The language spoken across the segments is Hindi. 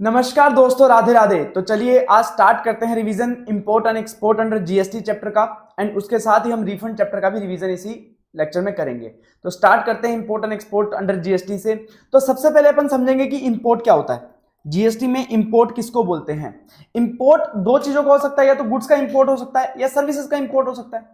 नमस्कार दोस्तों, राधे राधे। तो चलिए आज स्टार्ट करते हैं revision import and export under GST chapter का, एंड उसके साथ ही हम रिफंड चैप्टर का भी रिवीजन इसी लेक्चर में करेंगे। तो स्टार्ट करते हैं import and export under GST से। तो सबसे पहले अपन समझेंगे कि इंपोर्ट क्या होता है। जीएसटी में इंपोर्ट किसको बोलते हैं। इंपोर्ट दो चीजों का हो सकता है, या तो गुड्स का इंपोर्ट हो सकता है या सर्विसेज का इंपोर्ट हो सकता है।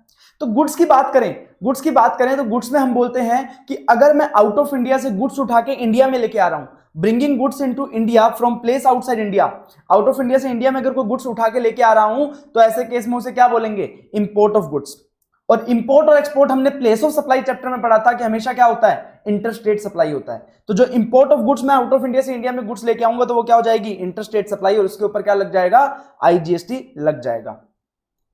तो गुड्स की बात करें तो गुड्स में हम बोलते हैं कि अगर मैं आउट ऑफ इंडिया से गुड्स उठा के इंडिया में लेके आ रहा हूं, bringing goods into India from place outside India, out of India से इंडिया में अगर कोई गुड्स उठा के लेके आ रहा हूं, तो ऐसे केस में उसे क्या बोलेंगे, इंपोर्ट ऑफ गुड्स। और इंपोर्ट और एक्सपोर्ट हमने प्लेस ऑफ सप्लाई चैप्टर में पढ़ा था कि हमेशा क्या होता है, इंटरस्टेट सप्लाई होता है। तो जो इंपोर्ट ऑफ गुड्स मैं आउट ऑफ इंडिया से इंडिया में गुड्स लेके आऊंगा, तो वो क्या हो जाएगी, इंटरस्टेट सप्लाई, और उसके ऊपर क्या लग जाएगा, आईजीएसटी लग जाएगा।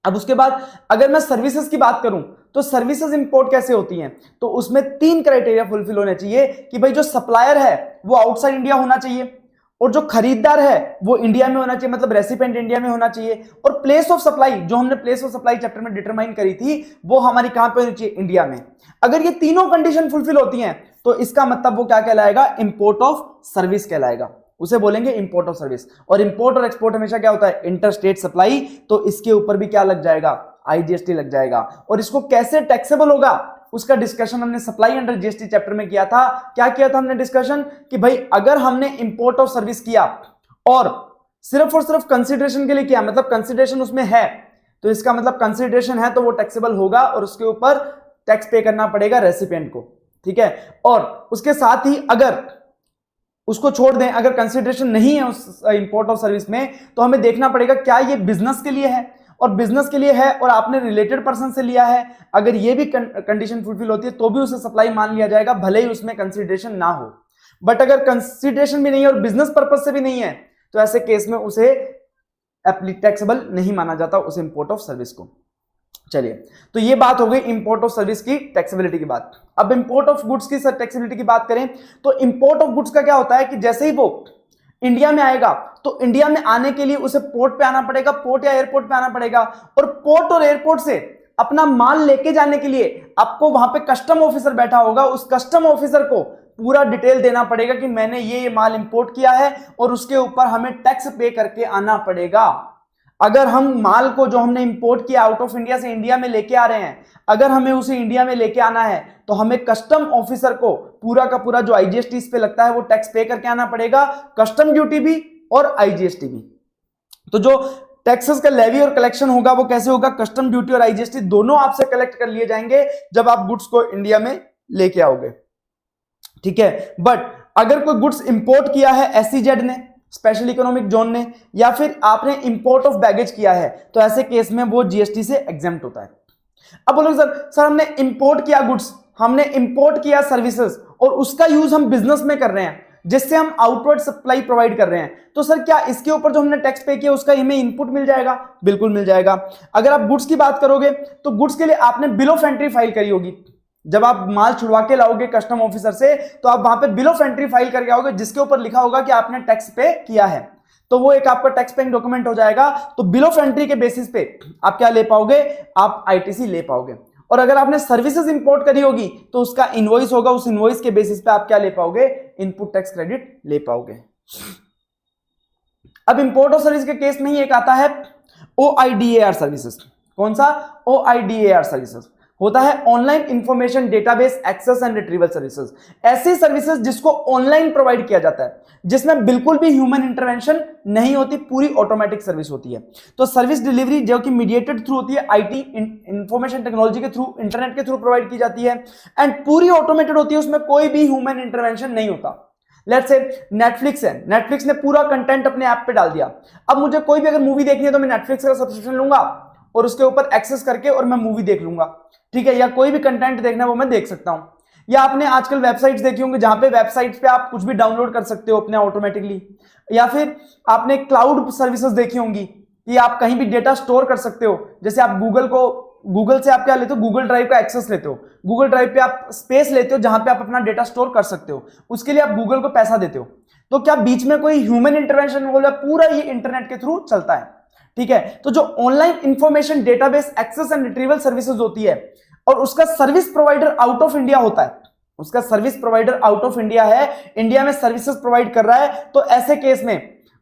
अब उसके बाद अगर मैं सर्विसेज की बात करूं, तो सर्विसेज इंपोर्ट कैसे होती हैं, तो उसमें तीन क्राइटेरिया फुलफिल होने चाहिए कि भाई जो सप्लायर है वो आउटसाइड इंडिया होना चाहिए, और जो खरीदार है वो इंडिया में होना चाहिए, मतलब रेसिपेंट इंडिया में होना चाहिए, और प्लेस ऑफ सप्लाई जो हमने प्लेस ऑफ सप्लाई चैप्टर में डिटरमाइन करी थी वो हमारी कहां पे होनी चाहिए, इंडिया में। अगर ये तीनों कंडीशन फुलफिल होती हैं तो इसका मतलब वो क्या कहलाएगा, इंपोर्ट ऑफ सर्विस कहलाएगा, उसे बोलेंगे इंपोर्ट ऑफ सर्विस। और इंपोर्ट और एक्सपोर्ट हमेशा क्या होता है, इंटरस्टेट सप्लाई, तो इसके ऊपर भी क्या लग जाएगा, आईजीएसटी लग जाएगा। और इसको कैसे टैक्सेबल होगा उसका डिस्कशन हमने सप्लाई अंडर जीएसटी चैप्टर में किया था। क्या किया था हमने डिस्कशन कि भाई अगर हमने इंपोर्ट ऑफ सर्विस किया और सिर्फ कंसीडरेशन के लिए किया, मतलब कंसीडरेशन उसमें है, तो इसका मतलब कंसीडरेशन है तो वो टैक्सेबल होगा, और उसके ऊपर टैक्स पे करना पड़ेगा रेसिपिएंट को, ठीक है। और उसके साथ ही अगर उसको छोड़ दें, अगर कंसीडरेशन नहीं है उस इंपोर्ट ऑफ सर्विस में, तो हमें देखना पड़ेगा क्या ये बिजनेस के लिए है, और बिजनेस के लिए है और आपने रिलेटेड पर्सन से लिया है, अगर ये भी कंडीशन फुलफिल होती है तो भी उसे सप्लाई मान लिया जाएगा, भले ही उसमें कंसीडरेशन ना हो। बट अगर कंसीडरेशन भी नहीं है और बिजनेस पर्पज से भी नहीं है, तो ऐसे केस में उसे टैक्सेबल नहीं माना जाता उस इंपोर्ट ऑफ सर्विस को। चलिए, तो ये बात हो गई इंपोर्ट ऑफ सर्विस की टैक्सेबिलिटी की बात। अब इंपोर्ट ऑफ गुड्स की टैक्सेबिलिटी की बात करें, तो इंपोर्ट ऑफ गुड्स का क्या होता है कि जैसे ही वो इंडिया में आएगा, तो इंडिया में आने के लिए उसे पोर्ट पे आना पड़ेगा, पोर्ट या एयरपोर्ट पे आना पड़ेगा, और पोर्ट और एयरपोर्ट से अपना माल लेके जाने के लिए आपको वहां पे कस्टम ऑफिसर बैठा होगा, उस कस्टम ऑफिसर को पूरा डिटेल देना पड़ेगा कि मैंने ये माल इंपोर्ट किया है और उसके ऊपर हमें टैक्स पे करके आना पड़ेगा। अगर हम माल को जो हमने इंपोर्ट किया आउट ऑफ इंडिया से इंडिया में लेके आ रहे हैं, अगर हमें उसे इंडिया में लेके आना है, तो हमें कस्टम ऑफिसर को पूरा का पूरा जो आईजीएसटी इस पे लगता है वो टैक्स पे करके आना पड़ेगा, कस्टम ड्यूटी भी और आईजीएसटी भी। तो जो टैक्सेस का लेवी और कलेक्शन होगा वो कैसे होगा, कस्टम ड्यूटी और आईजीएसटी दोनों आपसे कलेक्ट कर लिए जाएंगे जब आप गुड्स को इंडिया में लेके आओगे, ठीक है। बट अगर कोई गुड्स इंपोर्ट किया है एसईजेड ने, स्पेशल इकोनॉमिक जोन ने, या फिर आपने इंपोर्ट ऑफ बैगेज किया है, तो ऐसे केस में वो जीएसटी से एग्जेम्प्ट होता है। अब बोलो सर हमने इंपोर्ट किया गुड्स, हमने इंपोर्ट किया सर्विसेज, और उसका यूज हम बिजनेस में कर रहे हैं जिससे हम आउटवर्ड सप्लाई प्रोवाइड कर रहे हैं, तो सर क्या इसके ऊपर जो हमने टैक्स पे किया उसका हमें इनपुट मिल जाएगा, बिल्कुल मिल जाएगा। अगर आप गुड्स की बात करोगे तो गुड्स के लिए आपने बिल ऑफ एंट्री फाइल करी होगी, जब आप माल छुड़वा के लाओगे कस्टम ऑफिसर से, तो आप वहां पे बिल ऑफ एंट्री फाइल करके आओगे जिसके ऊपर लिखा होगा कि आपने टैक्स पे किया है, तो वो एक आपका टैक्स पेइंग डॉक्यूमेंट हो जाएगा। तो बिल ऑफ एंट्री के बेसिस पे आप क्या ले पाओगे, आप आईटीसी ले पाओगे। और अगर आपने सर्विसेज इंपोर्ट करी होगी तो उसका इनवॉइस होगा, उस इनवॉइस के बेसिस पे आप क्या ले पाओगे, इनपुट टैक्स क्रेडिट ले पाओगे। अब इंपोर्ट ऑफ सर्विस के केस में ही एक आता है ओआईडीएआर सर्विसेज। कौन सा, ओआईडीएआर सर्विसेज होता है online information database access and retrieval services. ऐसी सर्विसेज जिसको ऑनलाइन प्रोवाइड किया जाता है, जिसमें बिल्कुल भी ह्यूमन इंटरवेंशन नहीं होती, पूरी ऑटोमेटिक सर्विस होती है। तो सर्विस डिलीवरी जो कि मीडिएटेड थ्रू होती है, आईटी इंफॉर्मेशन टेक्नोलॉजी के थ्रू, इंटरनेट के थ्रू प्रोवाइड की जाती है, एंड पूरी ऑटोमेटेड होती है, उसमें कोई भी ह्यूमन इंटरवेंशन नहीं होता। लेट्स से नेटफ्लिक्स है, नेटफ्लिक्स ने पूरा कंटेंट अपने ऐप पे डाल दिया। अब मुझे कोई भी अगर मूवी देखनी है तो मैं नेटफ्लिक्स का सब्सक्रिप्शन लूंगा और उसके ऊपर एक्सेस करके और मैं मूवी देख लूंगा, ठीक है, या कोई भी कंटेंट देखना है वो मैं देख सकता हूं। या आपने आजकल वेबसाइट्स देखी होंगी जहां पे वेबसाइट्स पे आप कुछ भी डाउनलोड कर सकते हो अपने ऑटोमेटिकली, या फिर आपने क्लाउड सर्विसेज देखी होंगी कि आप कहीं भी डेटा स्टोर कर सकते हो। जैसे आप गूगल से आप क्या लेते हो, गूगल ड्राइव का एक्सेस लेते हो, गूगल ड्राइव पे आप स्पेस लेते हो जहां पे आप अपना डेटा स्टोर कर सकते हो, उसके लिए आप गूगल को पैसा देते हो। तो क्या बीच में कोई ह्यूमन इंटरवेंशन हो, पूरा ये इंटरनेट के थ्रू चलता है, ठीक है। तो जो online information database access and retrieval services होती है, और उसका service provider out of India होता है, उसका service provider out of India है, इंडिया में सर्विसेज प्रोवाइड कर रहा है, तो ऐसे केस में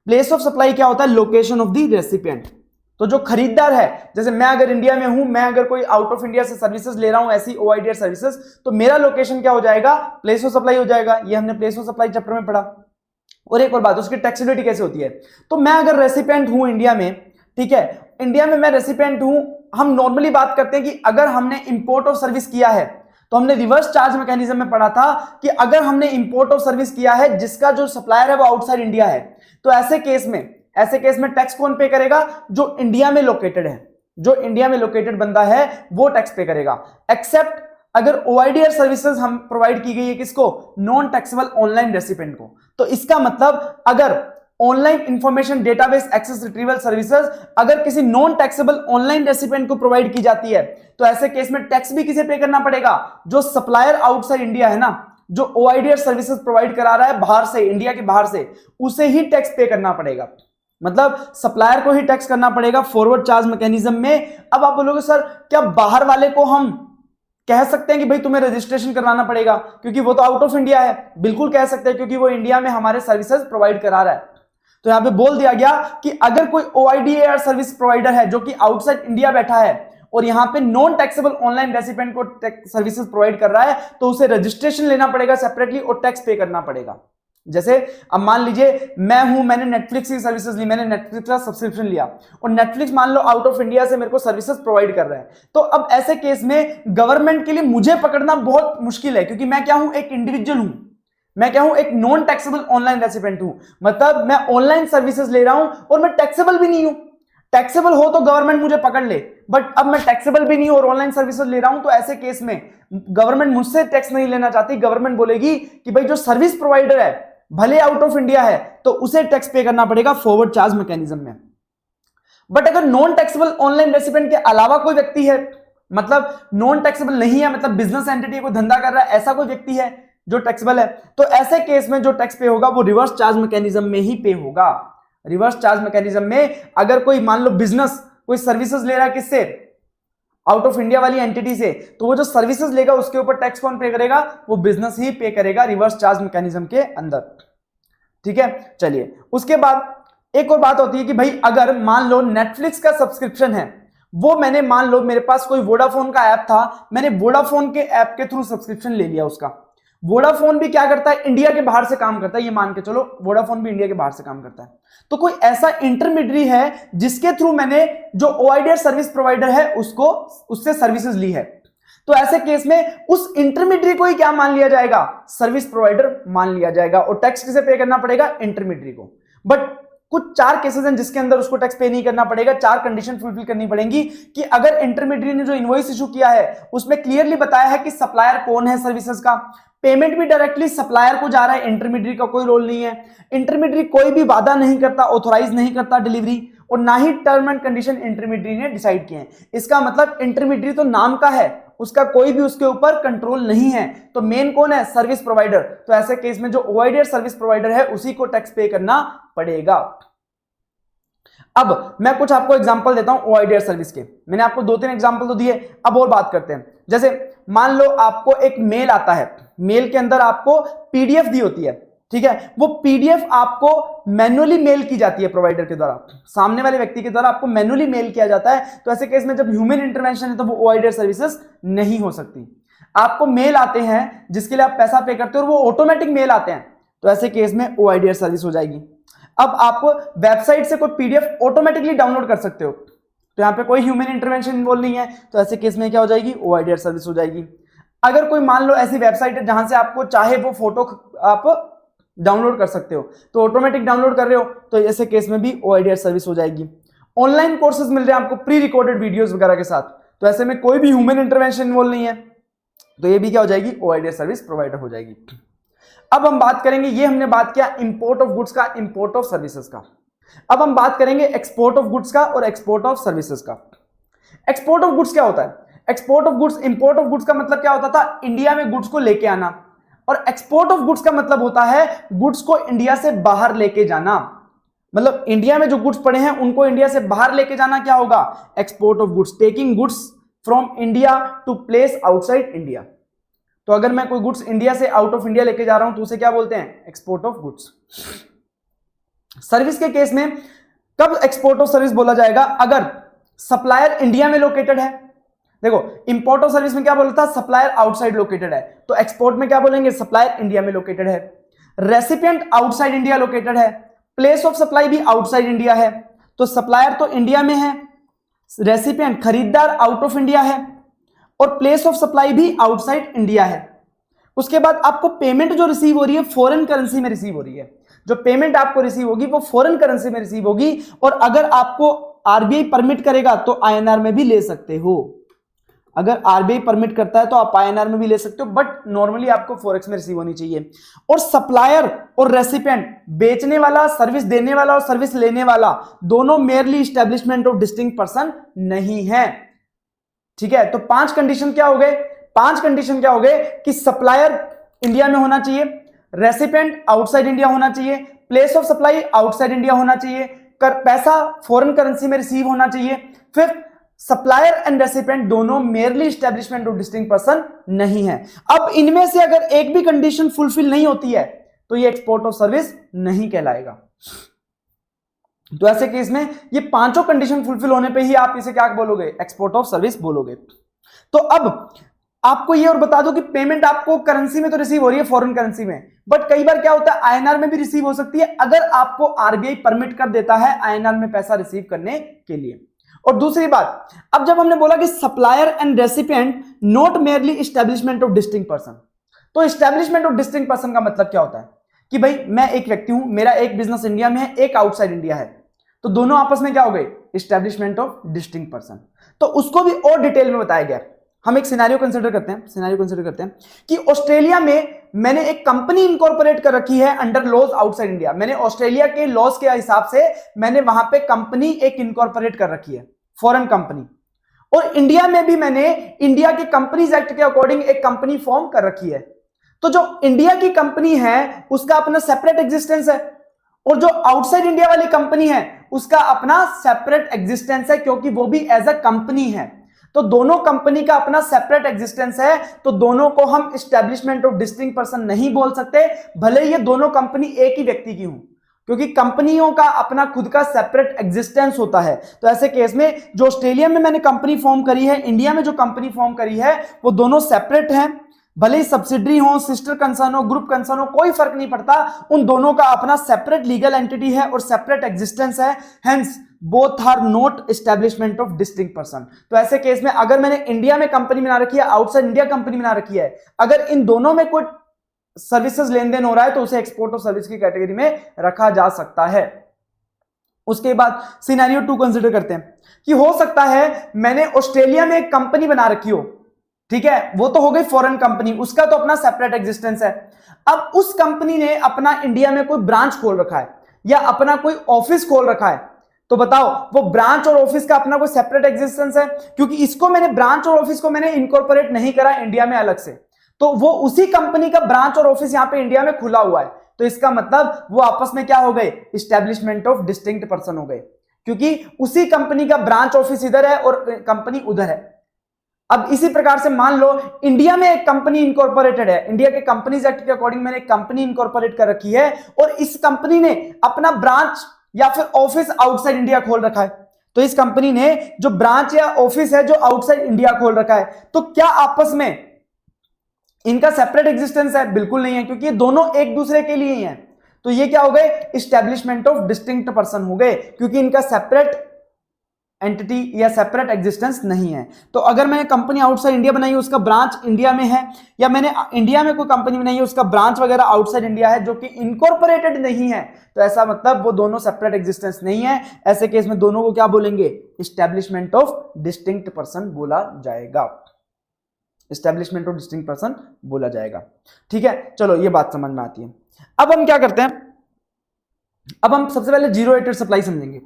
प्लेस ऑफ सप्लाई क्या होता है? Location of the recipient. तो जो खरीदार है, जैसे मैं अगर इंडिया में हूं, मैं अगर कोई आउट ऑफ इंडिया से सर्विसेज ले रहा हूं, ऐसी ओआईडीआर सर्विसेज, तो मेरा लोकेशन क्या हो जाएगा? प्लेस ऑफ सप्लाई हो जाएगा। ये हमने प्लेस ऑफ सप्लाई चैप्टर में पढ़ा। और एक और बात, उसकी टैक्सेबिलिटी कैसे होती है? तो मैं अगर रेसिपिएंट हूं इंडिया में, ठीक है, इंडिया में मैं रेसिपिएंट हूं, हम नॉर्मली बात करते हैं कि अगर हमने इंपोर्ट ऑफ सर्विस किया है, तो हमने रिवर्स चार्ज मैकेनिज्म में पढ़ा था कि अगर हमने इंपोर्ट ऑफ सर्विस किया है जिसका जो सप्लायर है वो आउटसाइड इंडिया है, तो ऐसे केस में टैक्स कौन पे करेगा? जो इंडिया में लोकेटेड है, जो इंडिया में लोकेटेड बंदा है वो टैक्स पे करेगा। एक्सेप्ट अगर ओआईडीआर सर्विसेज हम प्रोवाइड की गई है किसको? नॉन टैक्सेबल ऑनलाइन रेसिपिएंट को। तो इसका मतलब अगर online information database access retrieval services अगर किसी नॉन टैक्सेबल ऑनलाइन रेसिपिएंट को प्रोवाइड की जाती है, तो ऐसे केस में टैक्स भी किसे पे करना पड़ेगा? जो सप्लायर आउटसाइड इंडिया है ना, जो ओआईडीआर सर्विसेज प्रोवाइड करा रहा है बाहर से, इंडिया के बाहर से, उसे ही टैक्स पे करना पड़ेगा। मतलब सप्लायर को ही टैक्स करना पड़ेगा फॉरवर्ड चार्ज मैकेनिज्म में। अब आप बोलोगे सर क्या बाहर वाले को हम कह सकते हैं कि भाई तुम्हें रजिस्ट्रेशन करवाना पड़ेगा क्योंकि वो तो आउट ऑफ इंडिया है? बिल्कुल कह सकते हैं, क्योंकि वो इंडिया में हमारे सर्विसेज प्रोवाइड करा रहा है। तो यहां पे बोल दिया गया कि अगर कोई ओआईडीआर सर्विस प्रोवाइडर है जो कि आउटसाइड इंडिया बैठा है और यहां पे नॉन टैक्सेबल ऑनलाइन रेसिपिएंट को सर्विसेज प्रोवाइड कर रहा है, तो उसे रजिस्ट्रेशन लेना पड़ेगा सेपरेटली और टैक्स पे करना पड़ेगा। जैसे अब मान लीजिए मैंने नेटफ्लिक्स की सर्विसेज ली, मैंने नेटफ्लिक्स का सब्सक्रिप्शन लिया और नेटफ्लिक्स मान लो आउट ऑफ इंडिया से मेरे को सर्विसेज प्रोवाइड कर रहा है, तो अब ऐसे केस में गवर्नमेंट के लिए मुझे पकड़ना बहुत मुश्किल है, क्योंकि मैं क्या हूं? एक इंडिविजुअल हूं, मैं क्या हूं? एक नॉन टैक्सेबल ऑनलाइन रेसिपिएंट हूं। मतलब मैं ऑनलाइन सर्विसेज ले रहा हूं और मैं टैक्सेबल भी नहीं हूं। टैक्सेबल हो तो गवर्नमेंट मुझे पकड़ ले, बट अब मैं टैक्सेबल भी नहीं हूं और ऑनलाइन सर्विसेज ले रहा हूं, तो ऐसे केस में गवर्नमेंट मुझसे टैक्स नहीं लेना चाहती। गवर्नमेंट बोलेगी कि भाई जो सर्विस प्रोवाइडर है भले आउट ऑफ इंडिया है तो उसे टैक्स पे करना पड़ेगा फॉरवर्ड चार्ज मैकेनिज्म में। बट अगर नॉन टैक्सेबल ऑनलाइन रेसिपिएंट के अलावा कोई व्यक्ति है, मतलब नॉन टैक्सेबल नहीं है, मतलब बिजनेस एंटिटी को धंधा कर रहा है, ऐसा कोई व्यक्ति है जो टैक्सेबल है, तो ऐसे केस में जो टैक्स पे होगा वो रिवर्स चार्ज मैकेनिज्म में ही पे होगा। रिवर्स चार्ज मैकेनिज्म में अगर कोई मान लो बिजनेस कोई सर्विसेज ले रहा है किससे? आउट ऑफ इंडिया वाली एंटिटी से, तो वो जो सर्विसेज लेगा उसके ऊपर टैक्स कौन पे करेगा? वो बिजनेस ही पे करेगा रिवर्स चार्ज मैकेनिज्म के अंदर। ठीक है, चलिए उसके बाद एक और बात होती है कि भाई अगर मान लो नेटफ्लिक्स का सब्सक्रिप्शन है, वो मैंने मान लो मेरे पास कोई वोडाफोन का ऐप था, मैंने वोडाफोन के ऐप के थ्रू सब्सक्रिप्शन ले लिया उसका। वोडाफोन भी क्या करता है? इंडिया के बाहर से काम करता है, ये मान के चलो वोडाफोन भी इंडिया के बाहर से काम करता है। तो कोई ऐसा इंटरमीडियरी है जिसके थ्रू मैंने जो ओआईडीआर सर्विस प्रोवाइडर है उससे सर्विसेज ली है, तो ऐसे केस में उस इंटरमीडियरी को ही क्या मान लिया जाएगा? सर्विस प्रोवाइडर मान लिया जाएगा और टैक्स किसे पे करना पड़ेगा? इंटरमीडियरी को। बट कुछ 4 केसेस हैं जिसके अंदर उसको टैक्स पे नहीं करना पड़ेगा। 4 कंडीशन फुलफिल करनी पड़ेंगी कि अगर इंटरमीडियरी ने जो इनवॉइस इशू किया है उसमें क्लियरली बताया है कि सप्लायर कौन है सर्विसेज का, पेमेंट भी डायरेक्टली सप्लायर को जा रहा है, इंटरमीडियरी का कोई रोल नहीं है, इंटरमीडियरी कोई भी वादा नहीं करता, ऑथोराइज नहीं करता डिलीवरी, और ना ही टर्म एंड कंडीशन इंटरमीडियरी ने डिसाइड किए हैं। इसका मतलब इंटरमीडियरी तो नाम का है, उसका कोई भी उसके ऊपर कंट्रोल नहीं है। तो मेन कौन है? Service provider. तो ऐसे केस में जो ओआईडीआर सर्विस प्रोवाइडर है उसी को टैक्स पे करना पड़ेगा। अब मैं कुछ आपको एग्जांपल देता हूं ओआईडीआर सर्विस के। मैंने आपको 2-3 एग्जांपल तो दिए, अब और बात करते हैं। जैसे मान लो आपको एक मेल आता है, मेल के अंदर आपको पीडीएफ दी होती है, ठीक है, वो पीडीएफ आपको मैन्युअली मेल की जाती है प्रोवाइडर के द्वारा, सामने वाले व्यक्ति के द्वारा आपको मैन्युअली मेल किया जाता है। तो ऐसे केस में जब ह्यूमन इंटरवेंशन है तो वो ओआईडीआर सर्विसेज नहीं हो सकती। आपको मेल आते हैं जिसके लिए आप पैसा पे करते हो और वो ऑटोमेटिक मेल आते हैं, तो ऐसे केस में ओआईडीआर सर्विस हो जाएगी। अब आप वेबसाइट से कोई पीडीएफ ऑटोमेटिकली डाउनलोड कर सकते हो, तो यहां पे कोई ह्यूमन इंटरवेंशन इन्वॉल्व नहीं है, तो ऐसे केस में क्या हो जाएगी? ओआईडीआर सर्विस हो जाएगी। अगर कोई मान लो ऐसी वेबसाइट है जहां से आपको चाहे वो फोटो आप डाउनलोड कर सकते हो, तो ऑटोमेटिक डाउनलोड कर रहे हो, तो ऐसे केस में भी ओआईडीआर सर्विस हो जाएगी। ऑनलाइन कोर्सेज मिल रहे हैं आपको प्री रिकॉर्डेड वीडियोस वगैरह के साथ, तो ऐसे में कोई भी ह्यूमन इंटरवेंशन इन्वॉल्व नहीं है, तो ये भी क्या हो जाएगी? ओआईडीआर सर्विस प्रोवाइडर हो जाएगी। अब हम बात करेंगे, ये हमने बात किया इंपोर्ट ऑफ गुड्स का, इंपोर्ट ऑफ सर्विसेज का। अब हम बात करेंगे एक्सपोर्ट ऑफ गुड्स का और एक्सपोर्ट ऑफ सर्विसेज का। एक्सपोर्ट ऑफ गुड्स क्या होता है? Export of goods, import of goods का मतलब क्या होता था? इंडिया में गुड्स को लेके आना, और एक्सपोर्ट ऑफ गुड्स का मतलब होता है गुड्स को इंडिया से बाहर लेके जाना। मतलब इंडिया में जो गुड्स पड़े हैं उनको इंडिया से बाहर लेके जाना क्या होगा? Export of goods, taking goods from India to place outside India. तो अगर मैं कोई गुड्स इंडिया से आउट ऑफ इंडिया लेके जा रहा हूं तो उसे क्या बोलते हैं? Export of goods. सर्विस के केस में कब एक्सपोर्ट ऑफ सर्विस बोला जाएगा? अगर सप्लायर इंडिया में लोकेटेड है। देखो इंपोर्ट ऑफ सर्विस में क्या बोला था? सप्लायर आउटसाइड लोकेटेड है, तो एक्सपोर्ट में क्या बोलेंगे? सप्लायर इंडिया में लोकेटेड है। रेसिपिएंट आउटसाइड इंडिया लोकेटेड है, प्लेस ऑफ सप्लाई भी आउटसाइड इंडिया है, तो सप्लायर तो इंडिया में है, रेसिपिएंट खरीदार आउट ऑफ इंडिया है, और प्लेस ऑफ सप्लाई भी आउटसाइड इंडिया है। उसके बाद आपको पेमेंट जो रिसीव हो रही है फॉरेन करेंसी में रिसीव हो रही है, जो पेमेंट आपको रिसीव होगी वो फॉरेन करेंसी में रिसीव होगी, और अगर आपको आरबीआई परमिट करेगा तो आईएनआर में भी ले सकते हो। अगर आरबीआई परमिट करता है तो आप आईएनआर में भी ले सकते हो, बट नॉर्मली आपको फॉरेक्स में रिसीव होनी चाहिए। और सप्लायर और रेसिपिएंट, बेचने वाला, सर्विस देने वाला और सर्विस लेने वाला, दोनों merely establishment of distinct person नहीं है। ठीक है, तो 5 कंडीशन क्या हो गए? 5 कंडीशन क्या हो गए कि सप्लायर इंडिया में होना चाहिए, रेसिपिएंट आउटसाइड इंडिया होना चाहिए, place of supply outside India होना चाहिए, पैसा फॉरेन करेंसी में रिसीव होना चाहिए, फिर सप्लायर एंड रेसिपिएंट दोनों merely establishment of distinct person नहीं है। अब इनमें से अगर एक भी कंडीशन फुलफिल नहीं होती है तो ये एक्सपोर्ट ऑफ सर्विस नहीं कहलाएगा। तो ऐसे केस में ये 5 कंडीशन फुलफिल होने पे ही आप इसे क्या बोलोगे? एक्सपोर्ट ऑफ सर्विस बोलोगे। तो अब आपको ये और बता दो कि पेमेंट आपको करेंसी में तो रिसीव हो रही है, फॉरेन करेंसी में, बट कई बार क्या होता है आईएनआर में भी रिसीव हो सकती है, अगर आपको आरबीआई परमिट कर देता है आईएनआर में पैसा रिसीव करने के लिए। और दूसरी बात, अब जब हमने बोला कि supplier and recipient not merely establishment of distinct person, तो एस्टेब्लिशमेंट ऑफ डिस्टिंक्ट पर्सन का मतलब क्या होता है कि भाई मैं एक व्यक्ति हूं, मेरा एक बिजनेस इंडिया में है, एक आउटसाइड इंडिया है, तो दोनों आपस में क्या हो गए? Establishment of distinct person. तो उसको भी और डिटेल में बताया गया। हम एक सिनेरियो कंसीडर करते हैं कि ऑस्ट्रेलिया में मैंने एक कंपनी इनकॉर्पोरेट कर रखी है अंडर लॉज आउटसाइड इंडिया। मैंने ऑस्ट्रेलिया के लॉज के हिसाब से मैंने वहां पे कंपनी एक इनकॉर्पोरेट कर रखी है, फॉरेन कंपनी, और इंडिया में भी मैंने इंडिया के कंपनीज एक्ट के अकॉर्डिंग एक कंपनी फॉर्म कर रखी है। तो जो इंडिया की कंपनी है उसका अपना सेपरेट एग्जिस्टेंस है, और जो आउटसाइड इंडिया वाली कंपनी है उसका अपना सेपरेट एग्जिस्टेंस है, क्योंकि वो भी एज अ कंपनी है। तो दोनों कंपनी का अपना सेपरेट एग्जिस्टेंस है, तो दोनों को हम एस्टेब्लिशमेंट ऑफ डिस्टिंक्ट पर्सन नहीं बोल सकते, भले ये दोनों कंपनी एक ही व्यक्ति की हो, क्योंकि कंपनियों का अपना खुद का सेपरेट एग्जिस्टेंस होता है। तो ऐसे केस में जो ऑस्ट्रेलिया में मैंने कंपनी फॉर्म करी है, इंडिया में जो कंपनी फॉर्म करी है, वो दोनों सेपरेट हैं, भले ही सब्सिडरी हो, सिस्टर कंसर्न हो, ग्रुप कंसर्न हो, कोई फर्क नहीं पड़ता, उन दोनों का अपना सेपरेट लीगल एंटिटी है और सेपरेट एग्जिस्टेंस है, hence both are not establishment of distinct person. तो ऐसे केस में अगर मैंने इंडिया में कंपनी बना रखी है, आउटसाइड इंडिया कंपनी बना रखी है, अगर इन दोनों में कोई सर्विसेज लेन देन हो रहा है तो उसे एक्सपोर्ट ऑफ सर्विस की कैटेगरी में रखा जा सकता है। उसके बाद सिनेरियो 2 कंसीडर करते हैं कि हो सकता है मैंने ऑस्ट्रेलिया में एक कंपनी बना रखी हो, ठीक है, वो तो हो गई फॉरेन कंपनी, उसका तो अपना सेपरेट एग्जिस्टेंस है। अब उस कंपनी ने अपना इंडिया में कोई ब्रांच खोल रखा है या अपना कोई ऑफिस खोल रखा है, तो बताओ वो ब्रांच और ऑफिस का अपना कोई सेपरेट एग्जिस्टेंस है? क्योंकि इसको मैंने ब्रांच और ऑफिस को मैंने इनकॉर्पोरेट नहीं करा इंडिया में अलग से, तो वो उसी कंपनी का ब्रांच और ऑफिस यहां पे इंडिया में खुला हुआ है, तो इसका मतलब वो आपस में क्या हो गए? एस्टेब्लिशमेंट ऑफ डिस्टिंक्ट पर्सन हो गए, क्योंकि उसी कंपनी का ब्रांच ऑफिस इधर है और कंपनी उधर है। अब इसी प्रकार से मान लो इंडिया में एक कंपनी इनकॉर्पोरेटेड है, इंडिया के कंपनीज एक्ट के अकॉर्डिंग मैंने एक कंपनी इनकॉर्पोरेट कर रखी है, और इस कंपनी ने अपना ब्रांच या फिर ऑफिस आउटसाइड इंडिया खोल रखा है। तो इस कंपनी ने जो ब्रांच या ऑफिस है जो आउटसाइड इंडिया खोल रखा है, तो क्या आपस में इनका सेपरेट एग्जिस्टेंस है? बिल्कुल नहीं है, क्योंकि ये दोनों एक दूसरे के लिए ही हैं। तो ये क्या हो गए? एस्टेब्लिशमेंट ऑफ डिस्टिंक्ट पर्सन हो गए, क्योंकि इनका सेपरेट एंटिटी या सेपरेट एग्जिस्टेंस नहीं है। तो अगर मैंने कंपनी आउटसाइड इंडिया बनाई है, उसका ब्रांच इंडिया में है, या मैंने इंडिया में कोई कंपनी बनाई है, उसका ब्रांच वगैरह आउटसाइड इंडिया है जो कि इनकॉर्पोरेटेड नहीं है, तो ऐसा मतलब वो दोनों सेपरेट एग्जिस्टेंस नहीं है। ऐसे केस में दोनों को क्या बोलेंगे? एस्टेब्लिशमेंट ऑफ डिस्टिंक्ट पर्सन बोला जाएगा, एस्टेब्लिशमेंट ऑफ डिस्टिंक्ट पर्सन बोला जाएगा। ठीक है, चलो ये बात समझ में आती है। अब हम क्या करते हैं? अब हम सबसे पहले जीरो रेटेड सप्लाई समझेंगे।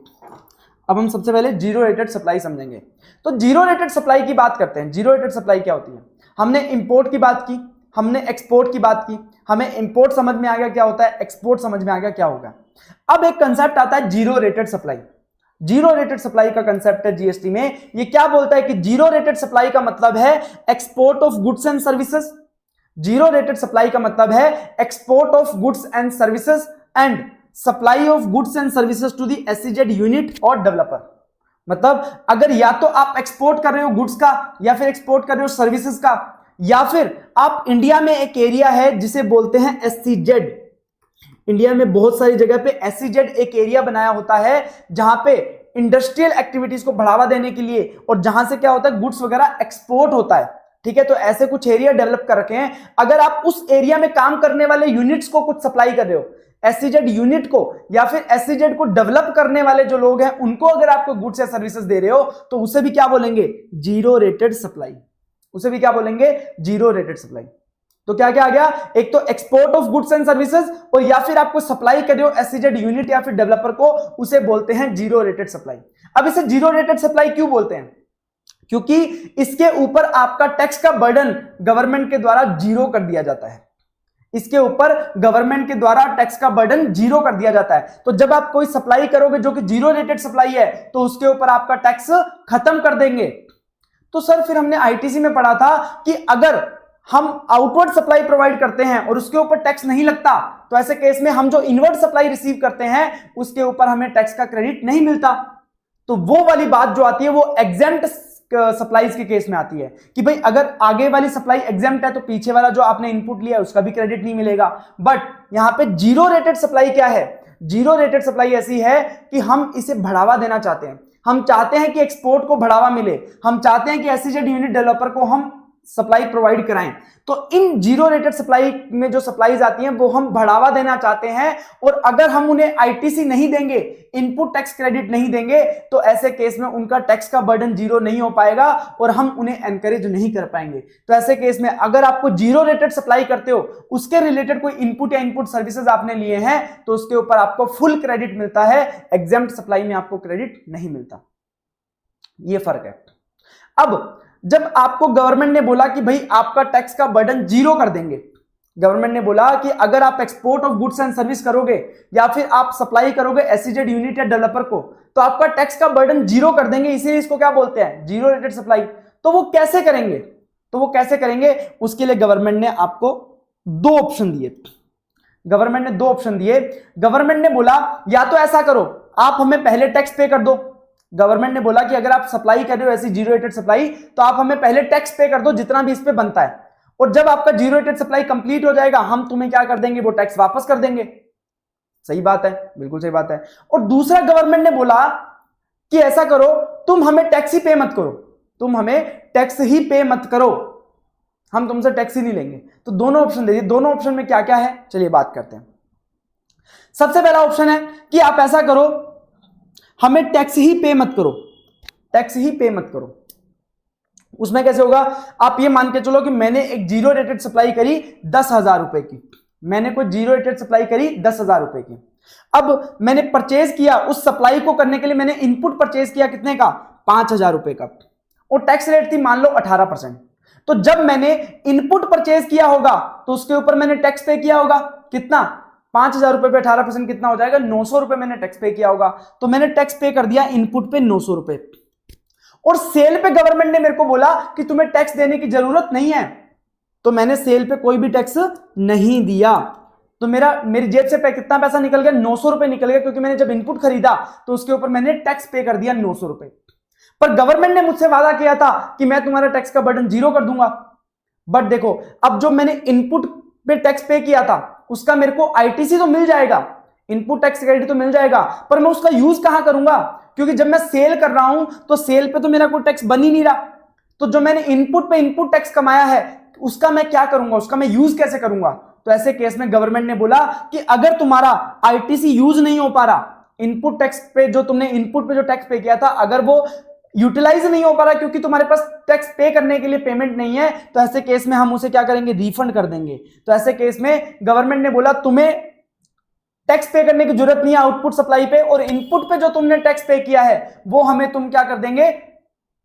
जीरो रेटेड सप्लाई समझेंगे। तो जीरो रेटेड सप्लाई की बात करते हैं। जीरो रेटेड सप्लाई क्या होती है? हमने इंपोर्ट की बात की, हमने एक्सपोर्ट की बात की, हमें इंपोर्ट समझ में आ गया क्या होता है, एक्सपोर्ट समझ में आ गया क्या होगा। अब एक कंसेप्ट आता है zero rated supply. Zero rated supply का कंसेप्ट है जीएसटी में। ये क्या बोलता है कि जीरो रेटेड सप्लाई का मतलब है export of goods and services. Zero rated supply का मतलब है export of goods and services and supply of goods and services to the SEZ unit और डेवलपर। मतलब अगर या तो आप एक्सपोर्ट कर रहे हो गुड्स का, या फिर एक्सपोर्ट कर रहे हो सर्विसेज का, या फिर आप इंडिया में एक एरिया है जिसे बोलते हैं एसईजेड। इंडिया में बहुत सारी जगह पे एसईजेड एक एरिया बनाया होता है जहां पे इंडस्ट्रियल एक्टिविटीज को बढ़ावा देने के लिए, और जहां से क्या होता है गुड्स वगैरह एक्सपोर्ट होता है। ठीक है, तो ऐसे कुछ एरिया डेवलप कर रखे हैं। अगर आप उस एरिया में काम करने वाले यूनिट्स को कुछ सप्लाई कर रहे हो, एसईजेड यूनिट को, या फिर एसईजेड को डेवलप करने वाले जो लोग हैं उनको अगर आपको गुड्स या सर्विसेज दे रहे हो, तो उसे भी क्या बोलेंगे? Zero rated supply. उसे भी क्या बोलेंगे? Zero rated supply. तो क्या क्या आ गया? एक तो export of goods and services, और या फिर आपको सप्लाई कर रहे हो एसईजेड यूनिट या फिर डेवलपर को, उसे बोलते हैं जीरो रेटेड सप्लाई। अब इसे जीरो रेटेड सप्लाई क्यों बोलते हैं? क्योंकि इसके ऊपर आपका टैक्स का बर्डन गवर्नमेंट के द्वारा जीरो कर दिया जाता है। इसके ऊपर गवर्नमेंट के द्वारा टैक्स का बर्डन जीरो कर दिया जाता है। तो जब आप कोई सप्लाई करोगे जो कि जीरो रेटेड सप्लाई है, तो उसके ऊपर आपका टैक्स खत्म कर देंगे। तो सर फिर हमने आईटीसी में पढ़ा था कि अगर हम आउटवर्ड सप्लाई प्रोवाइड करते हैं और उसके ऊपर टैक्स नहीं लगता, तो ऐसे केस में हम जो इनवर्ड सप्लाई रिसीव करते हैं उसके ऊपर हमें टैक्स का क्रेडिट नहीं मिलता। तो वो वाली बात जो आती है वो एग्जेम्प्ट सप्लाईज के केस में आती है कि भाई अगर आगे वाली सप्लाई एग्जेम्प्ट है तो पीछे वाला जो आपने इनपुट लिया उसका भी क्रेडिट नहीं मिलेगा। बट यहां पे जीरो रेटेड सप्लाई क्या है? जीरो रेटेड सप्लाई ऐसी है कि हम इसे बढ़ावा देना चाहते हैं। हम चाहते हैं कि एक्सपोर्ट को बढ़ावा मिले, हम चाहते हैं कि एसईजेड यूनिट डेवलपर को हम सप्लाई प्रोवाइड कराएं। तो इन जीरो रेटेड सप्लाई में जो सप्लाईज आती हैं वो हम बढ़ावा देना चाहते हैं, और अगर हम उन्हें आईटीसी नहीं देंगे, इनपुट टैक्स क्रेडिट नहीं देंगे, तो ऐसे केस में उनका टैक्स का बर्डन जीरो नहीं हो पाएगा और हम उन्हें एनकरेज नहीं कर पाएंगे। तो ऐसे केस में अगर आपको जीरो रेटेड सप्लाई करते हो, उसके रिलेटेड कोई इनपुट या इनपुट सर्विसेज आपने लिए हैं, तो उसके ऊपर आपको फुल क्रेडिट मिलता है, एग्जेम्प्ट सप्लाई में आपको क्रेडिट नहीं मिलता। ये फर्क है। अब जब आपको गवर्नमेंट ने बोला कि भाई आपका टैक्स का बर्डन जीरो कर देंगे, गवर्नमेंट ने बोला कि अगर आप export of goods and service करोगे या फिर आप सप्लाई करोगे एसईजेड यूनिट या डेवलपर को, तो आपका टैक्स का बर्डन जीरो कर देंगे, इसीलिए इसको क्या बोलते हैं? Zero rated supply. तो वो कैसे करेंगे? उसके लिए गवर्नमेंट ने आपको दो ऑप्शन दिए। गवर्नमेंट ने बोला या तो ऐसा करो, आप हमें पहले टैक्स पे कर दो। गवर्नमेंट ने बोला कि अगर आप सप्लाई कर रहे हो ऐसी जीरो रेटेड सप्लाई, तो आप हमें पहले टैक्स पे कर दो जितना भी इस पे बनता है, और जब आपका जीरो रेटेड सप्लाई कंप्लीट हो जाएगा हम तुम्हें क्या कर देंगे? वो टैक्स वापस कर देंगे। सही बात है, बिल्कुल सही बात है। और दूसरा गवर्नमेंट ने बोला कि ऐसा करो, तुम हमें टैक्स ही पे मत करो, हम तुमसे टैक्स ही नहीं लेंगे। तो दोनों ऑप्शन दे दिए। दोनों ऑप्शन में क्या क्या है चलिए बात करते हैं। सबसे पहला ऑप्शन है कि आप ऐसा करो, हमें टैक्स ही पे मत करो। उसमें कैसे होगा? आप ये मान के चलो कि मैंने एक जीरो रेटेड सप्लाई करी 10,000 रुपए की, अब मैंने परचेज किया, उस सप्लाई को करने के लिए मैंने इनपुट परचेज किया कितने का? 5,000 रुपए का, और टैक्स रेट थी मान लो 18%। तो जब मैंने इनपुट परचेज किया होगा तो उसके ऊपर मैंने टैक्स पे किया होगा कितना? 5,000 रुपए पे 18% कितना हो जाएगा? 900 रुपए मैंने टैक्स पे किया होगा। तो मैंने टैक्स पे कर दिया इनपुट पे 900 रुपए, और सेल पे गवर्नमेंट ने मेरे को बोला कि तुम्हें टैक्स देने की जरूरत नहीं है, तो मैंने सेल पे कोई भी टैक्स नहीं दिया। तो मेरी जेब से कितना पैसा निकल गया? 900 रुपए निकल गया, क्योंकि मैंने जब इनपुट खरीदा तो उसके ऊपर मैंने टैक्स पे कर दिया 900 रुपए। पर गवर्नमेंट ने मुझसे वादा किया था कि मैं तुम्हारा टैक्स का बर्डन जीरो कर दूंगा। बट देखो, अब जो मैंने इनपुट पे टैक्स पे किया था उसका मेरे को आईटीसी तो मिल जाएगा, इनपुट टैक्स क्रेडिट तो मिल जाएगा, पर मैं उसका यूज कहां करूंगा? क्योंकि जब मैं सेल कर रहा हूं तो सेल पे तो मेरा कोई टैक्स बन ही नहीं रहा। तो जो मैंने इनपुट पे इनपुट टैक्स कमाया है उसका मैं क्या करूंगा? उसका मैं यूज कैसे करूंगा? तो ऐसे केस में गवर्नमेंट ने बोला कि अगर तुम्हारा आईटीसी यूज नहीं हो पा रहा, इनपुट टैक्स पे जो तुमने इनपुट पे जो टैक्स पे किया था अगर वो यूटिलाइज नहीं हो पा रहा क्योंकि तुम्हारे पास टैक्स पे करने के लिए पेमेंट नहीं है, तो ऐसे केस में हम उसे क्या करेंगे? रिफंड कर देंगे। तो ऐसे केस में गवर्नमेंट ने बोला तुम्हें टैक्स पे करने की जरूरत नहीं है आउटपुट सप्लाई पे, और इनपुट पे जो तुमने टैक्स पे किया है वो हमें तुम क्या कर देंगे?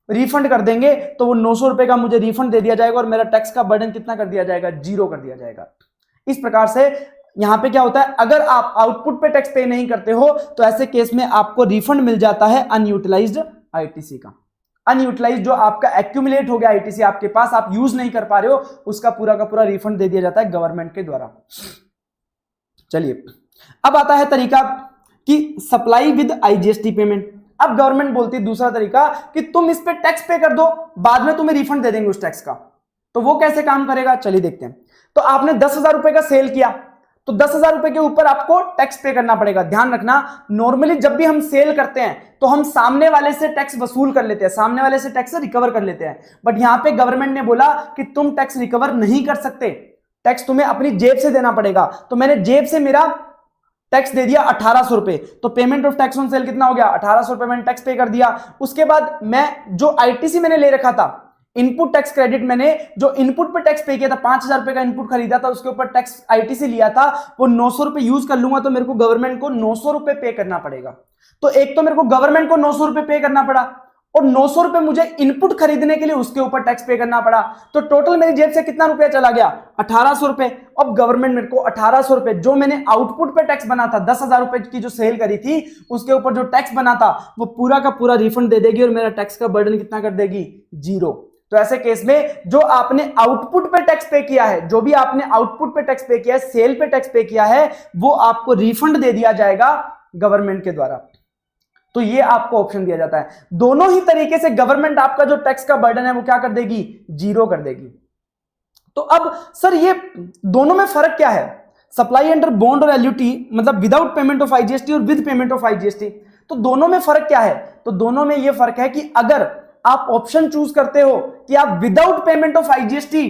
रिफंड कर देंगे। तो वो 900 रुपए का मुझे रिफंड दे दिया जाएगा और मेरा टैक्स का बर्डन कितना कर दिया जाएगा? जीरो कर दिया जाएगा। इस प्रकार से यहां पे क्या होता है, अगर आप आउटपुट पे टैक्स पे नहीं करते हो तो ऐसे केस में आपको रिफंड मिल जाता है अनयूटिलाइज्ड आईटीसी का। अनयूटिलाइज्ड जो आपका एक्यूमुलेट हो गया आईटीसी आपके पास, आप यूज नहीं कर पा रहे हो, उसका पूरा का पूरा रिफंड दे दिया जाता है गवर्नमेंट के द्वारा। चलिए अब आता है तरीका कि सप्लाई विद आईजीएसटी पेमेंट। अब गवर्नमेंट बोलती है दूसरा तरीका कि तुम इस पे टैक्स पे कर दो, बाद में तुम्हें रिफंड दे देंगे उस टैक्स का। तो वो कैसे काम करेगा, चलिए देखते हैं। तो आपने 10,000 रुपए का सेल किया, तो 10,000 रुपए के ऊपर आपको टैक्स पे करना पड़ेगा। ध्यान रखना, नॉर्मली जब भी हम सेल करते हैं तो हम सामने वाले से टैक्स वसूल कर लेते हैं, सामने वाले से टैक्स रिकवर कर लेते हैं। बट यहां पे गवर्नमेंट ने बोला कि तुम टैक्स रिकवर नहीं कर सकते, टैक्स तुम्हें अपनी जेब से देना पड़ेगा। तो मैंने जेब से मेरा टैक्स दे दिया 1800 रुपए, तो payment of tax on sale कितना हो गया, 1800 रुपए मैंने टैक्स पे कर दिया। उसके बाद मैं जो आईटीसी मैंने ले रखा था, इनपुट टैक्स क्रेडिट, मैंने जो इनपुट पे टैक्स पे किया था, 5,000 रुपए का इनपुट खरीदा था, उसके ऊपर टैक्स आईटीसी लिया था, वो 900 रुपए यूज कर लूंगा, तो मेरे को गवर्नमेंट को 900 रुपए पे करना पड़ेगा। तो एक तो मेरे को गवर्नमेंट को 900 रुपए पे करना पड़ा, और 900 रुपए मुझे इनपुट खरीदने के लिए उसके ऊपर टैक्स पे करना पड़ा। तो टोटल मेरी जेब से कितना रुपया चला गया, 1800 रुपए। अब गवर्नमेंट मेरे को 1800 रुपए, जो मैंने आउटपुट पे टैक्स बना था, 10,000 रुपए की जो सेल करी थी उसके ऊपर जो टैक्स बना था, वो पूरा का पूरा रिफंड दे देगी और मेरा टैक्स का बर्डन कितना कर देगी, 0। तो ऐसे केस में जो आपने आउटपुट पे टैक्स पे किया है, जो भी आपने आउटपुट पे टैक्स पे किया है, सेल पे टैक्स पे किया है, वो आपको रिफंड दे दिया जाएगा गवर्नमेंट के द्वारा। तो ये आपको ऑप्शन दिया जाता है। दोनों ही तरीके से गवर्नमेंट आपका जो टैक्स का बर्डन है वो क्या कर देगी, 0 कर देगी। तो अब सर ये दोनों में फर्क क्या है, सप्लाई अंडर बॉन्ड और एलयूटी, मतलब विदाउट पेमेंट ऑफ आईजीएसटी और विद पेमेंट ऑफ आईजीएसटी, तो दोनों में फर्क क्या है। तो दोनों में ये फर्क है कि अगर आप ऑप्शन चूज करते हो कि आप विदाउट पेमेंट ऑफ आईजीएसटी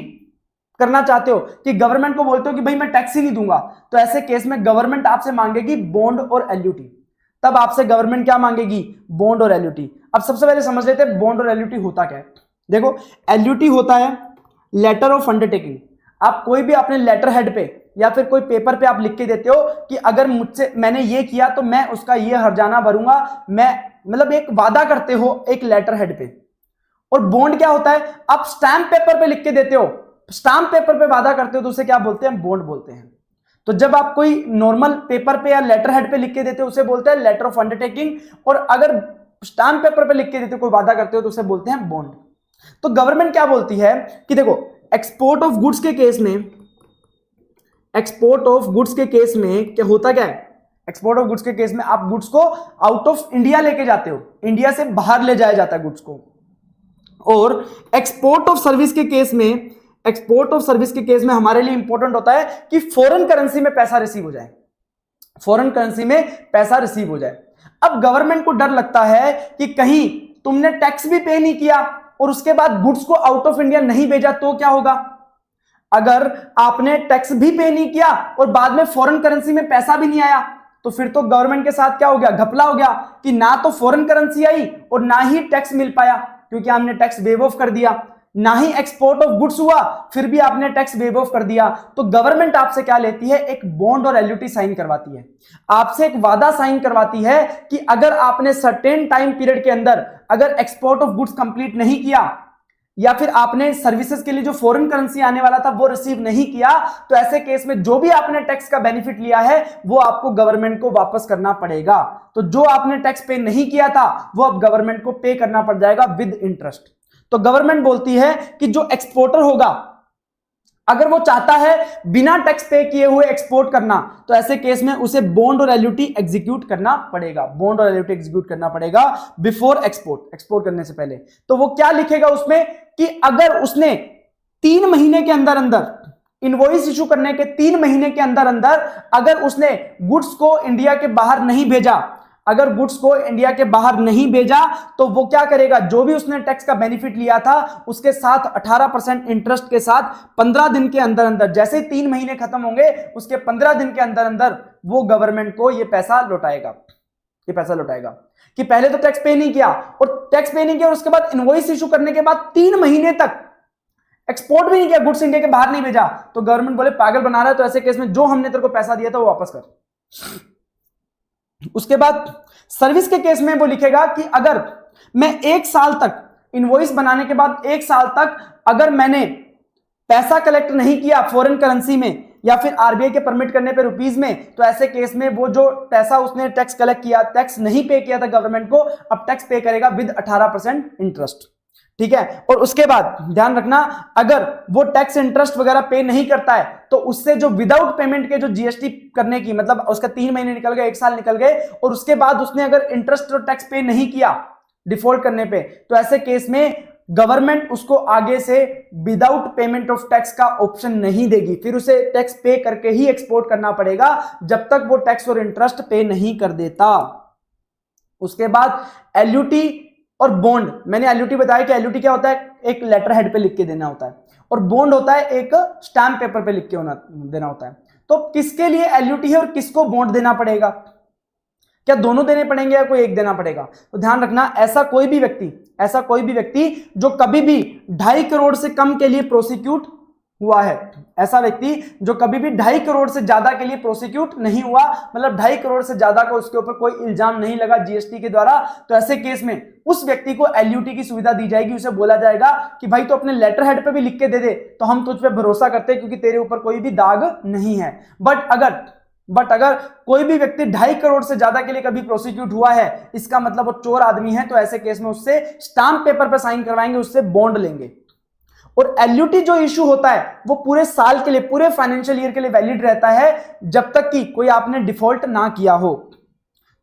करना चाहते हो, कि गवर्नमेंट को बोलते हो कि भाई मैं टैक्स ही नहीं दूंगा, तो ऐसे केस में गवर्नमेंट आपसे मांगेगी बॉन्ड और एलयूटी। तब आपसे गवर्नमेंट क्या मांगेगी, बॉन्ड और एलयूटी। अब सबसे पहले समझ लेते हैं बॉन्ड और एलयूटी होता क्या है। देखो, एलयूटी होता है लेटर ऑफ अंडरटेकिंग। आप कोई भी अपने लेटर हेड पे या फिर कोई पेपर पे आप लिख के देते हो कि अगर मुझसे मैंने ये किया तो मैं उसका ये हर्जाना भरूंगा, मैं मतलब एक वादा करते हो एक लेटर हेड पे। और बॉन्ड क्या होता है, आप स्टैंप पेपर पे लिख के देते हो, स्टैंप पेपर पे वादा करते हो, तो उसे क्या बोलते हैं, बॉन्ड बोलते हैं। तो जब आप कोई नॉर्मल पेपर पे या लेटर हेड पे लिख के देते हो उसे बोलते हैं लेटर ऑफ अंडरटेकिंग, और अगर स्टैंप पेपर पे लिख के देते हो, कोई वादा करते हो, तो उसे बोलते हैं बॉन्ड। तो गवर्नमेंट क्या बोलती है कि देखो, एक्सपोर्ट ऑफ गुड्स के केस में, एक्सपोर्ट ऑफ गुड्स के केस में क्या होता क्या है, एक्सपोर्ट ऑफ गुड्स के केस में आप गुड्स को आउट ऑफ इंडिया लेके जाते हो, इंडिया से बाहर ले जाया जाता है गुड्स को। और एक्सपोर्ट ऑफ सर्विस के केस में, एक्सपोर्ट ऑफ सर्विस के केस में हमारे लिए इंपॉर्टेंट होता है कि फॉरेन करेंसी में पैसा रिसीव हो जाए, फॉरेन करेंसी में पैसा रिसीव हो जाए। अब गवर्नमेंट को डर लगता है कि कहीं तुमने टैक्स भी पे नहीं किया और उसके बाद गुड्स को आउट ऑफ इंडिया नहीं भेजा तो क्या होगा। अगर आपने टैक्स भी पे नहीं किया और बाद में फॉरेन करेंसी में पैसा भी नहीं आया, तो फिर तो गवर्नमेंट के साथ क्या हो गया, घपला हो गया, कि ना तो फॉरेन करेंसी आई और ना ही टैक्स मिल पाया, क्योंकि हमने टैक्स वेव ऑफ कर दिया, ना ही एक्सपोर्ट ऑफ गुड्स हुआ, फिर भी आपने टैक्स वेव ऑफ कर दिया। तो गवर्नमेंट आपसे क्या लेती है, एक बॉन्ड और एलयूटी साइन करवाती है, आपसे एक वादा साइन करवाती है कि अगर आपने सर्टेन टाइम पीरियड के अंदर अगर एक्सपोर्ट ऑफ गुड्स कंप्लीट नहीं किया, या फिर आपने सर्विसेज के लिए जो फॉरेन करेंसी आने वाला था वो रिसीव नहीं किया, तो ऐसे केस में जो भी आपने टैक्स का बेनिफिट लिया है वो आपको गवर्नमेंट को वापस करना पड़ेगा। तो जो आपने टैक्स पे नहीं किया था वो अब गवर्नमेंट को पे करना पड़ जाएगा विद इंटरेस्ट। तो गवर्नमेंट बोलती है कि जो एक्सपोर्टर होगा, अगर वो चाहता है बिना टैक्स पे किए हुए एक्सपोर्ट करना, तो ऐसे केस में उसे बॉन्ड और एलयूटी एग्जीक्यूट करना पड़ेगा, बॉन्ड और एलयूटी एग्जीक्यूट करना पड़ेगा बिफोर एक्सपोर्ट, एक्सपोर्ट करने से पहले। तो वो क्या लिखेगा उसमें कि अगर उसने 3 महीने के अंदर अंदर, इनवॉइस इशू करने के 3 महीने के अंदर अंदर अगर उसने गुड्स को इंडिया के बाहर नहीं भेजा, अगर गुड्स को इंडिया के बाहर नहीं भेजा, तो वो क्या करेगा, जो भी उसने टैक्स का बेनिफिट लिया था उसके साथ 18% इंटरेस्ट के साथ 15 दिन के अंदर अंदर, जैसे ही 3 महीने खत्म होंगे उसके 15 दिन के अंदर अंदर वो गवर्नमेंट को ये पैसा लौटाएगा, ये पैसा लौटाएगा। कि पहले तो टैक्स पे नहीं किया, और टैक्स पे नहीं किया और उसके बाद इनवॉइस इशू करने के बाद 3 महीने तक एक्सपोर्ट भी नहीं किया, गुड्स इंडिया के बाहर नहीं भेजा, तो गवर्नमेंट बोले पागल बना रहा है, तो ऐसे केस में जो हमने तेरे को पैसा दिया था वो वापस कर। उसके बाद सर्विस के केस में वो लिखेगा कि अगर मैं 1 साल तक, इनवॉइस बनाने के बाद 1 साल तक अगर मैंने पैसा कलेक्ट नहीं किया फॉरेन करेंसी में या फिर आरबीआई के परमिट करने पे रुपीस में, तो ऐसे केस में वो जो पैसा उसने टैक्स कलेक्ट किया, टैक्स नहीं पे किया था गवर्नमेंट को, अब टैक्स पे करेगा विद 18% इंटरेस्ट। ठीक है। और उसके बाद ध्यान रखना, अगर वो टैक्स इंटरेस्ट वगैरह पे नहीं करता है तो उससे जो विदाउट पेमेंट के जो जीएसटी करने की, मतलब उसका 3 महीने निकल गए, 1 साल निकल गए, और उसके बाद उसने अगर इंटरेस्ट और टैक्स पे नहीं किया डिफॉल्ट करने पे, तो ऐसे केस में गवर्नमेंट उसको आगे से विदाउट पेमेंट ऑफ टैक्स का ऑप्शन नहीं देगी, फिर उसे टैक्स पे करके ही एक्सपोर्ट करना पड़ेगा जब तक वो टैक्स और इंटरेस्ट पे नहीं कर देता। उसके बाद एलयूटी और बॉन्ड, मैंने एलयूटी बताया कि एलयूटी क्या होता है, एक लेटर हेड पे लिख के देना होता है, और बॉन्ड होता है एक स्टैम्प पेपर पे लिख के देना होता है। तो किसके लिए एलयूटी है और किसको बॉन्ड देना पड़ेगा, क्या दोनों देने पड़ेंगे या कोई एक देना पड़ेगा? तो ध्यान रखना, ऐसा कोई भी व्यक्ति जो कभी भी 2.5 करोड़ से कम के लिए प्रोसिक्यूट हुआ है, ऐसा व्यक्ति जो कभी भी 2.5 करोड़ से ज्यादा के लिए प्रोसिक्यूट नहीं हुआ, मतलब 2.5 करोड़ से ज्यादा का उसके ऊपर कोई इल्जाम नहीं लगा जीएसटी के द्वारा, तो ऐसे केस में उस व्यक्ति को एलयूटी की सुविधा दी जाएगी। उसे बोला जाएगा कि भाई तो अपने लेटर हेड पे भी लिख के दे दे, तो हम तुझ पे भरोसा करते हैं क्योंकि तेरे ऊपर कोई भी दाग नहीं है। बट अगर कोई भी व्यक्ति 2.5 करोड़ से ज्यादा के लिए कभी प्रोसिक्यूट हुआ है, इसका मतलब वो चोर आदमी है, तो ऐसे केस में उससे स्टाम्प पेपर पर साइन करवाएंगे, उससे बॉन्ड लेंगे। और एलयूटी जो इशू होता है वो पूरे साल के लिए, पूरे फाइनेंशियल ईयर के लिए वैलिड रहता है, जब तक कि कोई आपने डिफॉल्ट ना किया हो।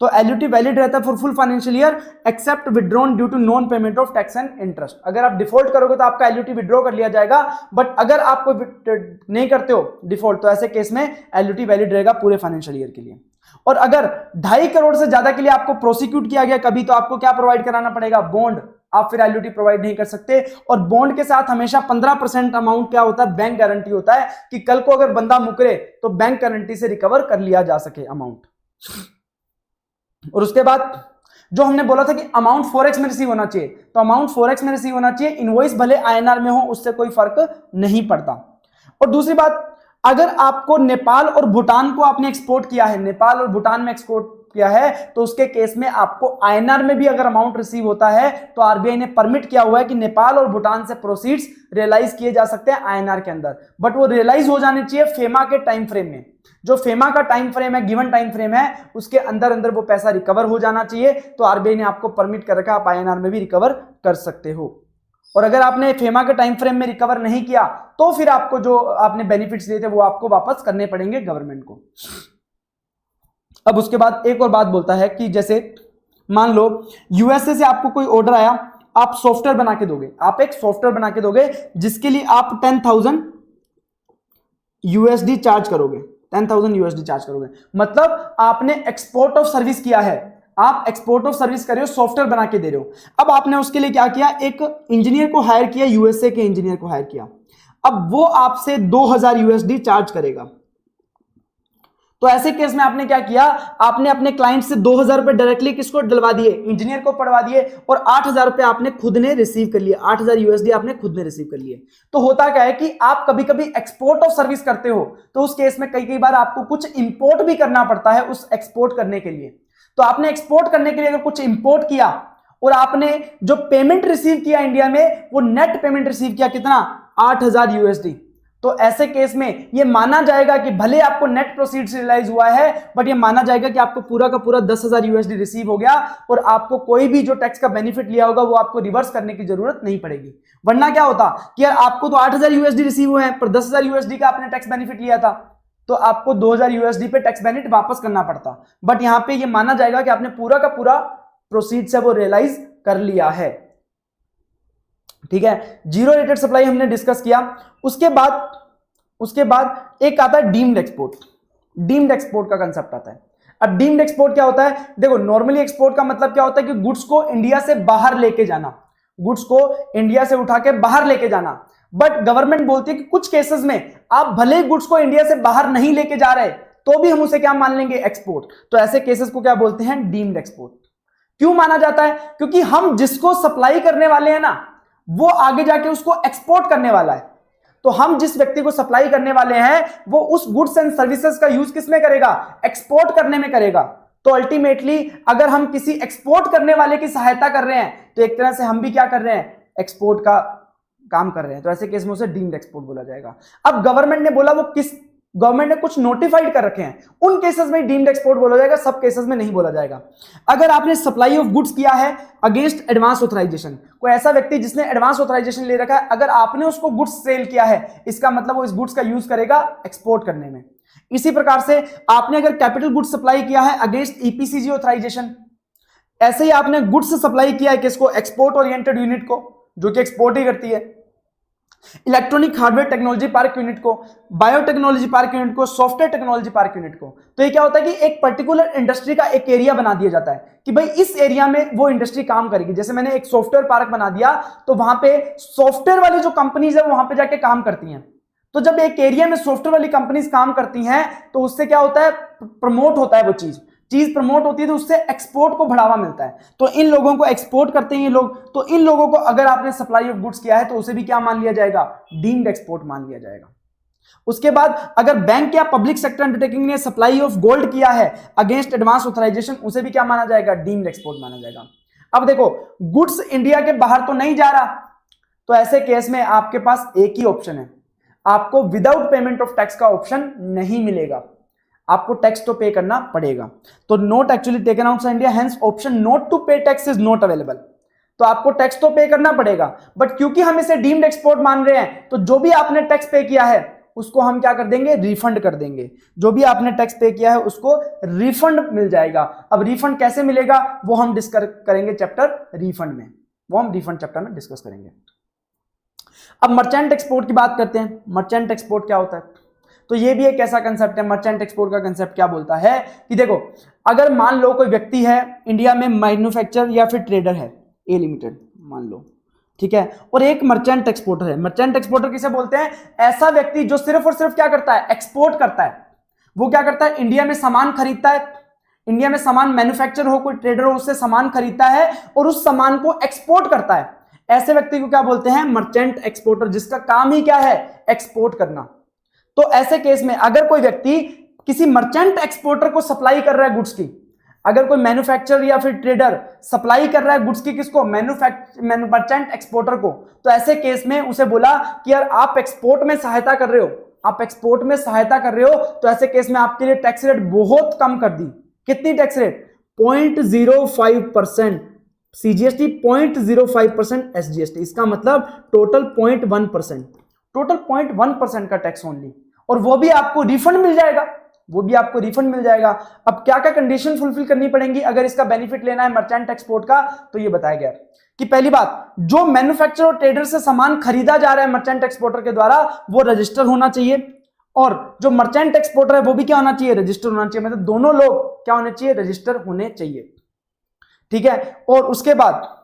तो एलयूटी वैलिड रहता है for full financial year except withdrawn due to non payment of tax and interest. अगर आप डिफॉल्ट करोगे तो आपका एलयूटी विड्रॉ कर लिया जाएगा, बट अगर आप नहीं करते हो डिफॉल्ट, तो ऐसे केस में एलयूटी वैलिड रहेगा पूरे फाइनेंशियल ईयर के लिए। और अगर 2.5 करोड़ से ज्यादा के लिए आपको प्रोसिक्यूट किया गया कभी, तो आपको क्या प्रोवाइड कराना पड़ेगा, बॉन्ड। आप फिर एलयूटी प्रोवाइड नहीं कर सकते। और बॉन्ड के साथ हमेशा 15% अमाउंट क्या होता है, बैंक गारंटी होता है, कि कल को अगर बंदा मुकरे तो बैंक गारंटी से रिकवर कर लिया जा सके अमाउंट। और उसके बाद जो हमने बोला था कि अमाउंट फॉरेक्स में रिसीव होना चाहिए, तो अमाउंट फॉरेक्स में रिसीव होना चाहिए, इनवॉइस भले आईएनआर में हो, उससे कोई फर्क नहीं पड़ता। और दूसरी बात, अगर आपको नेपाल और भूटान को आपने एक्सपोर्ट किया है, नेपाल और भूटान में एक्सपोर्ट किया है, तो उसके केस में आपको आईएनआर में भी अगर अमाउंट रिसीव होता है, तो आरबीआई ने परमिट किया हुआ है कि नेपाल और भूटान से प्रोसीड्स रियलाइज किए जा सकते हैं आईएनआर के अंदर, बट वो रियलाइज हो जाने चाहिए फेमा के टाइम फ्रेम में। जो फेमा का टाइम फ्रेम है, गिवन टाइम फ्रेम है, उसके अंदर अंदर वो पैसा रिकवर हो जाना चाहिए। तो आरबीआई ने आपको परमिट कर रखा, आप आईएनआर में भी रिकवर कर सकते हो। और अगर आपने फेमा के टाइम फ्रेम में रिकवर नहीं किया, तो फिर आपको जो आपने बेनिफिट्स लिए थे वो आपको वापस करने पड़ेंगे गवर्नमेंट को। अब उसके बाद एक और बात बोलता है कि जैसे मान लो यूएसए से आपको कोई ऑर्डर आया, आप सॉफ्टवेयर बना के दोगे, आप एक सॉफ्टवेयर बना के दोगे जिसके लिए आप 10,000 यूएसडी चार्ज करोगे, 10,000 यूएसडी चार्ज करोगे, मतलब आपने एक्सपोर्ट ऑफ सर्विस किया है, आप एक्सपोर्ट ऑफ सर्विस कर रहे हो, सॉफ्टवेयर बना के दे रहे हो। अब आपने उसके लिए क्या किया, एक इंजीनियर को हायर किया, यूएसए के इंजीनियर को हायर किया। अब वो आपसे 2,000 यूएसडी चार्ज करेगा। तो ऐसे केस में आपने क्या किया, आपने अपने क्लाइंट से 2,000 रुपए डायरेक्टली किसको डलवा दिए, इंजीनियर को पड़वा दिए, और 8,000 रुपए आपने खुद ने रिसीव कर लिए, 8,000 यूएसडी आपने खुद ने रिसीव कर लिए। तो होता क्या है कि आप कभी कभी एक्सपोर्ट ऑफ सर्विस करते हो, तो उस केस में कई बार आपको कुछ इंपोर्ट भी करना पड़ता है उस एक्सपोर्ट करने के लिए। तो आपने एक्सपोर्ट करने के लिए अगर कुछ इंपोर्ट किया और आपने जो पेमेंट रिसीव किया इंडिया में, वो नेट पेमेंट रिसीव किया कितना, 8,000 यूएसडी, तो ऐसे केस में ये माना जाएगा कि भले आपको नेट प्रोसीड्स रियलाइज हुआ है, बट ये माना जाएगा कि आपको पूरा का पूरा 10,000 यूएसडी रिसीव हो गया, और आपको कोई भी जो टैक्स का बेनिफिट लिया होगा वो आपको रिवर्स करने की जरूरत नहीं पड़ेगी। वरना क्या होता कि यार आपको तो 8,000 यूएसडी रिसीव हुए हैं, पर 10,000 यूएसडी का आपने टैक्स बेनिफिट लिया था, तो आपको 2,000 यूएसडी पे टैक्स बेनिफिट वापस करना पड़ता। बट यहां पे ये माना जाएगा कि आपने पूरा का पूरा प्रोसीड्स है वो रियलाइज कर लिया है। ठीक है, जीरो रेटेड सप्लाई हमने डिस्कस किया। उसके बाद एक आता है डीम्ड एक्सपोर्ट। डीम्ड एक्सपोर्ट का कंसेप्ट आता है। अब डीम्ड एक्सपोर्ट क्या होता है, देखो नॉर्मली एक्सपोर्ट का मतलब क्या होता है कि गुड्स को इंडिया से बाहर लेके जाना, गुड्स को इंडिया से उठा के बाहर लेके जाना। बट गवर्नमेंट बोलती है कि कुछ केसेस में आप भले गुड्स को इंडिया से बाहर नहीं लेके जा रहे, तो भी हम उसे क्या मान लेंगे, एक्सपोर्ट। तो ऐसे केसेस को क्या बोलते हैं, डीम्ड एक्सपोर्ट। क्यों माना जाता है, क्योंकि हम जिसको सप्लाई करने वाले हैं ना, वो आगे जाके उसको एक्सपोर्ट करने वाला है। तो हम जिस व्यक्ति को सप्लाई करने वाले हैं वो उस गुड्स एंड सर्विसेज का यूज किस में करेगा, एक्सपोर्ट करने में करेगा। तो अल्टीमेटली अगर हम किसी एक्सपोर्ट करने वाले की सहायता कर रहे हैं, तो एक तरह से हम भी क्या कर रहे हैं, एक्सपोर्ट का काम कर रहे हैं। तो ऐसे केस में उसे डीम्ड एक्सपोर्ट बोला जाएगा। अब गवर्नमेंट ने बोला वो किस गवर्नमेंट ने कुछ नोटिफाइड कर रखे हैं, उन केसेस में डीम्ड एक्सपोर्ट बोला जाएगा, सब केसेस में नहीं बोला जाएगा। अगर आपने सप्लाई ऑफ गुड्स किया है अगेंस्ट एडवांस ऑथराइजेशन, कोई ऐसा व्यक्ति जिसने एडवांस ऑथराइजेशन ले रखा है, अगर आपने उसको गुड्स सेल किया है, इसका मतलब वो इस गुड्स का यूज करेगा एक्सपोर्ट करने में। इसी प्रकार से आपने अगर कैपिटल गुड्स सप्लाई किया है अगेंस्ट ईपीसीजी ऑथराइजेशन, ऐसे ही आपने गुड्स सप्लाई किया है किसको, एक्सपोर्ट ओरिएंटेड यूनिट को, जो कि एक्सपोर्ट ही करती है, electronic hardware technology park unit को, बायोटेक्नोलॉजी पार्क यूनिट को, सॉफ्टवेयर टेक्नोलॉजी पार्क यूनिट को। तो ये क्या होता है कि एक पर्टिकुलर इंडस्ट्री का एक एरिया बना दिया जाता है कि भाई इस एरिया में वो इंडस्ट्री काम करेगी। जैसे मैंने एक सॉफ्टवेयर पार्क बना दिया, तो वहां पे सॉफ्टवेयर वाली जो कंपनीज है वहां पे जाके काम करती हैं। तो जब एक एरिया में सॉफ्टवेयर वाली कंपनीज काम करती हैं तो उससे क्या होता है, प्रमोट होता है, वो चीज प्रमोट होती है, तो उससे एक्सपोर्ट को बढ़ावा मिलता है। तो इन लोगों को एक्सपोर्ट करते हैं ये लोग, तो इन लोगों को अगर आपने सप्लाई ऑफ गुड्स किया है तो उसे भी क्या मान लिया जाएगा, डीम्ड एक्सपोर्ट मान लिया जाएगा। उसके बाद अगर बैंक या पब्लिक सेक्टर अंडरटेकिंग ने सप्लाई ऑफ गोल्ड किया है अगेंस्ट एडवांस ऑथराइजेशन, उसे भी क्या माना जाएगा, डीम्ड एक्सपोर्ट माना जाएगा। अब देखो गुड्स इंडिया के बाहर तो नहीं जा रहा, तो ऐसे केस में आपके पास एक ही ऑप्शन है, आपको विदाउट पेमेंट ऑफ टैक्स का ऑप्शन नहीं मिलेगा, आपको टैक्स तो पे करना पड़ेगा। तो not actually taken outside India, hence option not to pay tax is not available. तो आपको टैक्स तो पे करना पड़ेगा, बट क्योंकि हम इसे डीम्ड एक्सपोर्ट मान रहे हैं, तो जो भी आपने टैक्स पे किया है उसको हम क्या कर देंगे, रिफंड कर देंगे। जो भी आपने टैक्स पे किया है उसको रिफंड मिल जाएगा। अब रिफंड कैसे मिलेगा वो हम डिस्कस करेंगे चैप्टर रिफंड में, वो हम रिफंड चैप्टर में डिस्कस करेंगे। अब मर्चेंट एक्सपोर्ट की बात करते हैं। मर्चेंट एक्सपोर्ट क्या होता है, तो ये भी एक ऐसा कंसेप्ट है। मर्चेंट एक्सपोर्ट का कंसेप्ट क्या बोलता है कि देखो अगर मान लो कोई व्यक्ति है इंडिया में, मैन्युफैक्चरर या फिर ट्रेडर है, ए लिमिटेड मान लो, ठीक है, और एक मर्चेंट एक्सपोर्टर है। मर्चेंट एक्सपोर्टर किसे बोलते हैं, ऐसा व्यक्ति जो सिर्फ और सिर्फ क्या करता है, एक्सपोर्ट करता है। वो क्या करता है, इंडिया में सामान खरीदता है, इंडिया में सामान मैन्युफैक्चर हो, कोई ट्रेडर हो, उससे सामान खरीदता है और उस सामान को एक्सपोर्ट करता है। ऐसे व्यक्ति को क्या बोलते हैं, मर्चेंट एक्सपोर्टर, जिसका काम ही क्या है, एक्सपोर्ट करना। तो ऐसे केस में अगर कोई व्यक्ति किसी मर्चेंट एक्सपोर्टर को सप्लाई कर रहा है गुड्स की, अगर कोई मैन्युफैक्चरर या फिर ट्रेडर सप्लाई कर रहा है गुड्स की, किसको, मर्चेंट एक्सपोर्टर को, तो ऐसे केस में उसे बोला कि यार आप एक्सपोर्ट में सहायता कर रहे हो, आप एक्सपोर्ट में सहायता कर रहे हो, तो ऐसे केस में आपके लिए टैक्स रेट बहुत कम कर दी। कितनी टैक्स रेट, 0.05%, सीजीएसटी 0.05%, एसजीएसटी, इसका मतलब टोटल 0.1%, टोटल 0.1% का टैक्स ओनली, और वो भी आपको रिफंड मिल जाएगा, वो भी आपको रिफंड मिल जाएगा। अब क्या क्या कंडीशन फुलफिल करनी पड़ेंगी अगर इसका बेनिफिट लेना है मर्चेंट एक्सपोर्ट का, तो ये बताया गया कि पहली बात, जो मैन्युफैक्चरर और ट्रेडर से सामान खरीदा जा रहा है मर्चेंट एक्सपोर्टर के द्वारा, वो रजिस्टर होना चाहिए, और जो मर्चेंट एक्सपोर्टर है वो भी क्या होना चाहिए, रजिस्टर होना चाहिए। मतलब दोनों लोग क्या होने चाहिए, रजिस्टर होने चाहिए, ठीक है। और उसके बाद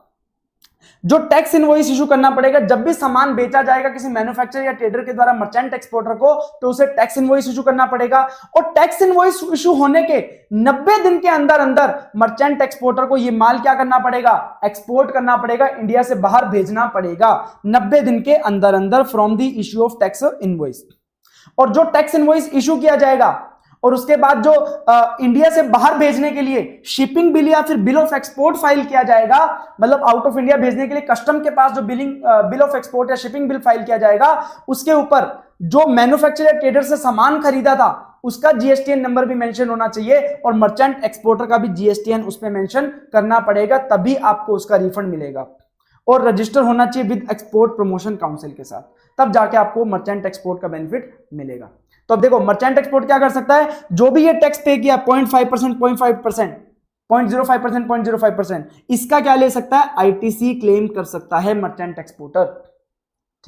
जो टैक्स इनवॉइस इशू करना पड़ेगा, जब भी सामान बेचा जाएगा किसी मैन्युफैक्चरर या ट्रेडर के द्वारा मर्चेंट एक्सपोर्टर को, तो उसे टैक्स इनवॉइस इशू करना पड़ेगा। और टैक्स इनवॉइस इशू होने के 90 दिन के अंदर अंदर मर्चेंट एक्सपोर्टर को ये माल क्या करना पड़ेगा, एक्सपोर्ट करना पड़ेगा, इंडिया से बाहर भेजना पड़ेगा 90 दिन के अंदर अंदर from the issue of tax invoice. और जो टैक्स इनवॉइस इशू किया जाएगा और उसके बाद जो इंडिया से बाहर भेजने के लिए शिपिंग बिल या फिर बिल ऑफ एक्सपोर्ट फाइल किया जाएगा, मतलब आउट ऑफ इंडिया भेजने के लिए कस्टम के पास जो बिल ऑफ एक्सपोर्ट या शिपिंग बिल फाइल किया जाएगा, उसके ऊपर जो मैन्युफैक्चरर या ट्रेडर से सामान खरीदा था उसका जीएसटीएन नंबर भी मेंशन होना चाहिए, और मर्चेंट एक्सपोर्टर का भी जीएसटीएन उस पर मेंशन करना पड़ेगा, तभी आपको उसका रिफंड मिलेगा। और रजिस्टर होना चाहिए विद एक्सपोर्ट प्रमोशन काउंसिल के साथ, तब जाके आपको मर्चेंट एक्सपोर्ट का बेनिफिट मिलेगा। तो अब देखो मर्चेंट एक्सपोर्ट क्या कर सकता है, जो भी ये टैक्स पे किया 0.5%, 0.5%, 0.05%, 0.05%, इसका क्या ले सकता है, आईटीसी क्लेम कर सकता है मर्चेंट एक्सपोर्टर,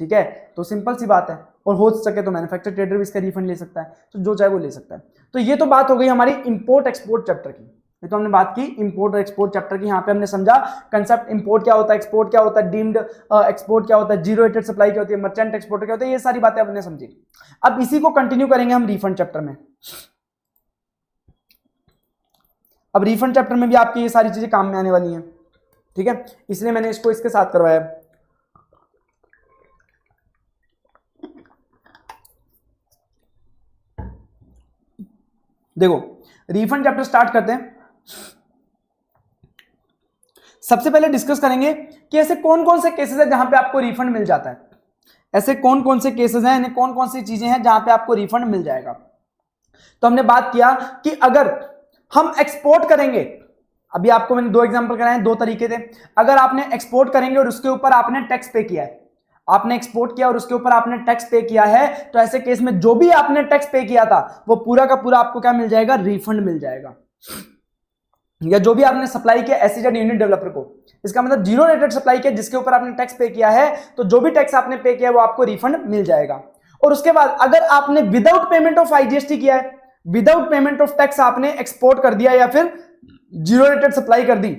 ठीक है। तो सिंपल सी बात है, और हो सके तो मैन्युफैक्चरर ट्रेडर भी इसका रिफंड ले सकता है, तो जो चाहे वो ले सकता है। तो ये तो बात हो गई हमारी इंपोर्ट एक्सपोर्ट चैप्टर की, ये तो हमने बात की इंपोर्ट और एक्सपोर्ट चैप्टर की। यहाँ पे हमने समझा कंसेप्ट, इंपोर्ट क्या होता है, एक्सपोर्ट क्या होता है, डीम्ड एक्सपोर्ट क्या होता है, जीरो रेटेड सप्लाई क्या होती है, मर्चेंट एक्सपोर्टर क्या होता है, ये सारी बातें हमने समझी। अब इसी को कंटिन्यू करेंगे हम रिफंड चैप्टर में। अब रिफंड चैप्टर में भी आपकी ये सारी चीजें काम में आने वाली हैं, ठीक है, इसलिए मैंने इसको इसके साथ करवाया। देखो रिफंड चैप्टर स्टार्ट करते हैं। सबसे पहले डिस्कस करेंगे कि ऐसे कौन कौन से केसेस हैं जहां पे आपको रिफंड मिल जाता है, ऐसे कौन कौन से केसेस हैं, कौन कौन सी चीजें हैं जहां पे आपको रिफंड मिल जाएगा। तो हमने बात किया कि अगर हम एक्सपोर्ट करेंगे, अभी आपको मैंने दो एग्जांपल कराए, दो तरीके थे। अगर आपने एक्सपोर्ट करेंगे और उसके ऊपर आपने टैक्स पे किया है, आपने एक्सपोर्ट किया और उसके ऊपर आपने टैक्स पे किया है, तो ऐसे केस में जो भी आपने टैक्स पे किया था वो पूरा का पूरा आपको क्या मिल जाएगा, रिफंड मिल जाएगा। या जो भी आपने सप्लाई किया एसईजेड यूनिट डेवलपर को, इसका मतलब जीरो रेटेड सप्लाई किया जिसके ऊपर आपने टैक्स पे किया है, तो जो भी टैक्स आपने पे किया है वो आपको रिफंड मिल जाएगा। और उसके बाद अगर आपने विदाउट पेमेंट ऑफ आईजीएसटी किया है, विदाउट पेमेंट ऑफ टैक्स आपने एक्सपोर्ट कर दिया या फिर जीरो रेटेड सप्लाई कर दी,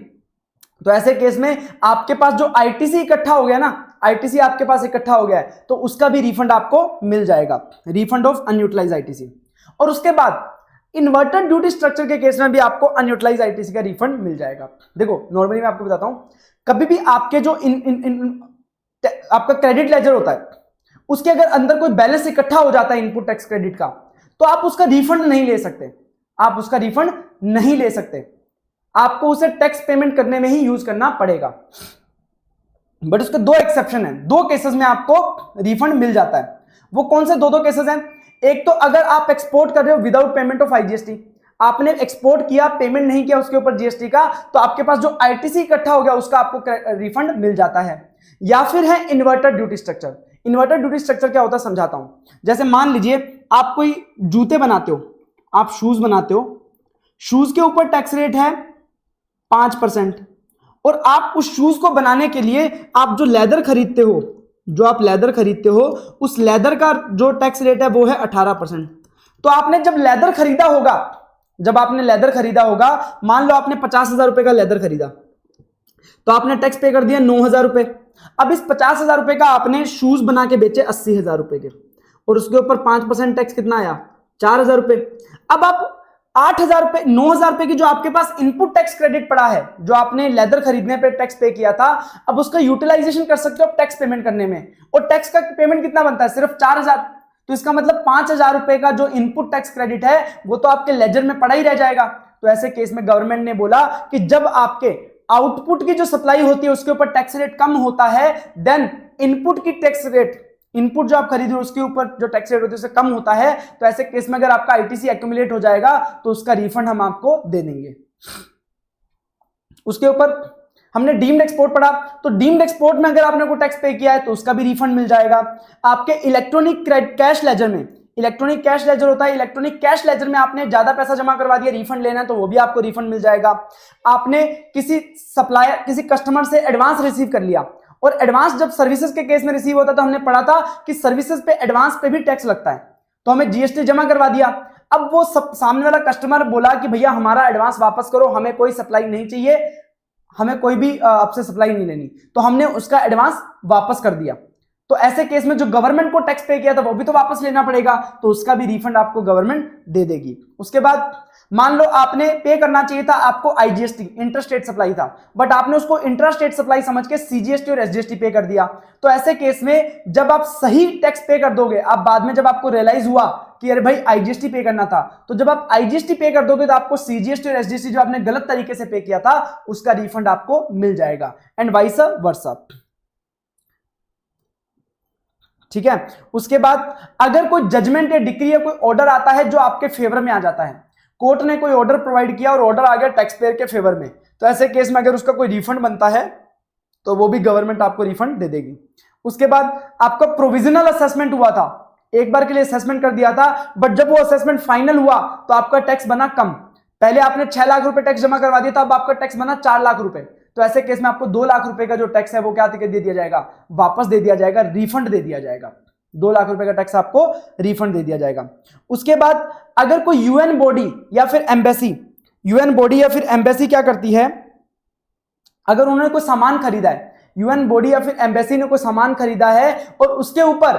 तो ऐसे केस में आपके पास जो आईटीसी इकट्ठा हो गया ना, आईटीसी आपके पास इकट्ठा हो गया है, तो उसका भी रिफंड आपको मिल जाएगा, रिफंड ऑफ अनयूटिलाइज्ड आईटीसी। और उसके बाद इन्वर्टेड ड्यूटी स्ट्रक्चर के केस में भी आपको अनयूटिलाइज्ड आईटीसी का रिफंड मिल जाएगा। देखो नॉर्मली मैं आपको बताता हूं, कभी भी आपके जो आपका क्रेडिट लेजर होता है उसके अगर अंदर कोई बैलेंस इकट्ठा हो जाता है इनपुट टैक्स क्रेडिट का, तो आप उसका रिफंड नहीं ले सकते, आप उसका रिफंड नहीं ले सकते, आपको उसे टैक्स पेमेंट करने में ही यूज करना पड़ेगा। बट उसके दो एक्सेप्शन हैं, दो केसेस में आपको रिफंड मिल जाता है। वो कौन से दो केसेस हैं? एक तो अगर आप एक्सपोर्ट कर रहे हो विदाउट पेमेंट ऑफ आईजीएसटी, आपने एक्सपोर्ट किया, पेमेंट नहीं किया उसके ऊपर जीएसटी का, तो आपके पास जो आईटीसी इकट्ठा हो गया उसका आपको रिफंड मिल जाता है। या फिर है inverted duty structure. Inverted duty structure क्या होता है समझाता हूं। जैसे मान लीजिए आप कोई जूते बनाते हो, आप शूज बनाते हो, शूज के ऊपर टैक्स रेट है 5%, और आप उस शूज को बनाने के लिए आप जो लेदर खरीदते हो, जो आप लेदर खरीदते हो, उस लेदर का जो टैक्स रेट है वो है 18%। तो आपने जब लेदर खरीदा होगा, जब आपने लेदर खरीदा होगा, मान लो आपने 50,000 रुपए का लेदर खरीदा, तो आपने टैक्स पे कर दिया 9,000 रुपए। अब इस 50,000 रुपए का आपने शूज बना के बेचे 80,000 रुपए के, और उसके ऊपर 5% टैक्स कितना आया, 4,000 रुपए। अब आप 8,000 रुपए, 9,000 रुपए की जो आपके पास इनपुट टैक्स क्रेडिट पड़ा है, जो आपने लेदर खरीदने पे टैक्स पे किया था, अब उसका यूटिलाइजेशन कर सकते हो टैक्स पेमेंट करने में। और टैक्स का पेमेंट कितना बनता है, सिर्फ 4,000। तो इसका मतलब 5,000 रुपए का जो इनपुट टैक्स क्रेडिट है वो तो आपके लेजर में पड़ा ही रह जाएगा। तो ऐसे केस में गवर्नमेंट ने बोला कि जब आपके आउटपुट की जो सप्लाई होती है उसके ऊपर टैक्स रेट कम होता है, देन इनपुट की टैक्स रेट, इनपुट जो आप खरीद रहे हो उसके ऊपर जो टैक्स रेट होती है उससे कम होता है। तो ऐसे केस में अगर आपका आईटीसी एक्यूमुलेट हो जाएगा तो उसका रिफंड हम आपको दे देंगे। उसके ऊपर हमने डीम्ड एक्सपोर्ट पढ़ा, तो डीम्ड एक्सपोर्ट में अगर आपने कोई टैक्स पे किया है तो उसका भी रिफंड मिल जाएगा। आपके इलेक्ट्रॉनिक कैश लेजर में, इलेक्ट्रॉनिक कैश लेजर होता है, इलेक्ट्रॉनिक कैश लेजर में आपने ज्यादा पैसा जमा करवा दिया, रिफंड लेना है तो वो भी आपको रिफंड मिल जाएगा। आपने किसी सप्लायर, किसी कस्टमर से एडवांस रिसीव कर लिया, और एडवांस जब सर्विसेज के केस में रिसीव होता है तो हमने पढ़ा था कि सर्विसेज पे एडवांस पे भी टैक्स लगता है, तो हमें जीएसटी जमा करवा दिया। अब वो सामने वाला कस्टमर बोला कि भैया हमारा एडवांस वापस करो, हमें कोई सप्लाई नहीं चाहिए, हमें कोई भी आपसे सप्लाई नहीं लेनी, तो हमने उसका एडवांस वापस कर दिया। तो ऐसे केस में जो गवर्नमेंट को टैक्स पे किया था वो भी तो वापस लेना पड़ेगा, तो उसका भी रिफंड आपको गवर्नमेंट दे देगी। उसके बाद मान लो आपने पे करना चाहिए था आपको आईजीएसटी, इंटरस्टेट सप्लाई था, बट आपने उसको इंट्रास्टेट सप्लाई समझ के सीजीएसटी और एसजीएसटी पे कर दिया। तो ऐसे केस में जब आप सही टैक्स पे कर दोगे, आप बाद में जब आपको रियलाइज हुआ कि अरे भाई आईजीएसटी पे करना था, तो जब आप आईजीएसटी पे कर दोगे तो आपको सीजीएसटी और एसजीएसटी जो आपने गलत तरीके से पे किया था उसका रिफंड आपको मिल जाएगा, एंड वाइस वर्सा। ठीक है। उसके बाद अगर कोई जजमेंट या डिक्री या कोई ऑर्डर आता है जो आपके फेवर में आ जाता है, कोर्ट ने कोई ऑर्डर प्रोवाइड किया और ऑर्डर आ गया टैक्स पेयर के फेवर में, तो ऐसे केस में अगर उसका कोई रिफंड बनता है तो वो भी गवर्नमेंट आपको रिफंड दे देगी। उसके बाद आपका प्रोविजनल असेसमेंट हुआ था, एक बार के लिए असेसमेंट कर दिया था, बट जब वो असेसमेंट फाइनल हुआ तो आपका टैक्स बना कम। पहले आपने 6 लाख रुपए टैक्स जमा करवा दिया था, अब आपका टैक्स बना 4 लाख रुपए। तो ऐसे केस में आपको 2 लाख रुपए का जो टैक्स है वो क्या दे दिया जाएगा, वापस दे दिया जाएगा, रिफंड दे दिया जाएगा। 2 लाख रुपए का टैक्स आपको रिफंड दे दिया जाएगा। उसके बाद अगर कोई यूएन बॉडी या फिर एम्बेसी, यूएन बॉडी या फिर एम्बेसी क्या करती है, अगर उन्होंने कोई सामान खरीदा है, यूएन बॉडी या फिर एम्बेसी ने कोई सामान खरीदा है और उसके ऊपर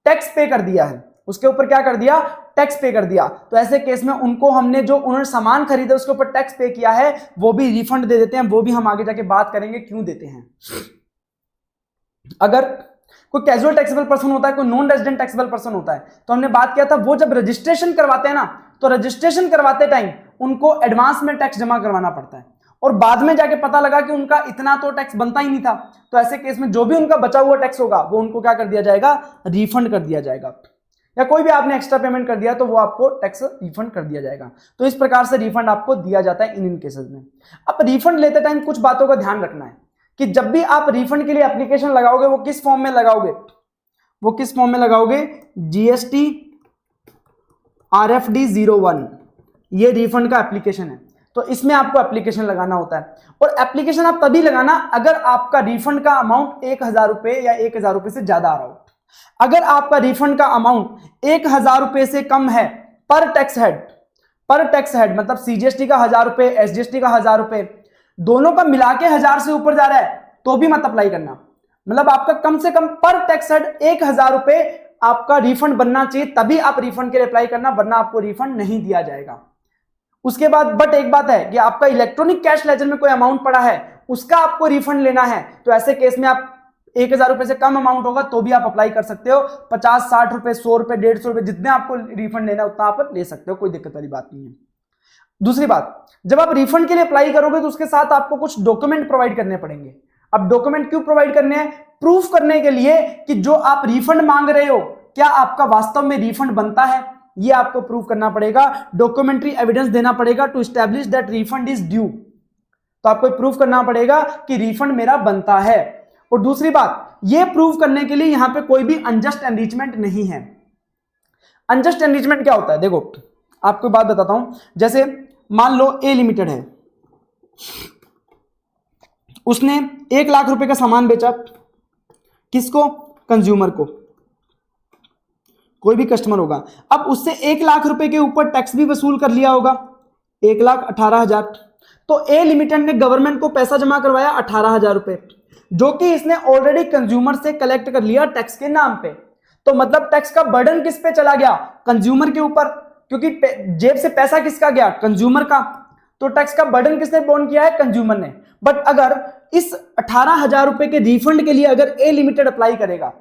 टैक्स पे कर दिया है, उसके ऊपर क्या कर दिया, टैक्स पे कर दिया, तो ऐसे केस में उनको हमने जो उन्होंने सामान खरीदा उसके ऊपर टैक्स पे किया है वो भी रिफंड दे देते हैं। वो भी हम आगे जाके बात करेंगे क्यों देते हैं। अगर कोई कैजुअल टैक्सेबल पर्सन होता है, कोई नॉन रेजिडेंट टैक्सेबल पर्सन होता है, तो हमने बात किया था वो जब रजिस्ट्रेशन करवाते हैं ना, तो रजिस्ट्रेशन करवाते टाइम उनको एडवांस में टैक्स जमा करवाना पड़ता है, और बाद में जाके पता लगा कि उनका इतना तो टैक्स बनता ही नहीं था, तो ऐसे केस में जो भी उनका बचा हुआ टैक्स होगा वो उनको क्या कर दिया जाएगा, रिफंड कर दिया जाएगा। या कोई भी आपने एक्स्ट्रा पेमेंट कर दिया तो वो आपको टैक्स रिफंड कर दिया जाएगा। तो इस प्रकार से रिफंड आपको दिया जाता है इन केसेस में। अब रिफंड लेते टाइम कुछ बातों का ध्यान रखना है कि जब भी आप रिफंड के लिए एप्लीकेशन लगाओगे वो किस फॉर्म में लगाओगे, वो किस फॉर्म में लगाओगे, GST RFD 01, ये रिफंड का एप्लीकेशन है। तो इसमें आपको एप्लीकेशन लगाना होता है और एप्लीकेशन आप तभी लगाना अगर आपका रिफंड का अमाउंट 1000 रुपए या 1000 रुपए से ज्यादा आ रहा हो। अगर आपका रिफंड का अमाउंट 1000 रुपए से कम है पर टैक्स हेड मतलब CGST का 1000 रुपए, SGST का 1000 रुपए, दोनों का मिला के 1000 से ऊपर जा रहा है तो भी मत अप्लाई करना। मतलब आपका कम से कम पर टैक्स हेड 1000 रुपए आपका रिफंड बनना चाहिए, तभी आप रिफंड के लिए अप्लाई करना, वरना आपको रिफंड नहीं दिया जाएगा। उसके बाद बट एक बात है कि आपका इलेक्ट्रॉनिक कैश लेजर में कोई अमाउंट पड़ा है उसका आपको रिफंड लेना है, तो ऐसे केस में आप 1000 रुपए से कम अमाउंट होगा तो भी आप अप्लाई कर सकते हो। 50, 60 रुपए, 100 रुपए, 150 रुपए, जितने आपको रिफंड लेना है उतना आप ले सकते हो, कोई दिक्कत वाली बात नहीं है। दूसरी बात, जब आप रिफंड के लिए अप्लाई करोगे तो उसके साथ आपको कुछ डॉक्यूमेंट प्रोवाइड करने पड़ेंगे। अब डॉक्यूमेंट क्यों प्रोवाइड करने हैं? प्रूफ करने के लिए कि जो आप रिफंड मांग रहे हो क्या आपका वास्तव में रिफंड बनता है, ये आपको प्रूफ करना पड़ेगा। डॉक्यूमेंट्री एविडेंस देना पड़ेगा to establish that refund is due. तो आपको प्रूफ करना पड़ेगा कि रिफंड मेरा बनता है। और दूसरी बात, ये प्रूफ करने के लिए यहां पे कोई भी अनजस्ट एनरिचमेंट नहीं है। अनजस्ट एनरिचमेंट क्या होता है? देखो आपको बात बताता हूं, जैसे मान लो ए लिमिटेड है, उसने 1 लाख रुपए का सामान बेचा, किसको? कंज्यूमर को, कोई भी कस्टमर होगा। अब उससे 1 लाख रुपए के ऊपर टैक्स भी वसूल कर लिया होगा, 1,18,000। तो ए लिमिटेड ने गवर्नमेंट को पैसा जमा करवाया 18,000 रुपए, जो कि इसने ऑलरेडी कंज्यूमर से कलेक्ट कर लिया टैक्स के नाम पे। तो मतलब टैक्स का बर्डन किस पे चला गया? कंज्यूमर के ऊपर, क्योंकि जेब से पैसा किसका गया? कंज्यूमर का। तो टैक्स का बर्डन किसने बोन किया है? कंज्यूमर ने। बट अगर इस 18,000 रुपए के रिफंड के लिए अगर ए लिमिटेड अप्लाई करेगा,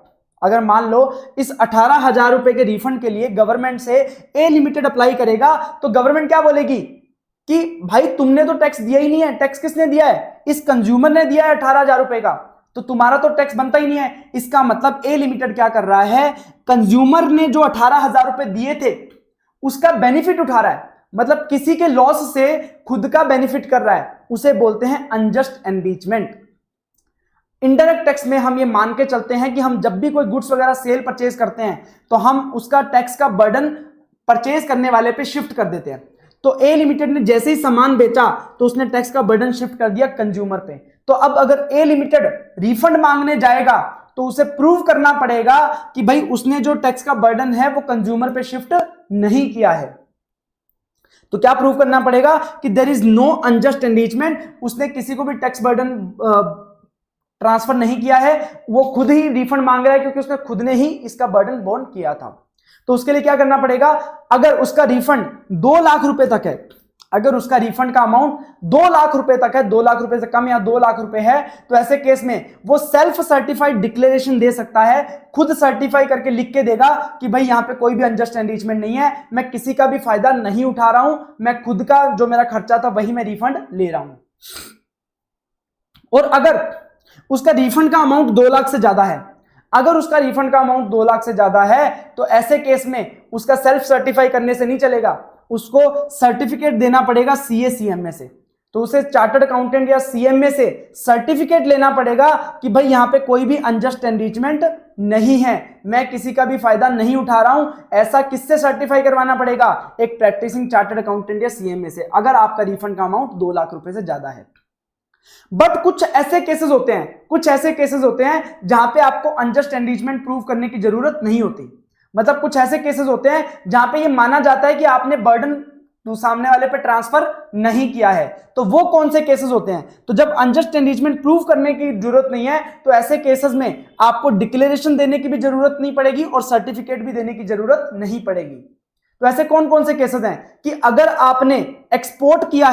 अगर मान लो इस 18,000 रुपए के रिफंड के लिए गवर्नमेंट से ए लिमिटेड अप्लाई करेगा, तो गवर्नमेंट क्या बोलेगी कि भाई तुमने तो टैक्स दिया ही नहीं है। टैक्स किसने दिया है? इस कंज्यूमर ने दिया है 18,000 रुपए का, तो तुम्हारा तो टैक्स बनता ही नहीं है। इसका मतलब ए लिमिटेड क्या कर रहा है? कंज्यूमर ने जो 18,000 रुपए दिए थे उसका बेनिफिट उठा रहा है, मतलब किसी के लॉस से खुद का बेनिफिट कर रहा है, उसे बोलते हैं अनजस्ट एनरिचमेंट। इनडायरेक्ट टैक्स में हम ये मान के चलते हैं कि हम जब भी कोई गुड्स वगैरह सेल परचेज करते हैं तो हम उसका टैक्स का बर्डन परचेज करने वाले पे शिफ्ट कर देते हैं। तो ए लिमिटेड ने जैसे ही सामान बेचा तो उसने टैक्स का बर्डन शिफ्ट कर दिया कंज्यूमर पे। तो अब अगर ए लिमिटेड रिफंड मांगने जाएगा तो उसे प्रूव करना पड़ेगा कि भाई उसने जो टैक्स का बर्डन है वो कंज्यूमर पे शिफ्ट नहीं किया है। तो क्या प्रूव करना पड़ेगा? कि there is no unjust enrichment, उसने किसी को भी टैक्स बर्डन ट्रांसफर नहीं किया है, वो खुद ही रिफंड मांग रहा है क्योंकि उसने खुद ने ही इसका बर्डन बोन किया था। तो उसके लिए क्या करना पड़ेगा? अगर उसका रिफंड 2 लाख रुपए तक है, अगर उसका रिफंड का अमाउंट 2 लाख रुपए तक है, 2 लाख रुपए से कम या 2 लाख रुपए है, तो ऐसे केस में वो सेल्फ सर्टिफाइड डिक्लेरेशन दे सकता है, खुद सर्टिफाई करके लिख के देगा कि भाई यहां पे कोई भी अनजस्ट एनरिचमेंट नहीं है, मैं किसी का भी फायदा नहीं उठा रहा हूं, मैं खुद का जो मेरा खर्चा था वही मैं रिफंड ले रहा हूं। और अगर उसका रिफंड का अमाउंट 2 लाख से ज्यादा है, अगर उसका रिफंड का अमाउंट 2 लाख से ज्यादा है, तो ऐसे केस में उसका सेल्फ सर्टिफाई करने से नहीं चलेगा, उसको सर्टिफिकेट देना पड़ेगा सीए सीएमए से। तो उसे चार्टर्ड अकाउंटेंट या सीएमए से सर्टिफिकेट लेना पड़ेगा कि भाई यहां पे कोई भी अनजस्ट एनरिचमेंट नहीं है, मैं किसी का भी फायदा नहीं उठा रहा हूं। ऐसा किससे सर्टिफाई करवाना पड़ेगा? एक प्रैक्टिसिंग चार्टर्ड अकाउंटेंट या सीएमए से, अगर आपका रिफंड का अमाउंट 2 लाख रुपए से ज्यादा है। बट कुछ ऐसे केसेस होते हैं जहां पे आपको अनजस्ट एनरिचमेंट प्रूव करने की जरूरत नहीं होती। मतलब कुछ ऐसे केसेस होते हैं जहां पे ये माना जाता है कि आपने बर्डन सामने वाले पे ट्रांसफर नहीं किया है। तो वो कौन से केसेस होते हैं? तो जब अनजस्ट एनरिचमेंट प्रूव करने की जरूरत नहीं है, तो ऐसे केसेस में आपको डिक्लेरेशन देने की भी जरूरत नहीं पड़ेगी और सर्टिफिकेट भी देने की जरूरत नहीं पड़ेगी। तो ऐसे कौन कौन से केसेस हैं कि अगर आपने एक्सपोर्ट किया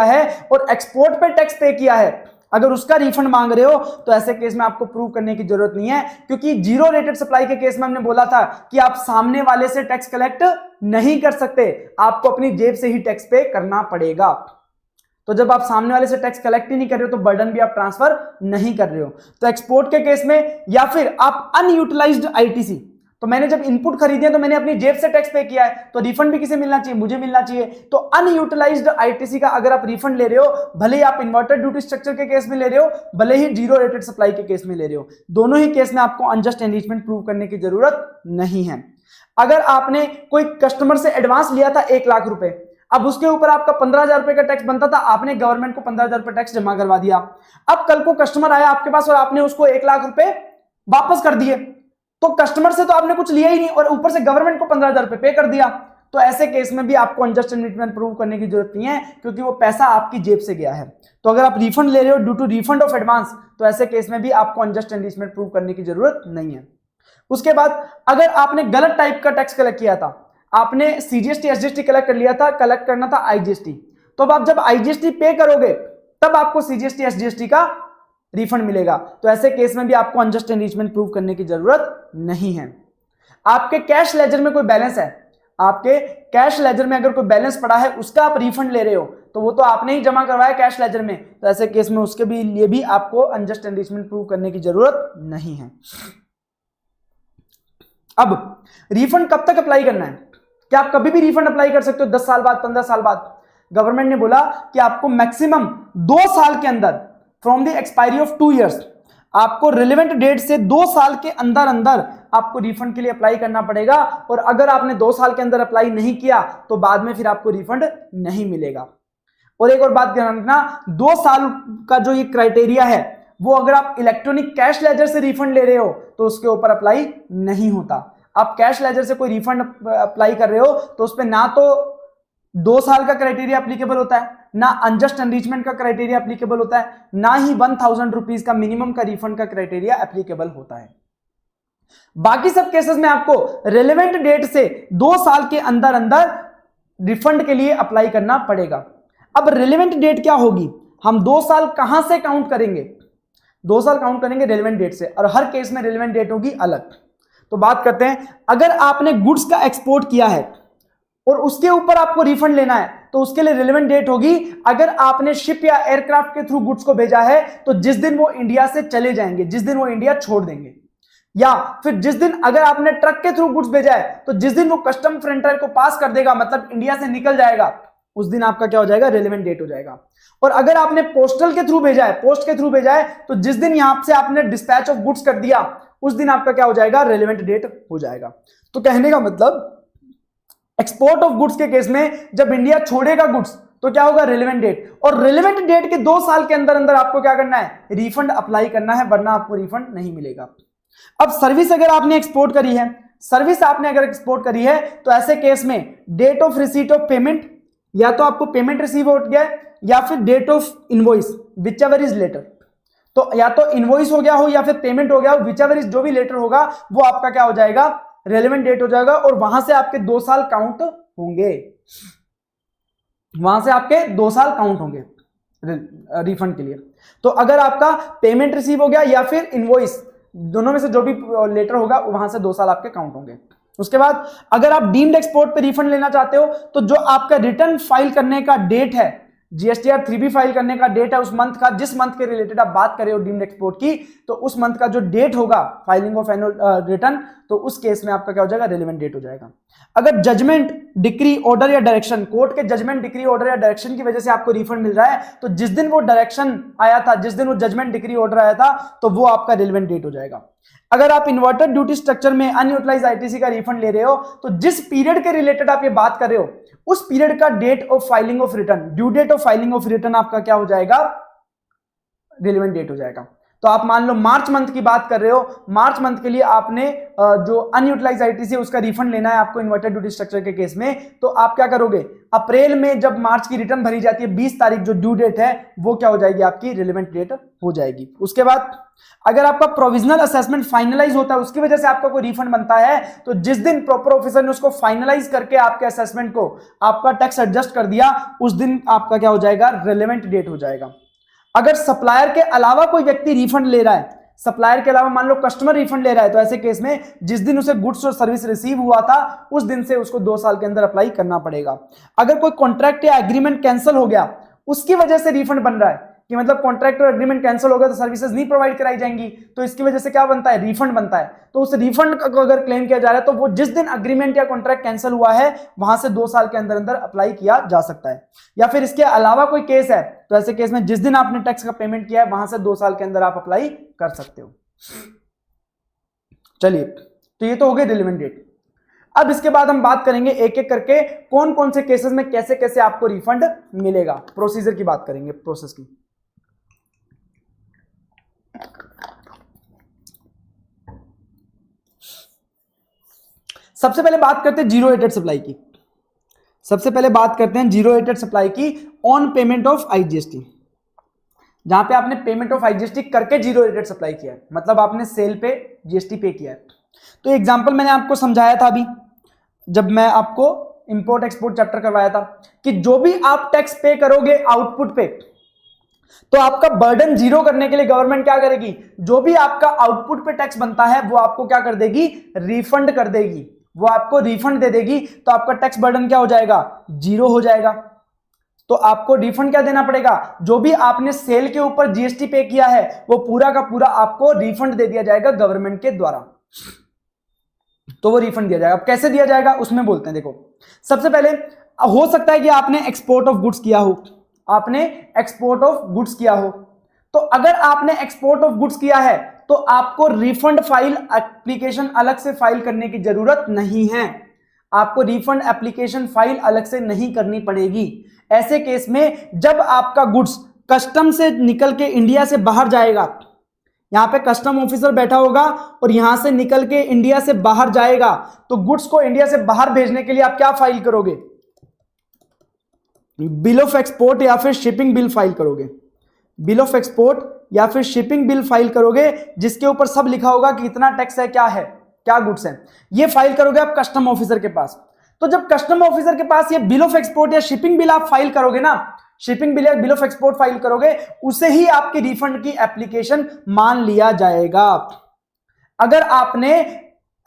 है, और एक्सपोर्ट पे टैक्स पे किया है, अगर उसका रिफंड मांग रहे हो, तो ऐसे केस में आपको प्रूव करने की जरूरत नहीं है, क्योंकि जीरो रेटेड सप्लाई के केस में हमने बोला था कि आप सामने वाले से टैक्स कलेक्ट नहीं कर सकते, आपको अपनी जेब से ही टैक्स पे करना पड़ेगा। तो जब आप सामने वाले से टैक्स कलेक्ट ही नहीं कर रहे हो तो बर्डन भी आप ट्रांसफर नहीं कर रहे हो। तो एक्सपोर्ट के केस में, या फिर आप अनयूटिलाइज्ड आईटीसी, तो मैंने जब इनपुट खरीदे तो मैंने अपनी जेब से टैक्स पे किया है, तो रिफंड भी किसे मिलना चाहिए, मुझे मिलना चाहिए। तो अनयूटिलाइज्ड आईटीसी का अगर आप रिफंड ले रहे हो, भले ही आप इन्वर्टेड ड्यूटी स्ट्रक्चर के केस में ले रहे हो, भले ही जीरो रेटेड सप्लाई के केस में ले रहे हो, दोनों ही केस में आपको अनजस्ट एनरिचमेंट प्रूव करने की जरूरत नहीं है। अगर आपने कोई कस्टमर से एडवांस लिया था 1 लाख रुपए, अब उसके ऊपर आपका 15,000 रुपए का टैक्स बनता था, आपने गवर्नमेंट को 15,000 रुपए टैक्स जमा करवा दिया। अब कल को कस्टमर आया आपके पास और आपने उसको 1 लाख रुपए वापस कर दिए, तो कस्टमर से तो आपने कुछ लिया ही नहीं और ऊपर से गवर्नमेंट को 15,000 रुपए पे कर दिया। तो ऐसे केस में भी आपको अनजस्ट एनरिचमेंट प्रूव करने की जरूरत नहीं है, क्योंकि वो पैसा आपकी जेब से गया है। तो अगर आप रिफंड ले रहे हो due to refund of advance, तो ऐसे केस में भी आपको अनजस्ट एनरिचमेंट प्रूव करने की जरूरत नहीं है। उसके बाद अगर आपने गलत टाइप का टैक्स कलेक्ट किया था, आपने सीजीएसटी एसजीएसटी कलेक्ट कर लिया था, कलेक्ट करना था आईजीएसटी, तो अब आप जब आईजीएसटी पे करोगे तब आपको सीजीएसटी एसजीएसटी का रिफंड मिलेगा। तो ऐसे केस में भी आपको अनजस्ट एनरिचमेंट प्रूव करने की जरूरत नहीं है। आपके कैश लेजर में कोई बैलेंस है, आपके कैश लेजर में अगर कोई बैलेंस पड़ा है, उसका आप रिफंड ले रहे हो, तो वो तो आपने ही जमा करवाया कैश लेजर में, तो ऐसे केस में उसके भी लिए भी आपको अनजस्ट एनरिचमेंट प्रूव करने की जरूरत नहीं है। अब रिफंड कब तक अप्लाई करना है? क्या आप कभी भी रिफंड अप्लाई कर सकते हो? 10 साल बाद, 15 साल बाद? गवर्नमेंट ने बोला कि आपको मैक्सिमम 2 साल के अंदर, from the expiry of 2 years, आपको रिलेवेंट डेट से 2 साल के अंदर अंदर आपको रिफंड के लिए अप्लाई करना पड़ेगा। और अगर आपने 2 साल के अंदर अप्लाई नहीं किया तो बाद में फिर आपको रिफंड नहीं मिलेगा। और एक और बात ध्यान रखना, 2 साल का जो ये क्राइटेरिया है, वो अगर आप इलेक्ट्रॉनिक कैश लेजर से रिफंड ले रहे हो तो उसके ऊपर अप्लाई नहीं होता। आप कैश लेजर से कोई रिफंड अप्लाई कर रहे हो तो उस पर ना तो 2 साल का क्राइटेरिया एप्लीकेबल होता है, ना अनजस्ट एनरिचमेंट का क्राइटेरिया एप्लीकेबल होता है, ना ही 1,000 रुपीज का मिनिमम का रिफंड का क्राइटेरिया एप्लीकेबल होता है। बाकी सब केसेस में आपको रिलेवेंट डेट से 2 साल के अंदर अंदर रिफंड के लिए अप्लाई करना पड़ेगा। अब रिलेवेंट डेट क्या होगी? हम 2 साल कहां से काउंट करेंगे? 2 साल काउंट करेंगे रिलेवेंट डेट से, और हर केस में रिलेवेंट डेट होगी अलग। तो बात करते हैं, अगर आपने गुड्स का एक्सपोर्ट किया है और उसके ऊपर आपको रिफंड लेना है तो उसके लिए रिलेवेंट डेट होगी अगर आपने शिप या एयरक्राफ्ट के थ्रू गुड्स को भेजा है तो जिस दिन वो इंडिया से चले जाएंगे, जिस दिन वो इंडिया छोड़ देंगे, या फिर जिस दिन अगर आपने ट्रक के थ्रू गुड्स भेजा है तो जिस दिन वो कस्टम फ्रंटियर को पास कर देगा, मतलब इंडिया से निकल जाएगा, उस दिन आपका क्या हो जाएगा? रिलेवेंट डेट हो जाएगा। और अगर आपने पोस्टल के थ्रू भेजा है, पोस्ट के थ्रू भेजा है, तो जिस दिन यहां से आपने डिस्पैच ऑफ गुड्स कर दिया उस दिन आपका क्या हो जाएगा? रिलेवेंट डेट हो जाएगा। तो कहने का मतलब, एक्सपोर्ट ऑफ गुड्स के केस में जब इंडिया छोड़ेगा गुड्स तो क्या होगा? Relevant date. और रिलेवेंट डेट के 2 साल के अंदर अंदर आपको क्या करना है? रिफंड अप्लाई करना है, वरना आपको रिफंड नहीं मिलेगा। अब सर्विस अगर आपने एक्सपोर्ट करी है, सर्विस आपने अगर एक्सपोर्ट करी है, तो ऐसे केस में date of receipt of payment, या तो आपको पेमेंट रिसीव हो गया या फिर date of invoice, whichever is later, तो या तो इनवॉइस हो गया हो या फिर पेमेंट हो गया हो, विच एवर इज, जो भी लेटर होगा वो आपका क्या हो जाएगा? रेलेवेंट डेट हो जाएगा। और वहां से आपके 2 साल काउंट होंगे, वहां से आपके 2 साल काउंट होंगे रिफंड के लिए। तो अगर आपका पेमेंट रिसीव हो गया या फिर इनवॉइस, दोनों में से जो भी लेटर होगा वहां से 2 साल आपके काउंट होंगे। उसके बाद अगर आप डीम्ड एक्सपोर्ट पे रिफंड लेना चाहते हो तो जो आपका रिटर्न फाइल करने का डेट है, जीएसटीआर 3B फाइल करने का डेट है, उस मंथ का, जिस मंथ के रिलेटेड आप बात कर रहे हो डीम्ड एक्सपोर्ट की, तो उस मंथ का जो डेट होगा फाइलिंग ऑफ एनुअल रिटर्न, तो उस केस में आपका क्या हो जाएगा? रिलेवेंट डेट हो जाएगा। अगर जजमेंट, डिक्री, ऑर्डर या डायरेक्शन, कोर्ट के जजमेंट, डिक्री, ऑर्डर या डायरेक्शन की वजह से आपको रिफंड मिल रहा है, तो जिस दिन वो डायरेक्शन आया था, जिस दिन वो जजमेंट, डिक्री, ऑर्डर आया था, तो वो आपका रिलेवेंट डेट हो जाएगा। अगर आप इन्वर्टेड ड्यूटी स्ट्रक्चर में अनयूटिलाइज्ड आईटीसी का रिफंड ले रहे हो, तो जिस पीरियड के रिलेटेड आप ये बात कर रहे हो उस पीरियड का date of filing of return, due date of filing of return आपका क्या हो जाएगा? रिलेवेंट डेट हो जाएगा। तो आप मान लो मार्च मंथ की बात कर रहे हो, मार्च मंथ के लिए आपने जो अनयूटिलाइज्ड आईटीसी है उसका रिफंड लेना है आपको इन्वर्टेड ड्यूटी स्ट्रक्चर के केस में, तो आप क्या करोगे? अप्रैल में जब मार्च की रिटर्न भरी जाती है 20 तारीख, जो ड्यू डेट है वो क्या हो जाएगी? आपकी रिलेवेंट डेट हो जाएगी। उसके बाद अगर आपका प्रोविजनल असेसमेंट फाइनलाइज होता है, उसकी वजह से आपका कोई रिफंड बनता है, तो जिस दिन प्रॉपर ऑफिसर ने उसको फाइनलाइज करके आपके असेसमेंट को आपका टैक्स एडजस्ट कर दिया, उस दिन आपका क्या हो जाएगा? रिलेवेंट डेट हो जाएगा। अगर सप्लायर के अलावा कोई व्यक्ति रिफंड ले रहा है, सप्लायर के अलावा मान लो कस्टमर रिफंड ले रहा है, तो ऐसे केस में जिस दिन उसे गुड्स और सर्विस रिसीव हुआ था उस दिन से उसको 2 साल के अंदर अप्लाई करना पड़ेगा। अगर कोई कॉन्ट्रैक्ट या एग्रीमेंट कैंसिल हो गया, उसकी वजह से रिफंड बन रहा है कि मतलब कॉन्ट्रैक्ट और एग्रीमेंट कैंसिल हो गया तो सर्विसेज नहीं प्रोवाइड कराई जाएंगी, तो इसकी वजह से क्या बनता है, रिफंड बनता है। तो उस रिफंड को अगर क्लेम किया जा रहा है तो वो जिस दिन अग्रीमेंट या कॉन्ट्रैक्ट कैंसिल हुआ है वहां से 2 साल के अंदर अंदर अप्लाई किया जा सकता है। या फिर इसके अलावा कोई केस है तो ऐसे केस में जिस दिन आपने टैक्स का पेमेंट किया है वहां से 2 साल के अंदर आप अप्लाई कर सकते हो। चलिए, तो ये तो हो गई रिलेवेंट डेट। अब इसके बाद हम बात करेंगे एक एक करके कौन कौन से केसेस में कैसे कैसे आपको रिफंड मिलेगा। प्रोसीजर की बात करेंगे, प्रोसेस की। सबसे पहले बात करते हैं जीरो रेटेड सप्लाई की। सबसे पहले बात करते हैं जीरो रेटेड सप्लाई की ऑन पेमेंट ऑफ आईजीएसटी। जहां पे आपने पेमेंट ऑफ आईजीएसटी करके जीरो रेटेड सप्लाई किया है, मतलब आपने सेल पे जीएसटी पे किया है। तो एग्जांपल मैंने आपको समझाया था अभी जब मैं आपको इंपोर्ट एक्सपोर्ट चैप्टर करवाया था कि जो भी आप टैक्स पे करोगे आउटपुट पे, तो आपका बर्डन जीरो करने के लिए गवर्नमेंट क्या करेगी, जो भी आपका आउटपुट पे टैक्स बनता है वो आपको क्या कर देगी, रिफंड कर देगी, वो आपको रिफंड दे देगी। तो आपका टैक्स बर्डन क्या हो जाएगा, जीरो हो जाएगा। तो आपको रिफंड क्या देना पड़ेगा, जो भी आपने सेल के ऊपर जीएसटी पे किया है वो पूरा का पूरा आपको रिफंड दे दिया जाएगा गवर्नमेंट के द्वारा। तो वो रिफंड दिया जाएगा। अब कैसे दिया जाएगा उसमें बोलते हैं। देखो, सबसे पहले हो सकता है कि आपने एक्सपोर्ट ऑफ गुड्स किया हो, आपने एक्सपोर्ट ऑफ गुड्स किया हो, तो अगर आपने एक्सपोर्ट ऑफ गुड्स किया है तो आपको रिफंड फाइल एप्लीकेशन अलग से फाइल करने की जरूरत नहीं है। आपको रिफंड एप्लीकेशन फाइल अलग से नहीं करनी पड़ेगी। ऐसे केस में जब आपका गुड्स कस्टम से निकल के इंडिया से बाहर जाएगा, यहां पे कस्टम ऑफिसर बैठा होगा और यहां से निकल के इंडिया से बाहर जाएगा, तो गुड्स को इंडिया से बाहर भेजने के लिए आप क्या फाइल करोगे, बिल ऑफ एक्सपोर्ट या फिर शिपिंग बिल फाइल करोगे। बिल ऑफ एक्सपोर्ट या फिर शिपिंग बिल फाइल करोगे जिसके ऊपर सब लिखा होगा कि इतना टैक्स है, क्या है, क्या गुड्स है। ये फाइल करोगे आप कस्टम ऑफिसर के पास। तो जब कस्टम ऑफिसर के पास ये बिल ऑफ एक्सपोर्ट या शिपिंग बिल आप फाइल करोगे ना, शिपिंग बिल या बिल ऑफ एक्सपोर्ट फाइल करोगे, उसे ही आपकी रिफंड की एप्लीकेशन मान लिया जाएगा। अगर आपने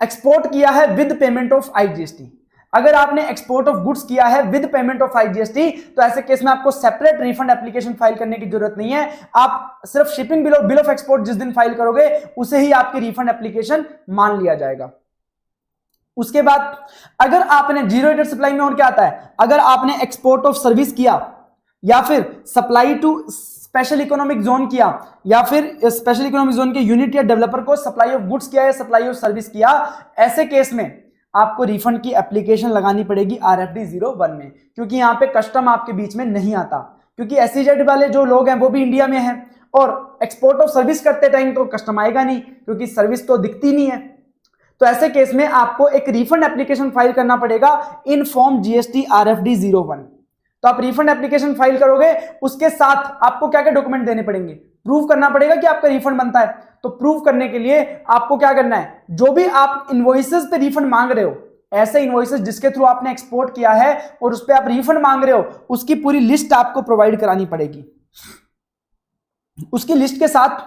एक्सपोर्ट किया है विद पेमेंट ऑफ आईजीएसटी, अगर आपने एक्सपोर्ट ऑफ गुड्स किया है विद पेमेंट ऑफ आईजीएसटी, तो ऐसे केस में आपको सेपरेट रिफंड एप्लीकेशन फाइल करने की जरूरत नहीं है। आप सिर्फ शिपिंग बिल और बिल ऑफ एक्सपोर्ट जिस दिन फाइल करोगे उसे ही आपकी रिफंड एप्लीकेशन मान लिया जाएगा। उसके बाद अगर आपने जीरो रेटेड सप्लाई में और क्या आता है, अगर आपने एक्सपोर्ट ऑफ सर्विस किया या फिर supply to special economic zone किया या फिर स्पेशल इकोनॉमिक जोन के यूनिट या डेवलपर को सप्लाई ऑफ गुड्स किया या सप्लाई ऑफ सर्विस किया, ऐसे केस में आपको रिफंड की एप्लीकेशन लगानी पड़ेगी RFD 01 में, क्योंकि यहां पे कस्टम आपके बीच में नहीं आता, क्योंकि SEZ वाले जो लोग हैं वो भी इंडिया में हैं और एक्सपोर्ट ऑफ सर्विस करते टाइम तो कस्टम आएगा नहीं क्योंकि सर्विस तो दिखती नहीं है। तो ऐसे केस में आपको एक रिफंड एप्लीकेशन फाइल करना पड़ेगा इन फॉर्म GST RFD 01। तो आप रिफंड एप्लीकेशन फाइल करोगे, उसके साथ आपको क्या क्या डॉक्यूमेंट देने पड़ेंगे, प्रूव करना पड़ेगा कि आपका रिफंड बनता है। तो प्रूव करने के लिए आपको क्या करना है, जो भी आप इनवॉइसेस पे रिफंड मांग रहे हो, ऐसे इनवॉइसेस जिसके थ्रू आपने एक्सपोर्ट किया है और उस पे आप रिफंड मांग रहे हो, उसकी पूरी लिस्ट आपको प्रोवाइड करानी पड़ेगी। उसकी लिस्ट के साथ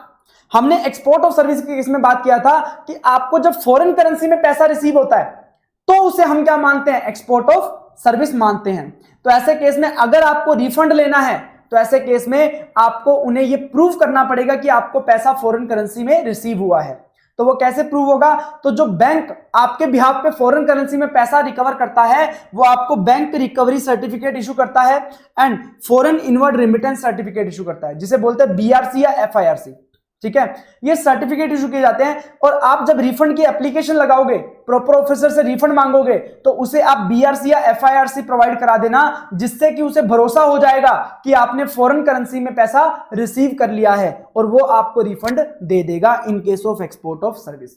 हमने एक्सपोर्ट ऑफ सर्विस के केस में बात किया था कि आपको जब फॉरेन करेंसी में पैसा रिसीव होता है तो उसे हम क्या मानते हैं, एक्सपोर्ट ऑफ सर्विस मानते हैं। तो ऐसे केस में अगर आपको रिफंड लेना है तो ऐसे केस में आपको उन्हें यह प्रूव करना पड़ेगा कि आपको पैसा फॉरेन करेंसी में रिसीव हुआ है। तो वो कैसे प्रूव होगा, तो जो बैंक आपके बिहाफ पे फॉरेन करेंसी में पैसा रिकवर करता है वो आपको बैंक रिकवरी सर्टिफिकेट इशू करता है and foreign inward remittance certificate issue करता है, जिसे बोलते हैं BRC या FIRC। ठीक है, ये सर्टिफिकेट इशू किए जाते हैं और आप जब रिफंड की एप्लीकेशन लगाओगे, प्रॉपर ऑफिसर से रिफंड मांगोगे, तो उसे आप BRC या FIRC प्रोवाइड करा देना, जिससे कि उसे भरोसा हो जाएगा कि आपने फॉरेन करेंसी में पैसा रिसीव कर लिया है और वो आपको रिफंड दे देगा in case of export of service.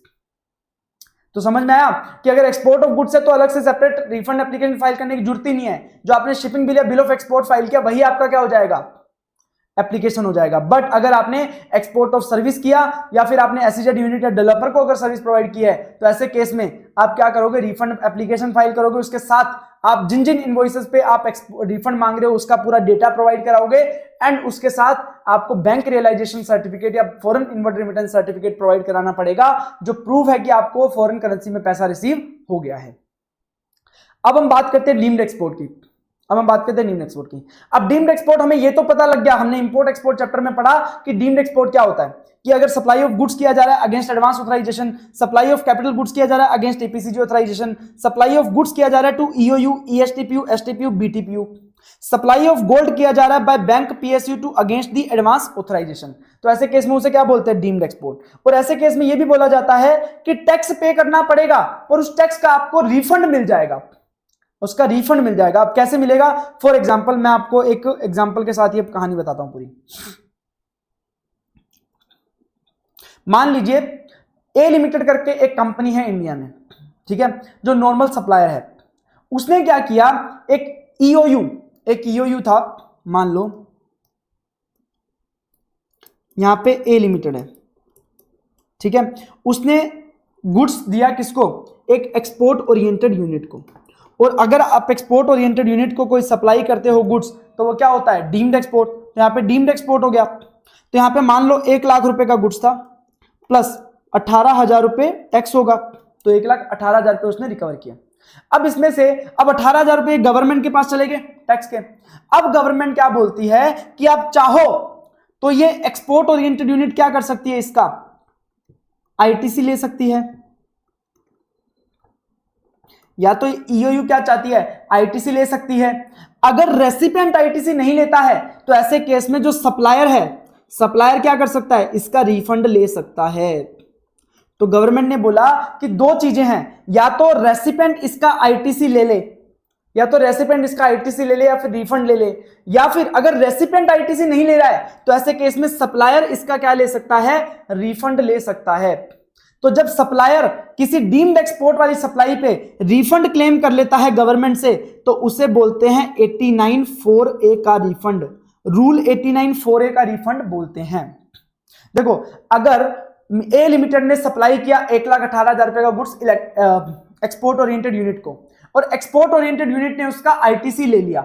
तो समझ में आया कि अगर एक्सपोर्ट ऑफ गुड्स है तो अलग से सेपरेट रिफंड एप्लीकेशन फाइल करने की जरूरत ही नहीं है। जो आपने शिपिंग बिल या बिल ऑफ एक्सपोर्ट फाइल किया वही आपका क्या हो जाएगा, एप्लीकेशन हो जाएगा। बट अगर आपने एक्सपोर्ट ऑफ सर्विस किया या फिर आपने SEZ यूनिट या डेवलपर को अगर सर्विस प्रोवाइड की है, तो ऐसे केस में आप क्या करोगे, रिफंड एप्लीकेशन फाइल करोगे, उसके साथ आप जिन जिन इनवॉइसेस पे आप रिफंड मांग रहे हो उसका पूरा डेटा प्रोवाइड कराओगे एंड उसके साथ आपको बैंक रियलाइजेशन सर्टिफिकेट या foreign inward remittance certificate provide कराना पड़ेगा, जो प्रूव है कि आपको फॉरेन करेंसी में पैसा रिसीव हो गया है। अब हम बात करते हैं डीम्ड एक्सपोर्ट की। अब हम बात करते हैं डीम्ड एक्सपोर्ट की। अब डीम्ड एक्सपोर्ट हमें ये तो पता लग गया, हमने इंपोर्ट एक्सपोर्ट चैप्टर में पढ़ा कि डीम्ड एक्सपोर्ट क्या होता है, कि अगर सप्लाई ऑफ गुड्स किया जा रहा है against advance authorisation, supply of capital goods किया जा रहा है against EPCG authorisation, supply of goods किया जा रहा है to EOU, ESTPU, STPU, BTPU, supply of gold किया जा रहा है by bank PSU to against the advance authorisation. तो ऐसे केस में उसे क्या बोलते हैं, डीम्ड एक्सपोर्ट। और ऐसे केस में यह भी बोला जाता है कि टैक्स पे करना पड़ेगा और उस टैक्स का आपको रिफंड मिल जाएगा, उसका रिफंड मिल जाएगा। अब कैसे मिलेगा, फॉर एग्जांपल मैं आपको एक एग्जांपल के साथ ये कहानी बताता हूं पूरी। मान लीजिए ए लिमिटेड करके एक कंपनी है इंडिया में, ठीक है, जो नॉर्मल सप्लायर है। उसने क्या किया, एक ईओयू था, मान लो यहां पे ए लिमिटेड है, ठीक है, उसने गुड्स दिया किसको, एक एक्सपोर्ट ओरिएंटेड यूनिट को। और अगर आप एक्सपोर्ट ओरिएंटेड यूनिट को कोई सप्लाई करते हो गुड्स, तो वो क्या होता है, डीम्ड एक्सपोर्ट। तो यहां पे डीम्ड एक्सपोर्ट हो गया। तो यहां पे मान लो 1 लाख रुपए का गुड्स था प्लस 18,000 रुपए टैक्स होगा, तो 1,18,000 रुपए उसने रिकवर किया। अब इसमें से अब 18,000 रुपए गवर्नमेंट के पास चले गए टैक्स के। अब गवर्नमेंट क्या बोलती है कि आप चाहो तो ये एक्सपोर्ट ओरिएंटेड यूनिट क्या कर सकती है, इसका आईटीसी ले सकती है, या तो ईओयू क्या चाहती है, आईटीसी ले सकती है। अगर रेसिपिएंट आईटीसी नहीं लेता है तो ऐसे केस में जो सप्लायर है, सप्लायर क्या कर सकता है, इसका रिफंड ले सकता है। तो गवर्नमेंट ने बोला कि दो चीजें हैं, या तो रेसिपिएंट इसका आईटीसी ले ले, या तो रेसिपिएंट इसका आईटीसी ले ले या फिर रिफंड ले ले, या फिर अगर रेसिपिएंट आईटीसी नहीं ले रहा है तो ऐसे केस में सप्लायर इसका क्या ले सकता है, रिफंड ले सकता है। तो जब सप्लायर किसी डीम्ड एक्सपोर्ट वाली सप्लाई पे रिफंड क्लेम कर लेता है गवर्नमेंट से, तो उसे बोलते हैं 89(4)(a) का रिफंड, रूल 89(4)(a) का रिफंड बोलते हैं। देखो, अगर ए लिमिटेड ने सप्लाई किया 1,18,000 रुपए का गुड्स एक्सपोर्ट ओरिएंटेड यूनिट को, और एक्सपोर्ट ओरिएंटेड यूनिट ने उसका आईटीसी ले लिया,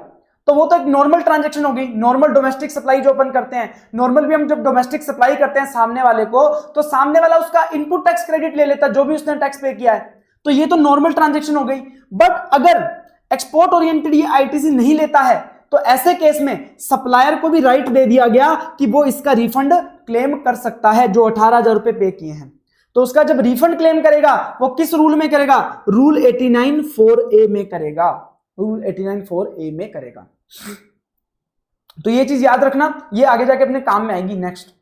तो वो तो एक नॉर्मल ट्रांजैक्शन हो गई, नॉर्मल डोमेस्टिक सप्लाई जो अपन करते हैं। नॉर्मल भी हम जब डोमेस्टिक सप्लाई करते हैं सामने वाले को, तो सामने वाला उसका इनपुट टैक्स क्रेडिट ले लेता है जो भी उसने टैक्स पे किया है, तो ये तो नॉर्मल ट्रांजैक्शन हो गई। बट अगर एक्सपोर्ट ओरिएंटेड ये आईटीसी नहीं लेता है, तो ऐसे केस में सप्लायर को भी राइट दे दिया गया कि वो इसका रिफंड क्लेम कर सकता है जो 18,000 रुपए पे किए हैं। तो उसका जब रिफंड क्लेम करेगा वो किस रूल में करेगा, रूल 89(4)(a) में करेगा, रूल 89(4)(a) में करेगा। तो ये चीज याद रखना, ये आगे जाके अपने काम में आएगी नेक्स्ट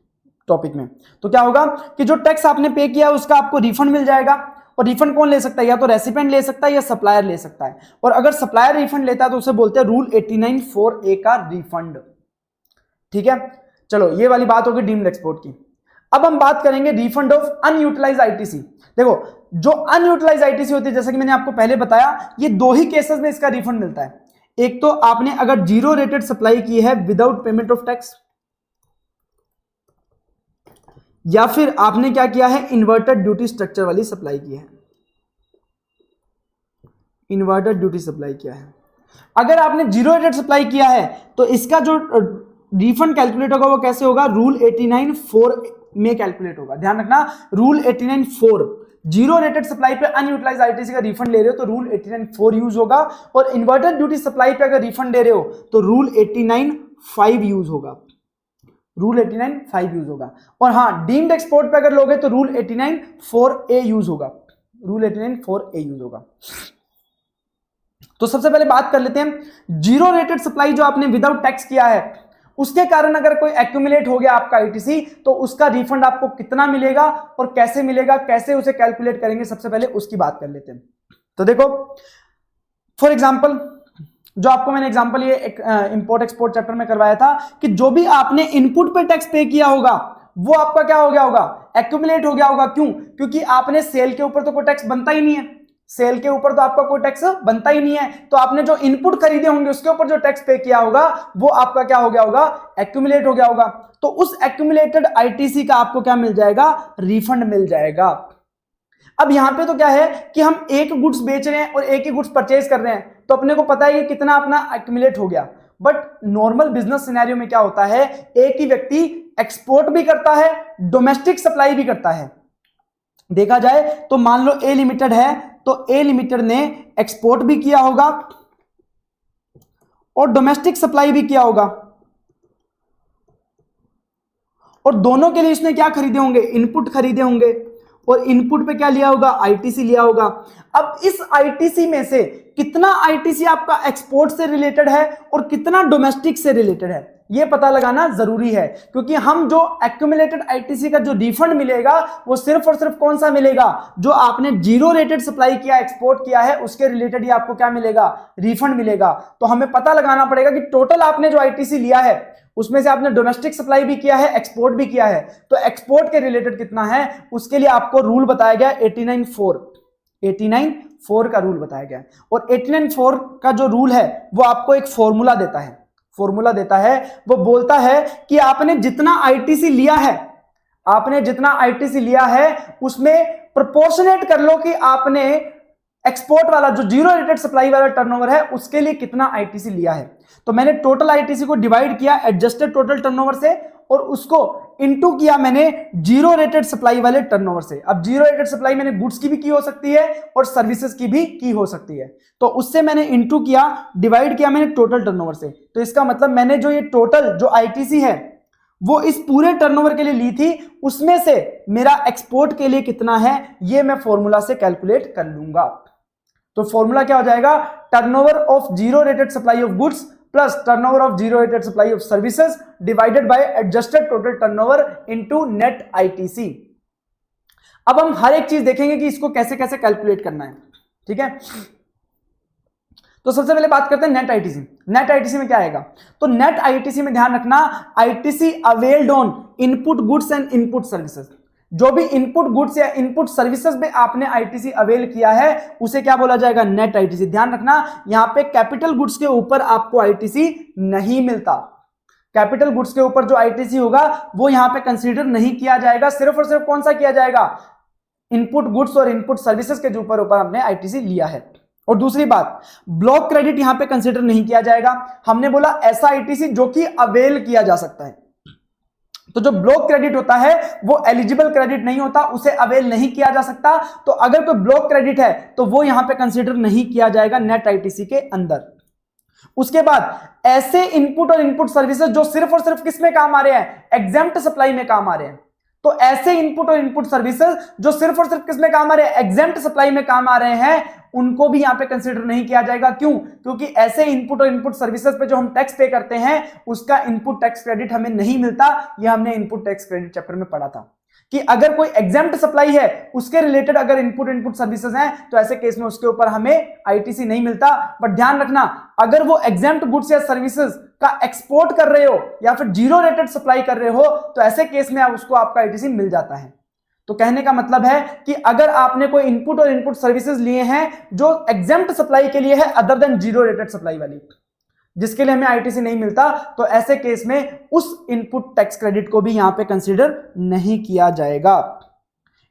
टॉपिक में। तो क्या होगा कि जो टैक्स आपने पे किया उसका आपको रिफंड मिल जाएगा। और रिफंड कौन ले सकता है, या तो रेसिपिएंट ले सकता है या सप्लायर ले सकता है। और अगर सप्लायर रिफंड लेता है तो उसे बोलते हैं रूल 89(4)(a) का रिफंड। ठीक है, चलो ये वाली बात होगी डीम्ड एक्सपोर्ट की। अब हम बात करेंगे रिफंड ऑफ अनयूटिलाइज्ड आईटीसी। देखो, जो अनयूटिलाइज्ड आईटीसी होती है, जैसा कि मैंने आपको पहले बताया, ये दो ही केसेस में इसका रिफंड मिलता है। एक तो आपने अगर जीरो रेटेड सप्लाई की है विदाउट पेमेंट ऑफ टैक्स, या फिर आपने क्या किया है, इन्वर्टेड ड्यूटी स्ट्रक्चर वाली सप्लाई की है, इन्वर्टेड ड्यूटी सप्लाई किया है। अगर आपने जीरो रेटेड सप्लाई किया है तो इसका जो रिफंड कैलकुलेट होगा वो कैसे होगा, रूल 89(4) में कैलकुलेट होगा। ध्यान रखना, रूल 89(4), जीरो रेटेड सप्लाई पे अनयूटिलाइज्ड आईटीसी का रिफंड ले रहे हो तो रूल 89(4) यूज होगा, और इन्वर्टेड ड्यूटी सप्लाई पे अगर रिफंड दे रहे हो तो रूल 89(5) यूज होगा, रूल 89(5) यूज होगा। और हाँ, डीम्ड एक्सपोर्ट पे अगर लोगे तो रूल 89(4)(a) यूज होगा, रूल 89(4)(a) यूज होगा। तो सबसे पहले बात कर लेते हैं, जीरो रेटेड सप्लाई जो आपने विदाउट टैक्स किया है, उसके कारण अगर कोई एक्यूमुलेट हो गया आपका आईटीसी, तो उसका रिफंड आपको कितना मिलेगा और कैसे मिलेगा, कैसे उसे कैलकुलेट करेंगे, सबसे पहले उसकी बात कर लेते हैं। तो देखो, फॉर एग्जांपल, जो आपको मैंने एग्जांपल ये इंपोर्ट एक्सपोर्ट चैप्टर में करवाया था, कि जो भी आपने इनपुट पे टैक्स पे किया होगा वो आपका क्या हो गया होगा, एक्यूमुलेट हो गया होगा। क्यों? क्योंकि आपने सेल के ऊपर तो कोई टैक्स बनता ही नहीं है, सेल के ऊपर तो आपका कोई टैक्स बनता ही नहीं है, तो आपने जो इनपुट खरीदे होंगे उसके ऊपर जो टैक्स पे किया होगा वो आपका क्या हो गया होगा, एक्यूमुलेट हो गया होगा। तो उस एक्यूमुलेटेड आईटीसी का आपको क्या मिल जाएगा, रिफंड मिल जाएगा। अब यहां पे तो क्या है कि हम एक गुड्स बेच रहे हैं और एक ही गुड्स परचेज कर रहे हैं, तो अपने को पता है कि कितना अपना एक्यूमुलेट हो गया। बट नॉर्मल बिजनेस सिनेरियो में क्या होता है, एक ही व्यक्ति एक्सपोर्ट भी करता है, डोमेस्टिक सप्लाई भी करता है। देखा जाए तो मान लो ए लिमिटेड है, तो ए लिमिटेड ने एक्सपोर्ट भी किया होगा और डोमेस्टिक सप्लाई भी किया होगा, और दोनों के लिए इसने क्या खरीदे होंगे, इनपुट खरीदे होंगे, और इनपुट पे क्या लिया होगा, आईटीसी लिया होगा। अब इस आईटीसी में से कितना आईटीसी आपका एक्सपोर्ट से रिलेटेड है और कितना डोमेस्टिक से रिलेटेड है, यह पता लगाना जरूरी है, क्योंकि हम जो एक्यूमुलेटेड आईटीसी का जो रिफंड मिलेगा वो सिर्फ और सिर्फ कौन सा मिलेगा, जो आपने जीरो रेटेड सप्लाई किया, एक्सपोर्ट किया है, उसके रिलेटेड ही आपको क्या मिलेगा, रिफंड मिलेगा। तो हमें पता लगाना पड़ेगा कि टोटल आपने जो आईटीसी लिया है उसमें से आपने डोमेस्टिक सप्लाई भी किया है, एक्सपोर्ट भी किया है, तो एक्सपोर्ट के रिलेटेड कितना है, उसके लिए आपको रूल बताया गया 89.4 का रूल बताया गया। और 89.4 का जो रूल है वो आपको एक फॉर्मूला देता है, वो बोलता है कि आपने जितना आईटीसी लिया है उसमें प्रोपोर्शनेट कर लो कि आपने एक्सपोर्ट वाला जो जीरो रेटेड सप्लाई वाला टर्नओवर है उसके लिए कितना आईटीसी लिया है। तो मैंने टोटल आईटीसी को डिवाइड किया एडजस्टेड टोटल टर्नओवर से, और उसको इनटू किया मैंने जीरो रेटेड सप्लाई वाले टर्नओवर से। अब जीरो रेटेड सप्लाई मैंने गुड्स की भी की हो सकती है और सर्विसेज की भी की हो सकती है, तो उससे मैंने इनटू किया, डिवाइड किया मैंने टोटल टर्नओवर से। तो इसका मतलब मैंने जो ये टोटल जो आईटीसी है वो इस पूरे टर्नओवर के लिए ली थी, उसमें से मेरा एक्सपोर्ट के लिए कितना है ये मैं फॉर्मूला से कैलकुलेट कर लूंगा। तो फॉर्मूला क्या हो जाएगा, turnover of zero rated supply of goods plus turnover of zero rated supply of services divided by adjusted total turnover into net ITC. अब हम हर एक चीज देखेंगे कि इसको कैसे कैसे कैलकुलेट करना है, ठीक है। तो सबसे पहले बात करते हैं नेट आईटीसी। नेट आईटीसी में क्या आएगा, तो नेट आईटीसी में ध्यान रखना, ITC availed on input goods and input services. जो भी इनपुट गुड्स या इनपुट सर्विसेज में आपने आईटीसी अवेल किया है उसे क्या बोला जाएगा, नेट आईटीसी। ध्यान रखना यहां पे कैपिटल गुड्स के ऊपर आपको आईटीसी नहीं मिलता, कैपिटल गुड्स के ऊपर जो आईटीसी होगा वो यहां पे कंसीडर नहीं किया जाएगा, सिर्फ और सिर्फ कौन सा किया जाएगा, इनपुट गुड्स और इनपुट सर्विसेज के ऊपर हमने आईटीसी लिया है। और दूसरी बात, ब्लॉक क्रेडिट यहां पे कंसीडर नहीं किया जाएगा। हमने बोला ऐसा आईटीसी जो कि अवेल किया जा सकता है, तो जो ब्लॉक क्रेडिट होता है वो एलिजिबल क्रेडिट नहीं होता, उसे अवेल नहीं किया जा सकता। तो अगर कोई ब्लॉक क्रेडिट है तो वो यहां पे कंसीडर नहीं किया जाएगा नेट आईटीसी के अंदर। उसके बाद ऐसे इनपुट और इनपुट सर्विसेज जो सिर्फ और सिर्फ किस में काम आ रहे हैं, एग्जेम्प्ट सप्लाई में काम आ रहे हैं। तो ऐसे इनपुट और इनपुट सर्विसेज जो सिर्फ और सिर्फ किस में काम आ रहे हैं, एग्जेम्प्ट सप्लाई में काम आ रहे हैं, उनको भी यहां पे कंसीडर नहीं किया जाएगा। क्यों, क्योंकि ऐसे इनपुट और इनपुट सर्विसेज पे जो हम टैक्स पे करते हैं उसका इनपुट टैक्स क्रेडिट हमें नहीं मिलता। यह हमने इनपुट टैक्स क्रेडिट चैप्टर में पढ़ा था कि अगर कोई एग्जेम्प्ट सप्लाई है उसके रिलेटेड अगर इनपुट सर्विसेज हैं तो ऐसे केस में उसके ऊपर हमें आईटीसी नहीं मिलता। बट ध्यान रखना अगर वो एग्जेम्प्ट गुड्स या सर्विसेज का एक्सपोर्ट कर रहे हो या फिर जीरो रेटेड सप्लाई कर रहे हो तो ऐसे केस में उसको आपका आईटीसी मिल जाता है। तो कहने का मतलब है कि अगर आपने कोई इनपुट और इनपुट सर्विसेज लिए हैं जो एग्जेम्प्ट सप्लाई के लिए है other than zero rated supply वाली, जिसके लिए हमें आईटीसी नहीं मिलता, तो ऐसे केस में उस इनपुट टैक्स क्रेडिट को भी यहां पे कंसीडर नहीं किया जाएगा।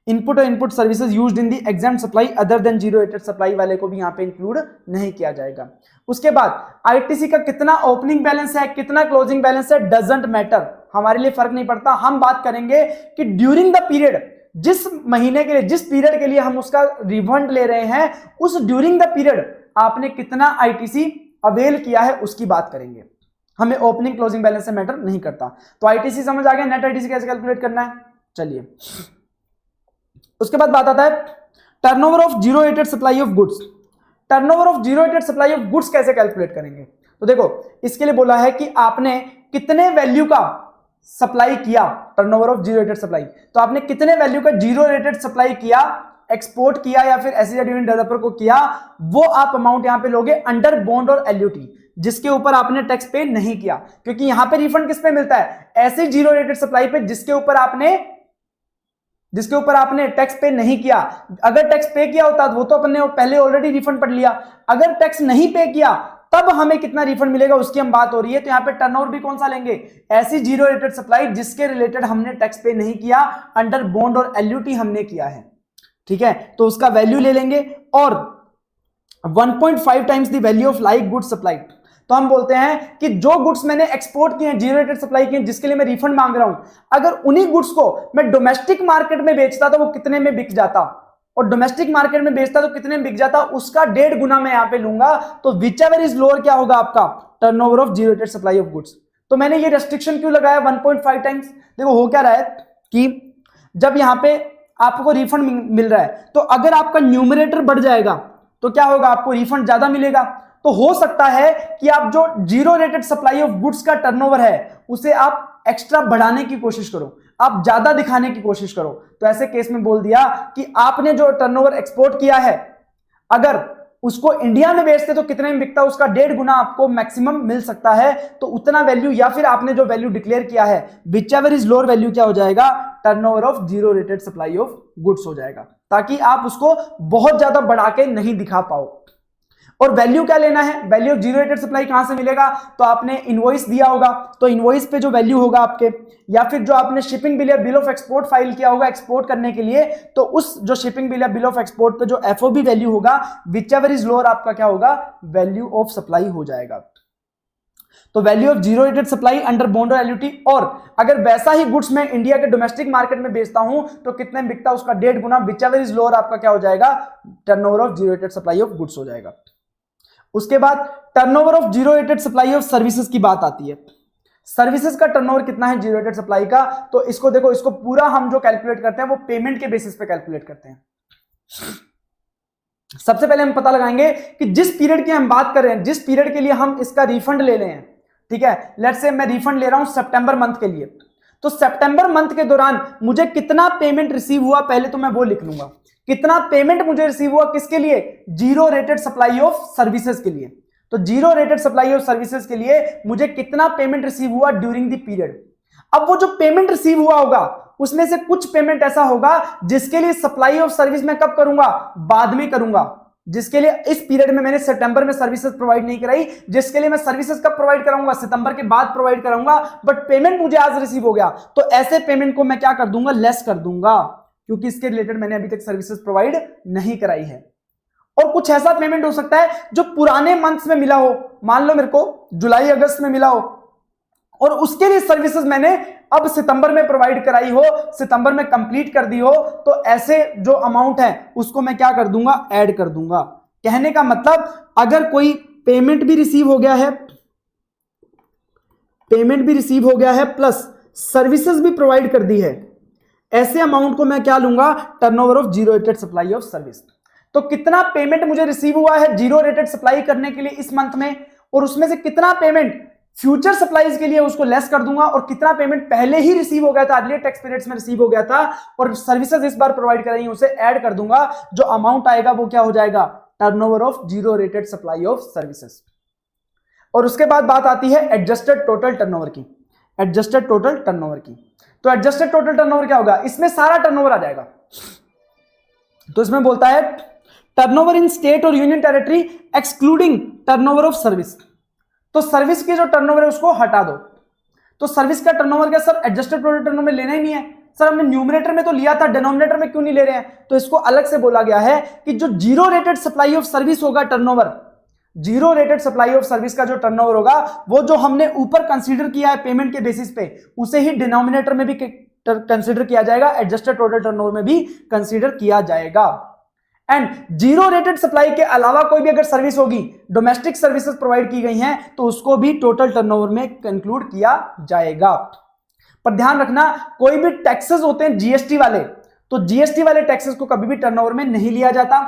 इनपुट और input services used in the exempt supply other than zero rated supply वाले को भी यहां पे इंक्लूड नहीं किया जाएगा। उसके बाद आईटीसी का कितना ओपनिंग बैलेंस है, कितना क्लोजिंग बैलेंस है, डजंट मैटर, हमारे लिए फर्क नहीं पड़ता। हम बात करेंगे कि ड्यूरिंग द पीरियड, जिस महीने के लिए, जिस पीरियड के लिए हम उसका रिफंड ले रहे हैं, उस ड्यूरिंग द पीरियड आपने कितना आईटीसी अवेल किया है उसकी बात करेंगे। हमें ओपनिंग क्लोजिंग बैलेंस से मैटर नहीं करता। तो आईटीसी समझ आ गया, नेट आईटीसी कैसे कैलकुलेट करना है। चलिए उसके बाद बात आता है turnover of zero rated supply of goods. Turnover of zero rated supply of goods कैसे कैलकुलेट करेंगे, तो देखो इसके लिए बोला है कि आपने कितने वैल्यू का सप्लाई किया, turnover of zero rated supply, तो आपने कितने वैल्यू का जीरो रेटेड सप्लाई किया, एक्सपोर्ट किया या फिर एसईजेड यूनिट डेवलपर को किया, वो आप अमाउंट यहां पे लोगे अंडर बॉन्ड और एलयूटी, जिसके ऊपर आपने टैक्स पे नहीं किया। क्योंकि यहां पे रिफंड किस पे मिलता है, ऐसे जीरो रेटेड सप्लाई पे जिसके ऊपर आपने टैक्स पे नहीं किया। अगर टैक्स पे किया होता तो वो तो अपने पहले ऑलरेडी रिफंड पढ़ लिया, अगर टैक्स नहीं पे किया तब हमें कितना रिफंड मिलेगा उसकी हम बात हो रही है। तो यहां पे टर्नओवर भी कौन सा लेंगे, ऐसी जीरो रेटेड सप्लाई जिसके रिलेटेड हमने टैक्स पे नहीं किया, अंडर बॉन्ड और एलयूटी हमने किया है, ठीक है। तो उसका वैल्यू ले लेंगे और 1.5 times the value of like goods supply. तो हम बोलते हैं कि जो गुड्स मैंने एक्सपोर्ट किए हैं, जीरो रेटेड सप्लाई किए हैं, जिसके लिए मैं रिफंड मांग रहा हूं, अगर उन्हीं गुड्स को मैं डोमेस्टिक मार्केट में बेचता तो वो कितने में बिक जाता, और डोमेस्टिक मार्केट में बेचता तो कितने में बिक जाता, उसका 1.5 गुना मैं यहां पे लूंगा। तो विच एवर इज लोअर क्या होगा आपका, turnover of zero rated supply of goods. तो मैंने ये रेस्ट्रिक्शन क्यों लगाया 1.5 टाइम्स? देखो हो क्या रहा है कि जब यहां पे आपको रिफंड मिल रहा है, तो अगर आपका न्यूमरेटर बढ़ जाएगा तो क्या होगा, आपको रिफंड ज्यादा मिलेगा। तो हो सकता है कि आप जो zero rated supply of goods का टर्नओवर है उसे आप एक्स्ट्रा बढ़ाने की कोशिश करो, आप ज्यादा दिखाने की कोशिश करो। तो ऐसे केस में बोल दिया कि आपने जो टर्नओवर एक्सपोर्ट किया है, अगर उसको इंडिया में बेचते तो कितने में बिकता, उसका 1.5 गुना आपको मैक्सिमम मिल सकता है। तो उतना वैल्यू, या फिर आपने जो वैल्यू डिक्लेयर किया है which ever is lower value, क्या हो जाएगा, turnover of zero rated supply of goods हो जाएगा, ताकि आप उसको बहुत ज्यादा बढ़ा के नहीं दिखा पाओ। और वैल्यू क्या लेना है, value of zero rated supply कहां से मिलेगा, तो आपने इनवॉइस दिया होगा, तो इनवॉइस पे जो वैल्यू होगा आपके, या फिर जो आपने शिपिंग बिल या बिल ऑफ एक्सपोर्ट फाइल किया होगा एक्सपोर्ट करने के लिए, तो उस जो शिपिंग बिल या बिल ऑफ एक्सपोर्ट पे जो एफओबी वैल्यू होगा विच एवर इज लोअर, आपका क्या होगा, वैल्यू ऑफ सप्लाई हो जाएगा। तो value of zero rated supply under bond और एलयूटी। और अगर वैसा ही गुड्स मैं इंडिया के डोमेस्टिक मार्केट में बेचता हूं तो कितने में बिकता, उसका 1.5 गुना, विच एवर इज लोअर, आपका क्या हो जाएगा, turnover of zero rated supply of goods हो जाएगा। उसके बाद turnover of zero rated supply of services की बात आती है। सर्विसेज का टर्नओवर कितना है जीरो रेटेड सप्लाई का, तो इसको देखो, इसको पूरा हम जो कैलकुलेट करते हैं वो पेमेंट के बेसिस पे कैलकुलेट करते हैं। सबसे पहले हम पता लगाएंगे कि जिस पीरियड की हम बात कर रहे हैं, जिस पीरियड के लिए हम इसका रिफंड ले रहे हैं, ठीक है, लेट्स से मैं रिफंड ले रहा हूं सितंबर मंथ के लिए, तो सितंबर मंथ के दौरान मुझे कितना पेमेंट रिसीव हुआ, पहले तो मैं वो लिख लूंगा, कितना पेमेंट मुझे रिसीव हुआ, किसके लिए, zero rated supply of services के लिए। तो zero rated supply of services के लिए मुझे कितना पेमेंट रिसीव हुआ ड्यूरिंग द पीरियड। अब वो जो पेमेंट रिसीव हुआ होगा उसमें से कुछ पेमेंट ऐसा होगा जिसके लिए सप्लाई ऑफ सर्विस मैं कब करूंगा, बाद में करूंगा, जिसके लिए इस पीरियड में मैंने सितंबर में सर्विसेज प्रोवाइड नहीं कराई, जिसके लिए मैं सर्विसेज कब प्रोवाइड कराऊंगा, सितंबर के बाद प्रोवाइड कराऊंगा, बट पेमेंट मुझे आज रिसीव हो गया, तो ऐसे पेमेंट को मैं क्या कर दूंगा, लेस कर दूंगा, क्योंकि इसके रिलेटेड मैंने अभी तक सर्विसेज प्रोवाइड नहीं कराई है। और कुछ ऐसा पेमेंट हो सकता है जो पुराने मंथ्स में मिला हो, मान लो मेरे को जुलाई अगस्त में मिला हो और उसके लिए सर्विसेज मैंने अब सितंबर में प्रोवाइड कराई हो, सितंबर में कंप्लीट कर दी हो, तो ऐसे जो अमाउंट है उसको मैं क्या कर दूंगा, ऐड कर दूंगा। कहने का मतलब अगर कोई पेमेंट भी रिसीव हो गया है, पेमेंट भी रिसीव हो गया है प्लस सर्विसेज भी प्रोवाइड कर दी है, ऐसे अमाउंट को मैं क्या लूंगा, turnover of zero rated supply of service. तो कितना पेमेंट मुझे रिसीव हुआ है जीरो रेटेड सप्लाई करने के लिए इस मंथ में, और उसमें से कितना पेमेंट फ्यूचर सप्लाईज के लिए उसको लेस कर दूंगा, और कितना पेमेंट पहले ही रिसीव हो गया था, अगले टैक्स पीरियड्स में रिसीव हो गया था और सर्विसेज इस बार प्रोवाइड कराई उसे ऐड कर दूंगा। जो अमाउंट आएगा वो क्या हो जाएगा, turnover of zero rated supply of services. और उसके बाद बात आती है एडजस्टेड टोटल टर्नओवर की, एडजस्टेड टोटल टर्नओवर की। तो एडजस्टेड टोटल टर्नओवर क्या होगा, इसमें सारा टर्नओवर आ जाएगा। तो इसमें बोलता है टर्नओवर इन स्टेट और union territory excluding turnover of service. तो सर्विस की जो टर्नओवर है उसको हटा दो। तो सर्विस का टर्नओवर क्या सर, एडजस्टेड टोटल टर्नओवर लेना ही नहीं है सर, हमने न्यूमरेटर में तो लिया था, डिनोमिनेटर में क्यों नहीं ले रहे हैं। तो इसको अलग से बोला गया है कि जो zero rated supply of service होगा turnover, zero rated supply of service का जो टर्नओवर होगा वो जो हमने ऊपर कंसीडर किया है पेमेंट के बेसिस पे, उसे ही डिनोमिनेटर में भी कंसीडर किया जाएगा, एडजस्टेड टोटल टर्नओवर में भी कंसीडर किया जाएगा। एंड जीरो रेटेड सप्लाई के अलावा कोई भी अगर सर्विस होगी, डोमेस्टिक सर्विसेज प्रोवाइड की गई हैं, तो उसको भी टोटल टर्नओवर में कंक्लूड किया जाएगा। पर ध्यान रखना, कोई भी टैक्सेस होते हैं जीएसटी वाले, तो जीएसटी वाले टैक्सेस को कभी भी टर्नओवर में नहीं लिया जाता।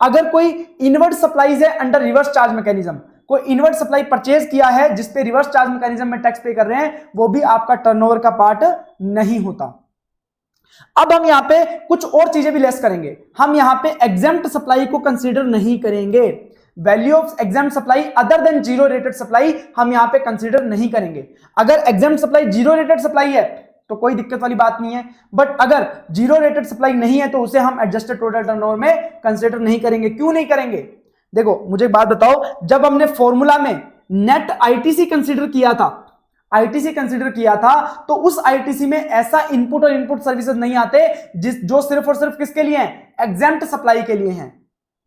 अगर कोई इनवर्ड सप्लाईज है अंडर रिवर्स चार्ज मैकेनिज्म, कोई इनवर्ड सप्लाई परचेज किया है जिसपे रिवर्स चार्ज मैकेनिज्म में टैक्स पे कर रहे हैं, वो भी आपका टर्नओवर का पार्ट नहीं होता। अब हम यहां पे कुछ और चीजें भी लेस करेंगे, हम यहां पे एग्जेम्प्ट सप्लाई को कंसीडर नहीं करेंगे। Value of exempt supply other than zero rated supply हम यहां पे कंसीडर नहीं करेंगे। अगर exempt supply zero rated supply है तो कोई दिक्कत वाली बात नहीं है, बट अगर जीरो रेटेड सप्लाई नहीं है तो उसे हम एडजस्टेड टोटल टर्नओवर में कंसीडर नहीं करेंगे। क्यों नहीं करेंगे, देखो मुझे एक बात बताओ, जब हमने फॉर्मूला में नेट आईटीसी कंसीडर किया था, आईटीसी कंसीडर किया था, तो उस आईटीसी में ऐसा इनपुट और इनपुट सर्विसेज नहीं आते जो सिर्फ और सिर्फ किसके लिए हैं, एग्जेम्प्ट सप्लाई के लिए हैं।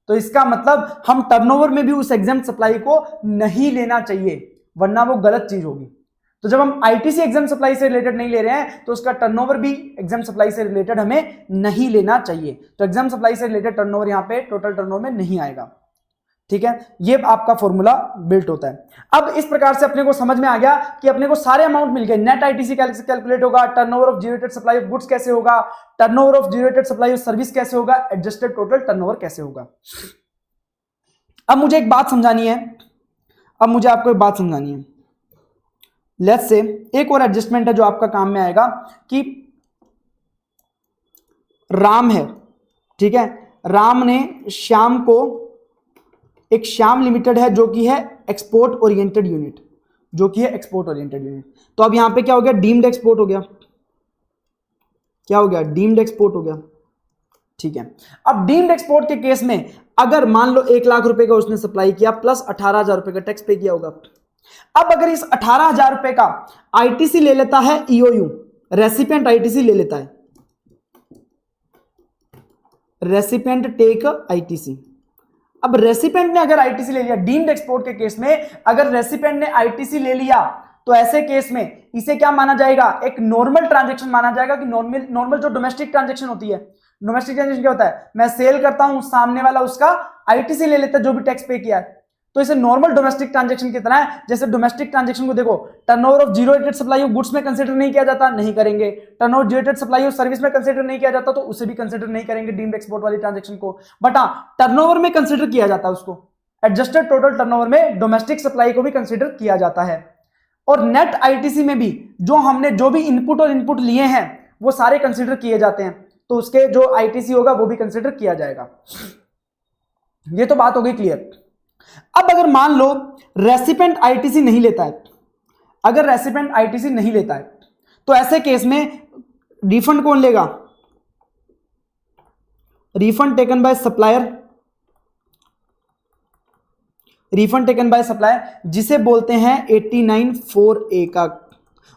तो इसका मतलब हम टर्नओवर में भी उस एग्जेम्प्ट सप्लाई को नहीं लेना चाहिए, वरना वो गलत चीज होगी। तो जब हम आईटीसी एग्जाम सप्लाई से रिलेटेड नहीं ले रहे हैं तो उसका टर्नओवर भी एग्जाम सप्लाई से रिलेटेड हमें नहीं लेना चाहिए। तो एग्जाम सप्लाई से रिलेटेड टर्नओवर यहां पे टोटल टर्नओवर में नहीं आएगा। ठीक है, ये आपका फॉर्मूला बिल्ट होता है। अब इस प्रकार से अपने को समझ में आ गया कि अपने को सारे अमाउंट मिल गए। नेट आईटीसी कैसे कैलकुलेट होगा, turnover of zero rated supply of goods कैसे होगा, turnover of zero rated supply of service कैसे होगा, एडजस्टेड टोटल टर्नओवर कैसे होगा। अब मुझे एक बात समझानी है, अब मुझे आपको एक बात समझानी है। लेट्स से एक और एडजस्टमेंट है जो आपका काम में आएगा कि राम है, ठीक है, राम ने श्याम को, एक श्याम लिमिटेड है जो कि है एक्सपोर्ट ओरिएंटेड यूनिट, जो कि है एक्सपोर्ट ओरिएंटेड यूनिट। तो अब यहां पे क्या हो गया, डीम्ड एक्सपोर्ट हो गया, क्या हो गया, डीम्ड एक्सपोर्ट हो गया, ठीक है। अब डीम्ड एक्सपोर्ट के केस में अगर मान लो 1 लाख रुपए का उसने सप्लाई किया प्लस 18,000 रुपए का टैक्स पे किया होगा। अब अगर इस 18,000 रुपए का आईटीसी ले लेता है ईओयू, रेसिपिएंट आईटीसी ले लेता है, रेसिपिएंट टेक आईटीसी। अब रेसिपिएंट ने अगर आईटीसी ले लिया, डीम्ड एक्सपोर्ट के केस में अगर रेसिपिएंट ने आईटीसी ले लिया तो ऐसे केस में इसे क्या माना जाएगा, एक नॉर्मल ट्रांजैक्शन माना जाएगा कि नॉर्मल जो डोमेस्टिक ट्रांजैक्शन होती है, डोमेस्टिक ट्रांजैक्शन क्या होता है, मैं सेल करता हूं, सामने वाला उसका आईटीसी ले लेता है जो भी टैक्स पे किया है, तो इसे नॉर्मल डोमेस्टिक ट्रांजैक्शन की तरह है। जैसे डोमेस्टिक ट्रांजैक्शन को देखो, turnover of zero rated supply of goods में कंसीडर नहीं किया जाता, नहीं करेंगे, turnover zero rated supply of service में कंसीडर नहीं किया जाता तो उसे भी कंसीडर नहीं करेंगे डीम्ड एक्सपोर्ट वाली ट्रांजैक्शन को। बट हाँ, टर्नओवर में कंसीडर किया जाता है उसको, एडजस्टेड टोटल टर्नओवर में डोमेस्टिक सप्लाई को भी कंसीडर किया जाता है। और नेट आईटीसी में भी जो हमने जो भी इनपुट और इनपुट लिए हैं वो सारे कंसीडर किए जाते हैं, तो उसके जो आईटीसी होगा वो भी कंसीडर किया जाएगा। ये तो बात हो गई क्लियर। अब अगर मान लो रेसिपिएंट आईटीसी नहीं लेता है, अगर रेसिपिएंट आईटीसी नहीं लेता है तो ऐसे केस में रिफंड कौन लेगा, refund taken by supplier, refund taken by supplier जिसे बोलते हैं 89(4)(a) का,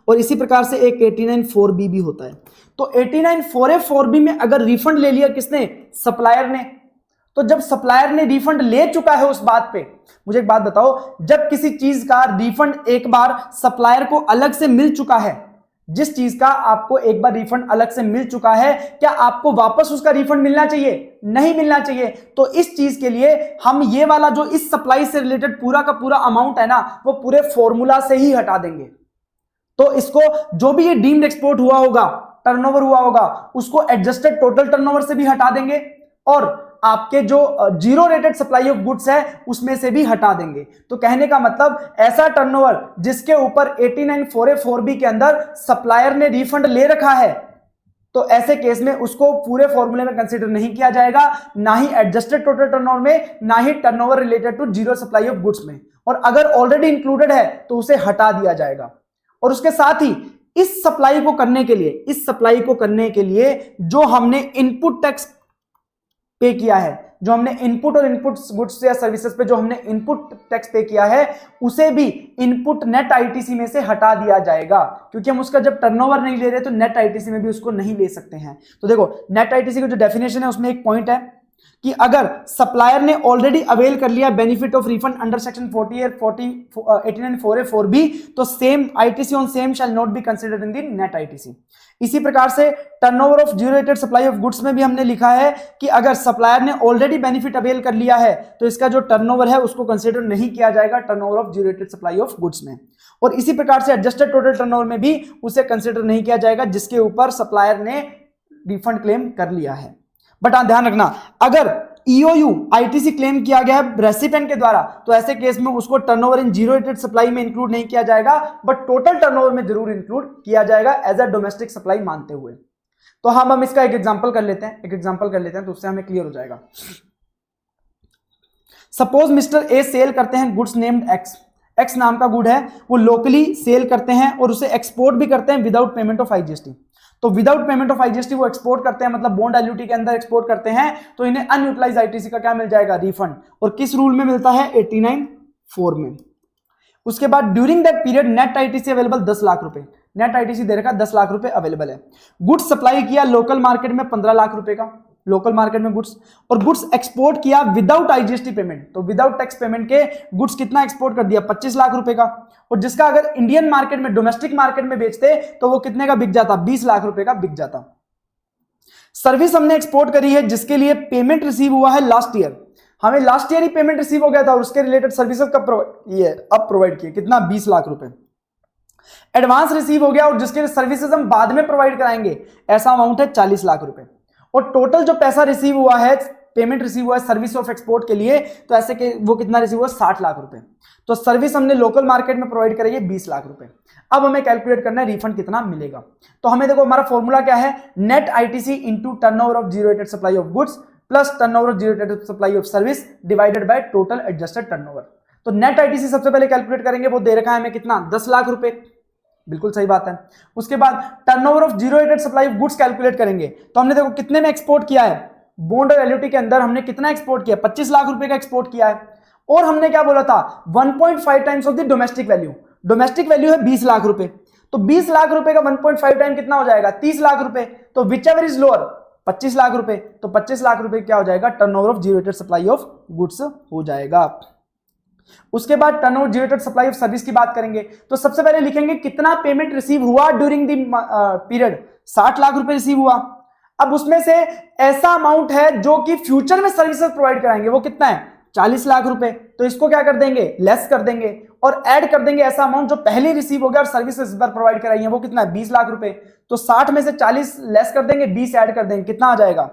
और इसी प्रकार से एक 89(4)(b) भी होता है। तो 89(4)(a)(4)(b) में अगर रिफंड ले लिया किसने, सप्लायर ने, तो जब सप्लायर ने रिफंड ले चुका है उस बात पे, मुझे एक बात बताओ, जब किसी चीज का रिफंड एक बार सप्लायर को अलग से मिल चुका है, जिस चीज का आपको एक बार रिफंड अलग से मिल चुका है, क्या आपको वापस उसका रिफंड मिलना चाहिए, नहीं मिलना चाहिए। तो इस चीज के लिए हम ये वाला जो इस सप्लाई से रिलेटेड पूरा का पूरा अमाउंट है ना, वो पूरे फॉर्मूला से ही हटा देंगे। तो इसको जो भी ये डीम्ड एक्सपोर्ट हुआ होगा, टर्नओवर हुआ होगा, उसको एडजस्टेड टोटल टर्नओवर से भी हटा देंगे और आपके जो zero rated supply of goods है उसमें से भी हटा देंगे। तो कहने का मतलब ऐसा टर्नओवर जिसके ऊपर 89(4)(a)(4)(b) के अंदर सप्लायर ने रिफंड ले रखा है, तो ऐसे केस में उसको पूरे फॉर्मूले में कंसीडर नहीं किया जाएगा, ना ही एडजस्टेड टोटल टर्नओवर में, ना ही turnover related to zero supply of goods में। और अगर ऑलरेडी इंक्लूडेड है तो उसे हटा दिया जाएगा। और उसके साथ ही इस सप्लाई को करने के लिए, इस सप्लाई को करने के लिए जो हमने इनपुट टैक्स पे किया है, जो हमने इनपुट और इनपुट गुड्स या सर्विसेज पे जो हमने इनपुट टैक्स पे किया है, उसे भी इनपुट नेट आईटीसी में से हटा दिया जाएगा, क्योंकि हम उसका जब टर्नओवर नहीं ले रहे तो नेट आईटीसी में भी उसको नहीं ले सकते हैं। तो देखो, नेट आईटीसी की जो डेफिनेशन है उसमें एक पॉइंट है कि अगर सप्लायर ने ऑलरेडी अवेल कर लिया benefit of refund under section 89(4)(a)(4)(b) तो same ITC on same shall not be considered in the net ITC. इसी प्रकार से turnover of zero rated supply of goods में भी हमने लिखा है कि अगर सप्लायर ने ऑलरेडी बेनिफिट अवेल कर लिया है तो इसका जो टर्नओवर है उसको कंसीडर नहीं किया जाएगा turnover of zero rated supply of goods में। और इसी प्रकार से एडजस्टेड टोटल टर्नओवर में भी उसे कंसीडर नहीं किया जाएगा जिसके ऊपर सप्लायर ने रिफंड क्लेम कर लिया है। बट ध्यान रखना, अगर ईओयू आईटीसी क्लेम किया गया है रेसिपिएंट के द्वारा तो ऐसे केस में उसको turnover in zero rated supply में इंक्लूड नहीं किया जाएगा, बट टोटल टर्नओवर में जरूर इंक्लूड किया जाएगा एज अ डोमेस्टिक सप्लाई मानते हुए। तो हम इसका एक एग्जांपल कर लेते हैं, तो उससे हमें क्लियर हो जाएगा। सपोज मिस्टर ए सेल करते हैं गुड्स नेम्ड एक्स नाम का गुड है, वो लोकली सेल करते हैं और उसे एक्सपोर्ट भी करते हैं विदाउट पेमेंट ऑफ आईजीएसटी। तो विदाउट पेमेंट ऑफ आईजीएसटी वो एक्सपोर्ट करते हैं, मतलब बॉन्ड एलयूटी के अंदर एक्सपोर्ट करते हैं, तो इन्हें अनयूटिलाइज आईटीसी का क्या मिल जाएगा, रिफंड। और किस रूल में मिलता है, 89(4) में। उसके बाद during that period net ITC available 10 lakh रुपए, नेट आईटीसी दे रखा 10 लाख रुपए अवेलेबल है। गुड्स सप्लाई किया लोकल मार्केट में 15 लाख रुपए का, लोकल मार्केट में गुड्स, और गुड्स एक्सपोर्ट किया विदाउट आईजीएसटी पेमेंट, तो विदाउट टैक्स पेमेंट के गुड्स कितना एक्सपोर्ट कर दिया, 25 लाख रुपए का, और जिसका अगर इंडियन मार्केट में डोमेस्टिक मार्केट में बेचते तो वो कितने का बिक जाता, 20 लाख रुपए का बिक जाता। सर्विस हमने एक्सपोर्ट करी है जिसके लिए पेमेंट रिसीव हुआ है लास्ट ईयर, हमें लास्ट ईयर ही पेमेंट रिसीव हो गया था और उसके रिलेटेड सर्विसेज कब अब प्रोवाइड किए, कितना 20 लाख रुपए एडवांस रिसीव हो गया और जिसके सर्विसेज हम बाद में प्रोवाइड कराएंगे, ऐसा अमाउंट है 40 लाख रुपए। और टोटल जो पैसा रिसीव हुआ है, पेमेंट रिसीव हुआ है सर्विस ऑफ एक्सपोर्ट के लिए, तो ऐसे के वो कितना रिसीव हुआ, 60 लाख रुपए। तो सर्विस हमने लोकल मार्केट में प्रोवाइड कराई है 20 लाख रुपए। अब हमें कैलकुलेट करना है रिफंड कितना मिलेगा। तो हमें देखो हमारा फॉर्मूला क्या है, net ITC into turnover of zero rated supply of goods plus turnover of zero rated supply of service divided by total adjusted turnover. तो नेट आईटीसी सबसे पहले कैलकुलेट करेंगे, वो दे रखा है हमें कितना, 10 लाख रुपए, बिल्कुल सही बात है। उसके बाद turnover of zero rated supply of goods calculate करेंगे। तो हमने देखो कितने में एक्सपोर्ट किया है, बॉन्ड और एलयूटी के अंदर हमने कितना एक्सपोर्ट किया, 25 लाख रुपए का एक्सपोर्ट किया है। और हमने क्या बोला था, 1.5 times of the domestic value. Domestic value है 20 लाख रुपए, तो 20 लाख रुपए का 1.5 टाइम कितना हो जाएगा, 30 लाख रुपए। तो which ever is lower, 25 lakh रुपए, तो 25 लाख रुपए क्या हो जाएगा, turnover of zero rated supply of goods हो जाएगा। उसके बाद turnover zero rated supply of service की बात करेंगे। तो सबसे पहले लिखेंगे कितना पेमेंट रिसीव हुआ ड्यूरिंग द पीरियड, 60 लाख रुपए रिसीव हुआ। अब उसमें से ऐसा अमाउंट है जो कि फ्यूचर में सर्विसेज प्रोवाइड कराएंगे, वो कितना है, 40 लाख रुपए। तो इसको क्या कर देंगे, लेस कर देंगे और ऐड कर देंगे ऐसा अमाउंट जो पहले रिसीव हो गया और सर्विसेज पर प्रोवाइड कराई है, वो कितना है, 20 लाख रुपए। तो 60 में से 40 लेस कर देंगे, 20 ऐड कर देंगे, कितना आ जाएगा,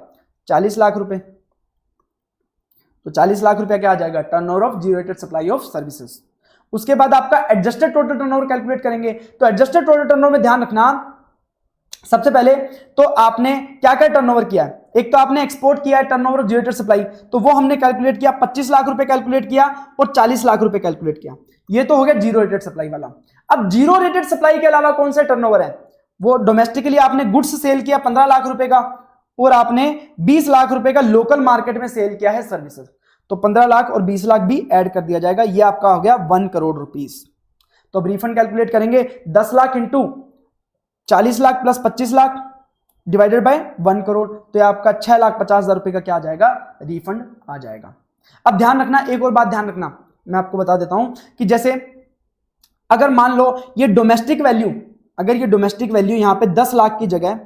40 लाख रुपए। तो 40 लाख रुपया क्या आ जाएगा, turnover of zero rated supply of services. उसके बाद आपका एडजस्टेड टोटल टर्नओवर कैलकुलेट करेंगे। तो एडजस्टेड टोटल टर्नओवर में ध्यान रखना, सबसे पहले तो आपने क्या क्या टर्नओवर किया है, एक तो आपने एक्सपोर्ट किया है turnover of zero rated supply, तो वो हमने कैलकुलेट किया, 25 लाख रुपए कैलकुलेट किया और 40 लाख रुपए कैलकुलेट किया। ये तो हो गया जीरो रेटेड सप्लाई वाला। अब जीरो रेटेड सप्लाई के अलावा कौन सा टर्नओवर है, वो डोमेस्टिकली आपने गुड्स सेल किया 15 लाख रुपए का और आपने 20 लाख रुपए का लोकल मार्केट में सेल किया है सर्विसेज। तो 15 लाख और 20 लाख भी ऐड कर दिया जाएगा, ये आपका हो गया 1 करोड़ रुपीस। तो अब रिफंड कैलकुलेट करेंगे, 10 lakh into 40 lakh plus 25 lakh divided by 1 crore, तो ये आपका 6,50,000 रुपए का क्या आ जाएगा, रिफंड आ जाएगा। अब ध्यान रखना, एक और बात ध्यान रखना, मैं आपको बता देता हूं कि जैसे अगर मान लो ये डोमेस्टिक वैल्यू, अगर ये डोमेस्टिक वैल्यू यहां पे 10 लाख की जगह,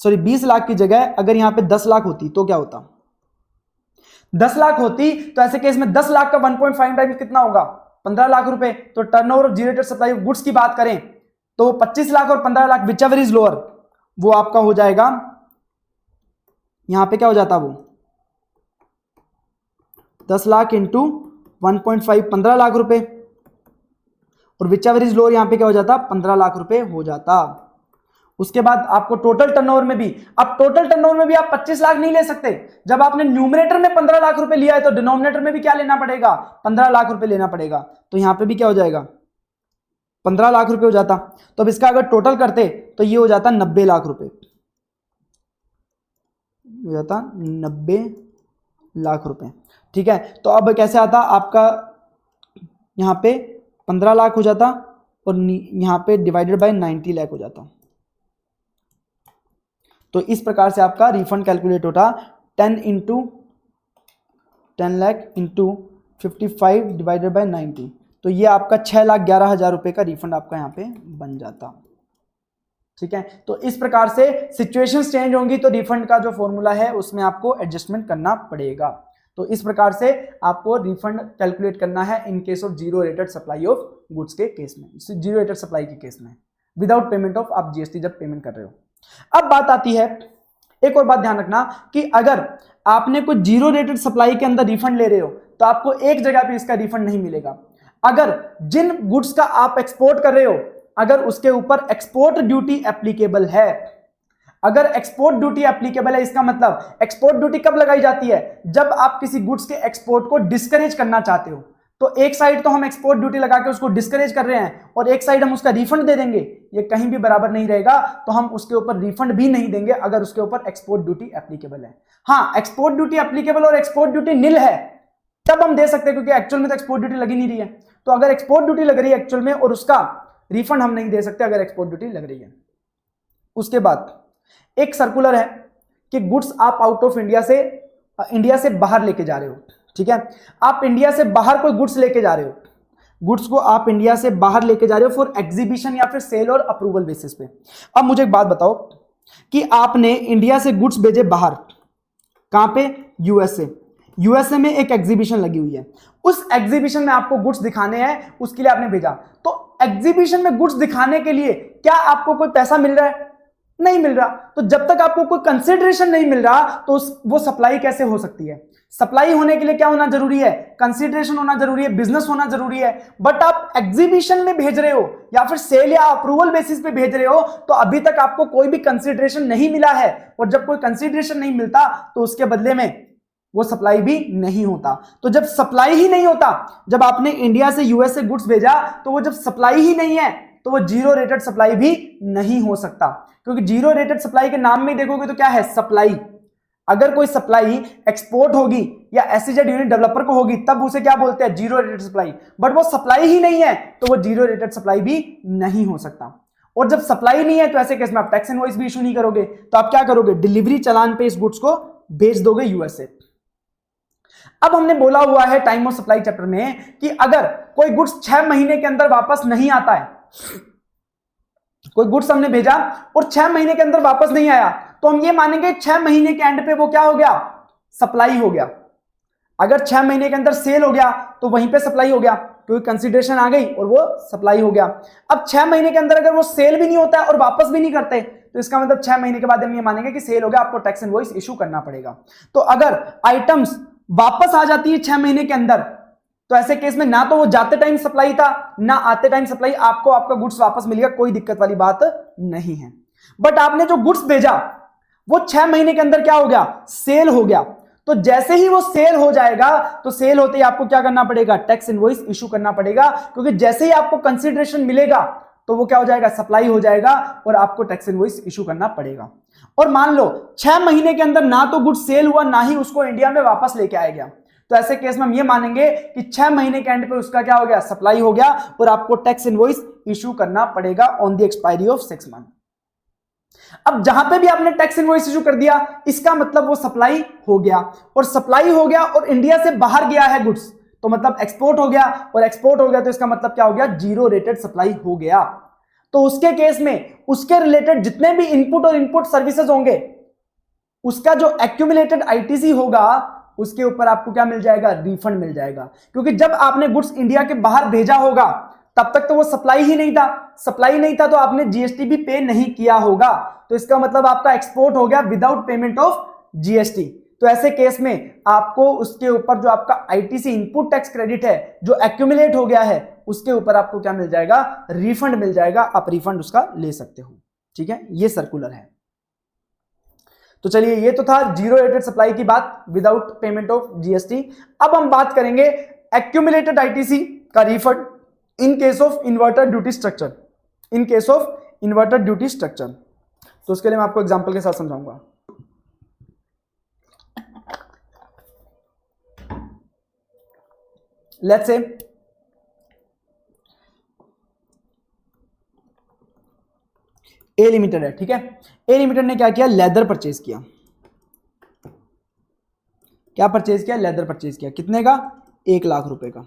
सॉरी 20 लाख की जगह अगर यहां पे 10 लाख होती तो क्या होता, 10 लाख होती तो ऐसे केस में 10 लाख का 1.5 टाइम्स कितना होगा, 15 लाख रुपए। तो turnover of zero rated supply of goods की बात करें तो 25 लाख और 15 lakh which ever is lower, वो आपका हो जाएगा, यहां पे क्या हो जाता, वो 10 लाख इंटू 1.5 15 लाख रुपए और विच एवर इज लोअर यहां पे क्या हो जाता, 15 लाख रुपए हो जाता। उसके बाद आपको टोटल टर्नओवर में भी, अब टोटल टर्नओवर में भी आप 25 लाख नहीं ले सकते, जब आपने न्यूमरेटर में 15 लाख रुपए लिया है तो डिनोमिनेटर में भी क्या लेना पड़ेगा, 15 लाख रुपए लेना पड़ेगा। तो यहां पे भी क्या हो जाएगा, 15 लाख रुपए हो जाता। तो अब इसका अगर टोटल करते तो ये हो जाता 90 लाख रुपए, हो जाता 90 लाख रुपए, ठीक है। तो अब कैसे आता, आपका यहां पे 15 लाख हो जाता और यहां पे डिवाइडेड बाय 90 लाख हो जाता। तो इस प्रकार से आपका रिफंड कैलकुलेट होता, 10 into 10 lakh into 55 divided by 90, तो ये आपका 6,11,000 रुपए का रिफंड आपका यहाँ पे बन जाता, ठीक है। तो इस प्रकार से सिचुएशंस चेंज होंगी तो रिफंड का जो फॉर्मूला है उसमें आपको एडजस्टमेंट करना पड़ेगा। तो इस प्रकार से आपको रिफंड कैलकुलेट करना है in case of zero rated supply of goods के केस में, जीरो रेटेड सप्लाई के केस में, विदाउट पेमेंट ऑफ आप जीएसटी जब पेमेंट कर रहे हो। अब बात आती है, एक और बात ध्यान रखना कि अगर आपने कोई जीरो रेटेड सप्लाई के अंदर रिफंड ले रहे हो तो आपको एक जगह पे इसका रिफंड नहीं मिलेगा। अगर जिन गुड्स का आप एक्सपोर्ट कर रहे हो अगर उसके ऊपर एक्सपोर्ट ड्यूटी एप्लीकेबल है, अगर एक्सपोर्ट ड्यूटी एप्लीकेबल है, इसका मतलब एक्सपोर्ट ड्यूटी कब लगाई जाती है, जब आप किसी गुड्स के एक्सपोर्ट को डिस्करेज करना चाहते हो। तो एक साइड तो हम एक्सपोर्ट ड्यूटी लगा के उसको डिस्करेज कर रहे हैं और एक साइड हम उसका रिफंड दे देंगे, ये कहीं भी बराबर नहीं रहेगा। तो हम उसके ऊपर रिफंड भी नहीं देंगे अगर उसके ऊपर एक्सपोर्ट ड्यूटी एप्लीकेबल है। हाँ, एक्सपोर्ट ड्यूटी एप्लीकेबल और एक्सपोर्ट ड्यूटी निल है तब हम दे सकते हैं, क्योंकि एक्चुअल में तो एक्सपोर्ट ड्यूटी लगी नहीं रही है। तो अगर एक्सपोर्ट ड्यूटी लग रही है एक्चुअल में और उसका रिफंड हम नहीं दे सकते अगर एक्सपोर्ट ड्यूटी लग रही है। उसके बाद एक सर्कुलर है कि गुड्स आप आउट ऑफ इंडिया से बाहर लेके जा रहे हो, ठीक है। आप इंडिया से बाहर कोई गुड्स लेके जा रहे हो, गुड्स को आप इंडिया से बाहर लेके जा रहे हो फॉर एग्जीबिशन या फिर सेल और अप्रूवल बेसिस पे। अब मुझे एक बात बताओ कि आपने इंडिया से गुड्स भेजे बाहर, कहां पे, यूएसए। यूएसए में एक एग्जीबिशन लगी हुई है, उस एग्जीबिशन में आपको गुड्स दिखाने हैं, उसके लिए आपने भेजा। तो एग्जीबिशन में गुड्स दिखाने के लिए क्या आपको कोई पैसा मिल रहा है? नहीं मिल रहा। तो जब तक आपको कोई कंसिडरेशन नहीं मिल रहा तो वो सप्लाई कैसे हो सकती है? सप्लाई होने के लिए क्या होना जरूरी है? कंसिडरेशन होना जरूरी है, बिजनेस होना जरूरी है। बट आप एग्जीबिशन में भेज रहे हो या फिर सेल या अप्रूवल बेसिस पे भेज रहे हो, तो अभी तक आपको कोई भी कंसिडरेशन नहीं मिला है, और जब कोई कंसिडरेशन नहीं मिलता तो उसके बदले में वो सप्लाई भी नहीं होता। तो जब सप्लाई ही नहीं होता, जब आपने इंडिया से यूएस से गुड्स भेजा, तो वो जब सप्लाई ही नहीं है तो वो जीरो रेटेड सप्लाई भी नहीं हो सकता, क्योंकि जीरो रेटेड सप्लाई के नाम में देखोगे तो क्या है? सप्लाई। अगर कोई सप्लाई एक्सपोर्ट होगी या एसईजेड यूनिट डेवलपर को होगी तब उसे क्या बोलते हैं? Zero rated supply. बट वो सप्लाई ही नहीं है तो वो जीरो रेटेड सप्लाई भी नहीं हो सकता। और जब सप्लाई नहीं है तो ऐसे केस में आप टैक्स इनवॉइस भी इशू नहीं करोगे, तो आप क्या करोगे? डिलीवरी चालान पे इस गुड्स को भेज दोगे यूएसए। अब हमने बोला हुआ है टाइम ऑफ सप्लाई चैप्टर में कि अगर कोई गुड्स 6 महीने के अंदर वापस नहीं आता है, कोई गुड्स हमने भेजा और 6 महीने के अंदर वापस नहीं आया, तो हम ये मानेंगे 6 महीने के एंड पे वो क्या हो गया? सप्लाई हो गया। अगर 6 महीने के अंदर सेल हो गया तो वहीं पे सप्लाई हो गया, क्योंकि कंसिडरेशन आ गई और वो सप्लाई हो गया। अब 6 महीने के अंदर अगर वो सेल भी नहीं होता है और वापस भी नहीं करते, तो इसका मतलब 6 महीने के बाद हम ये मानेंगे कि सेल हो गया, आपको टैक्स इनवॉइस इशू करना पड़ेगा। तो अगर आइटम्स वापस आ जाती है 6 महीने के अंदर, तो ऐसे केस में ना तो वो जाते टाइम सप्लाई था ना आते टाइम सप्लाई, आपको आपका गुड्स वापस मिल गया, कोई दिक्कत वाली बात नहीं है। बट आपने जो गुड्स भेजा वो 6 महीने के अंदर क्या हो गया? सेल हो गया। तो जैसे ही वो सेल हो जाएगा, तो सेल होते ही आपको क्या करना पड़ेगा? टैक्स इनवॉइस इशू करना पड़ेगा, क्योंकि जैसे ही आपको कंसिडरेशन मिलेगा तो वो क्या हो जाएगा? सप्लाई हो जाएगा और आपको टैक्स इनवॉइस इशू करना पड़ेगा। और मान लो 6 महीने के अंदर ना तो गुड्स सेल हुआ ना ही उसको इंडिया में वापस लेके आया गया, तो ऐसे केस में हम ये मानेंगे कि 6 महीने के एंड पे उसका क्या हो गया? सप्लाई हो गया, और आपको टैक्स इनवॉइस इशू करना पड़ेगा on the expiry of 6 month. अब जहां पे भी आपने टैक्स इनवॉइस इशू कर दिया, इसका मतलब वो सप्लाई हो गया, और सप्लाई हो गया और इंडिया से बाहर गया है गुड्स, तो मतलब एक्सपोर्ट हो गया, और एक्सपोर्ट हो गया तो इसका मतलब क्या हो गया? जीरो रेटेड सप्लाई हो गया। तो उसके केस में उसके रिलेटेड जितने भी इनपुट और इनपुट सर्विसेज होंगे, उसका जो एक्यूमुलेटेड आईटीसी होगा, उसके ऊपर आपको क्या मिल जाएगा? रिफंड मिल जाएगा। क्योंकि जब आपने गुड्स इंडिया के बाहर भेजा होगा तब तक तो वो सप्लाई ही नहीं था, सप्लाई नहीं था तो आपने जीएसटी भी पे नहीं किया होगा, तो इसका मतलब आपका एक्सपोर्ट हो गया विदाउट पेमेंट ऑफ जीएसटी। तो ऐसे केस में आपको उसके ऊपर जो आपका आईटीसी इनपुट टैक्स क्रेडिट है जो एक्यूमुलेट हो गया है, उसके ऊपर आपको क्या मिल जाएगा? रिफंड मिल जाएगा, आप रिफंड उसका ले सकते हो। ठीक है, ये सर्कुलर है। तो चलिए, ये तो था जीरो रेटेड सप्लाई की बात विदाउट पेमेंट ऑफ जीएसटी। अब हम बात करेंगे एक्यूमुलेटेड आईटीसी का refund in case of inverter duty structure. In case of inverter duty structure, तो उसके लिए मैं आपको एग्जांपल के साथ समझाऊंगा। लेट्स से ए लिमिटेड है, ठीक है। ए लिमिटेड ने क्या किया? लेदर परचेज किया। क्या परचेज किया? लेदर परचेज किया। कितने का? 1 लाख रुपए का,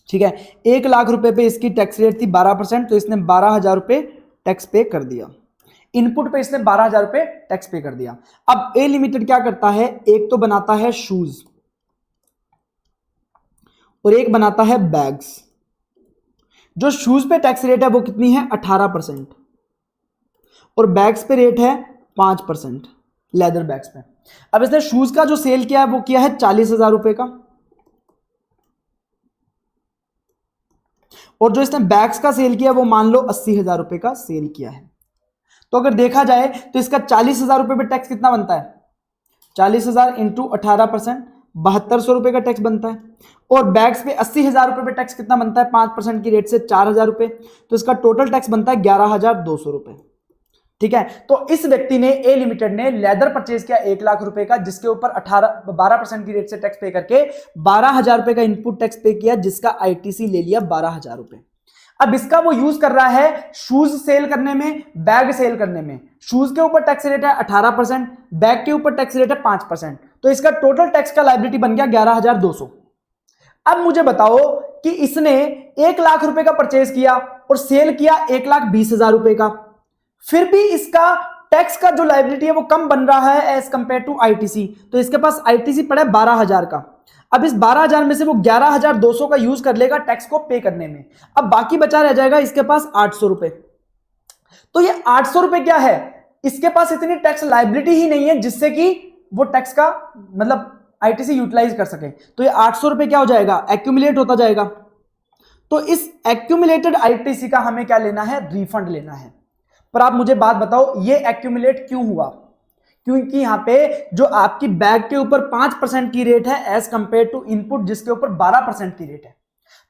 ठीक है। 1 लाख रुपए पे इसकी टैक्स रेट थी 12%, तो इसने 12,000 रुपए टैक्स पे कर दिया। इनपुट पे इसने 12,000 रुपए टैक्स पे कर दिया। अब ए लिमिटेड क्या करता है? एक तो बनाता है शूज और एक बनाता है बैग्स। जो शूज पे टैक्स रेट है वो कितनी है? 18%, और बैग्स पे रेट है 5%, लेदर बैग्स पे। अब इसने शूज का जो सेल किया है वो किया है 40,000 रुपए का, और जो इसने बैग्स का सेल किया वो मान लो 80,000 रुपए का सेल किया है। तो अगर देखा जाए तो इसका 40,000 रुपए पे टैक्स कितना बनता है? 40,000 इंटू 18%, 7200 रुपए का टैक्स बनता है। और बैग्स पे 80,000 रुपए पे टैक्स कितना बनता है? 5% की रेट से 4,000 रुपए, तो इसका टोटल टैक्स बनता है 11,200 रुपए, ठीक है। तो इस व्यक्ति ने, ए लिमिटेड ने लेदर परचेज किया 1 लाख रुपए का, जिसके ऊपर 12% की रेट से टैक्स पे करके 12,000 रुपए का इनपुट टैक्स पे किया, जिसका आईटीसी ले लिया 12,000 रुपए। अब इसका वो यूज कर रहा है शूज सेल करने में, बैग सेल करने में। शूज के ऊपर टैक्स रेट है 18%, बैग के ऊपर टैक्स रेट है 5%, तो इसका टोटल टैक्स का लायबिलिटी बन गया 11,200। अब मुझे बताओ कि इसने 1 लाख रुपए का परचेज किया और सेल किया 1,20,000 रुपए का, फिर भी इसका टैक्स का जो लायबिलिटी है वो कम बन रहा है एज कंपेयर टू आईटीसी। तो इसके पास आईटीसी पड़ा है 12,000 का। अब इस 12,000 में से वो 11,200 का यूज कर लेगा टैक्स को पे करने में। अब बाकी बचा रह जाएगा इसके पास 800 रुपए। तो ये 800 रुपए क्या है, इसके पास इतनी टैक्स लायबिलिटी ही नहीं है जिससे कि वो टैक्स का मतलब आईटीसी यूटिलाइज कर सके। तो ये 800 रुपए क्या हो जाएगा, एक्यूमुलेट होता जाएगा। तो इस एक्यूमुलेटेड आईटीसी का हमें क्या लेना है, रिफंड लेना है। पर आप मुझे बात बताओ ये एक्यूमुलेट क्यों हुआ, क्योंकि यहां पे जो आपकी बैग के ऊपर 5% की रेट है एज कंपेयर टू इनपुट जिसके ऊपर 12% की रेट है।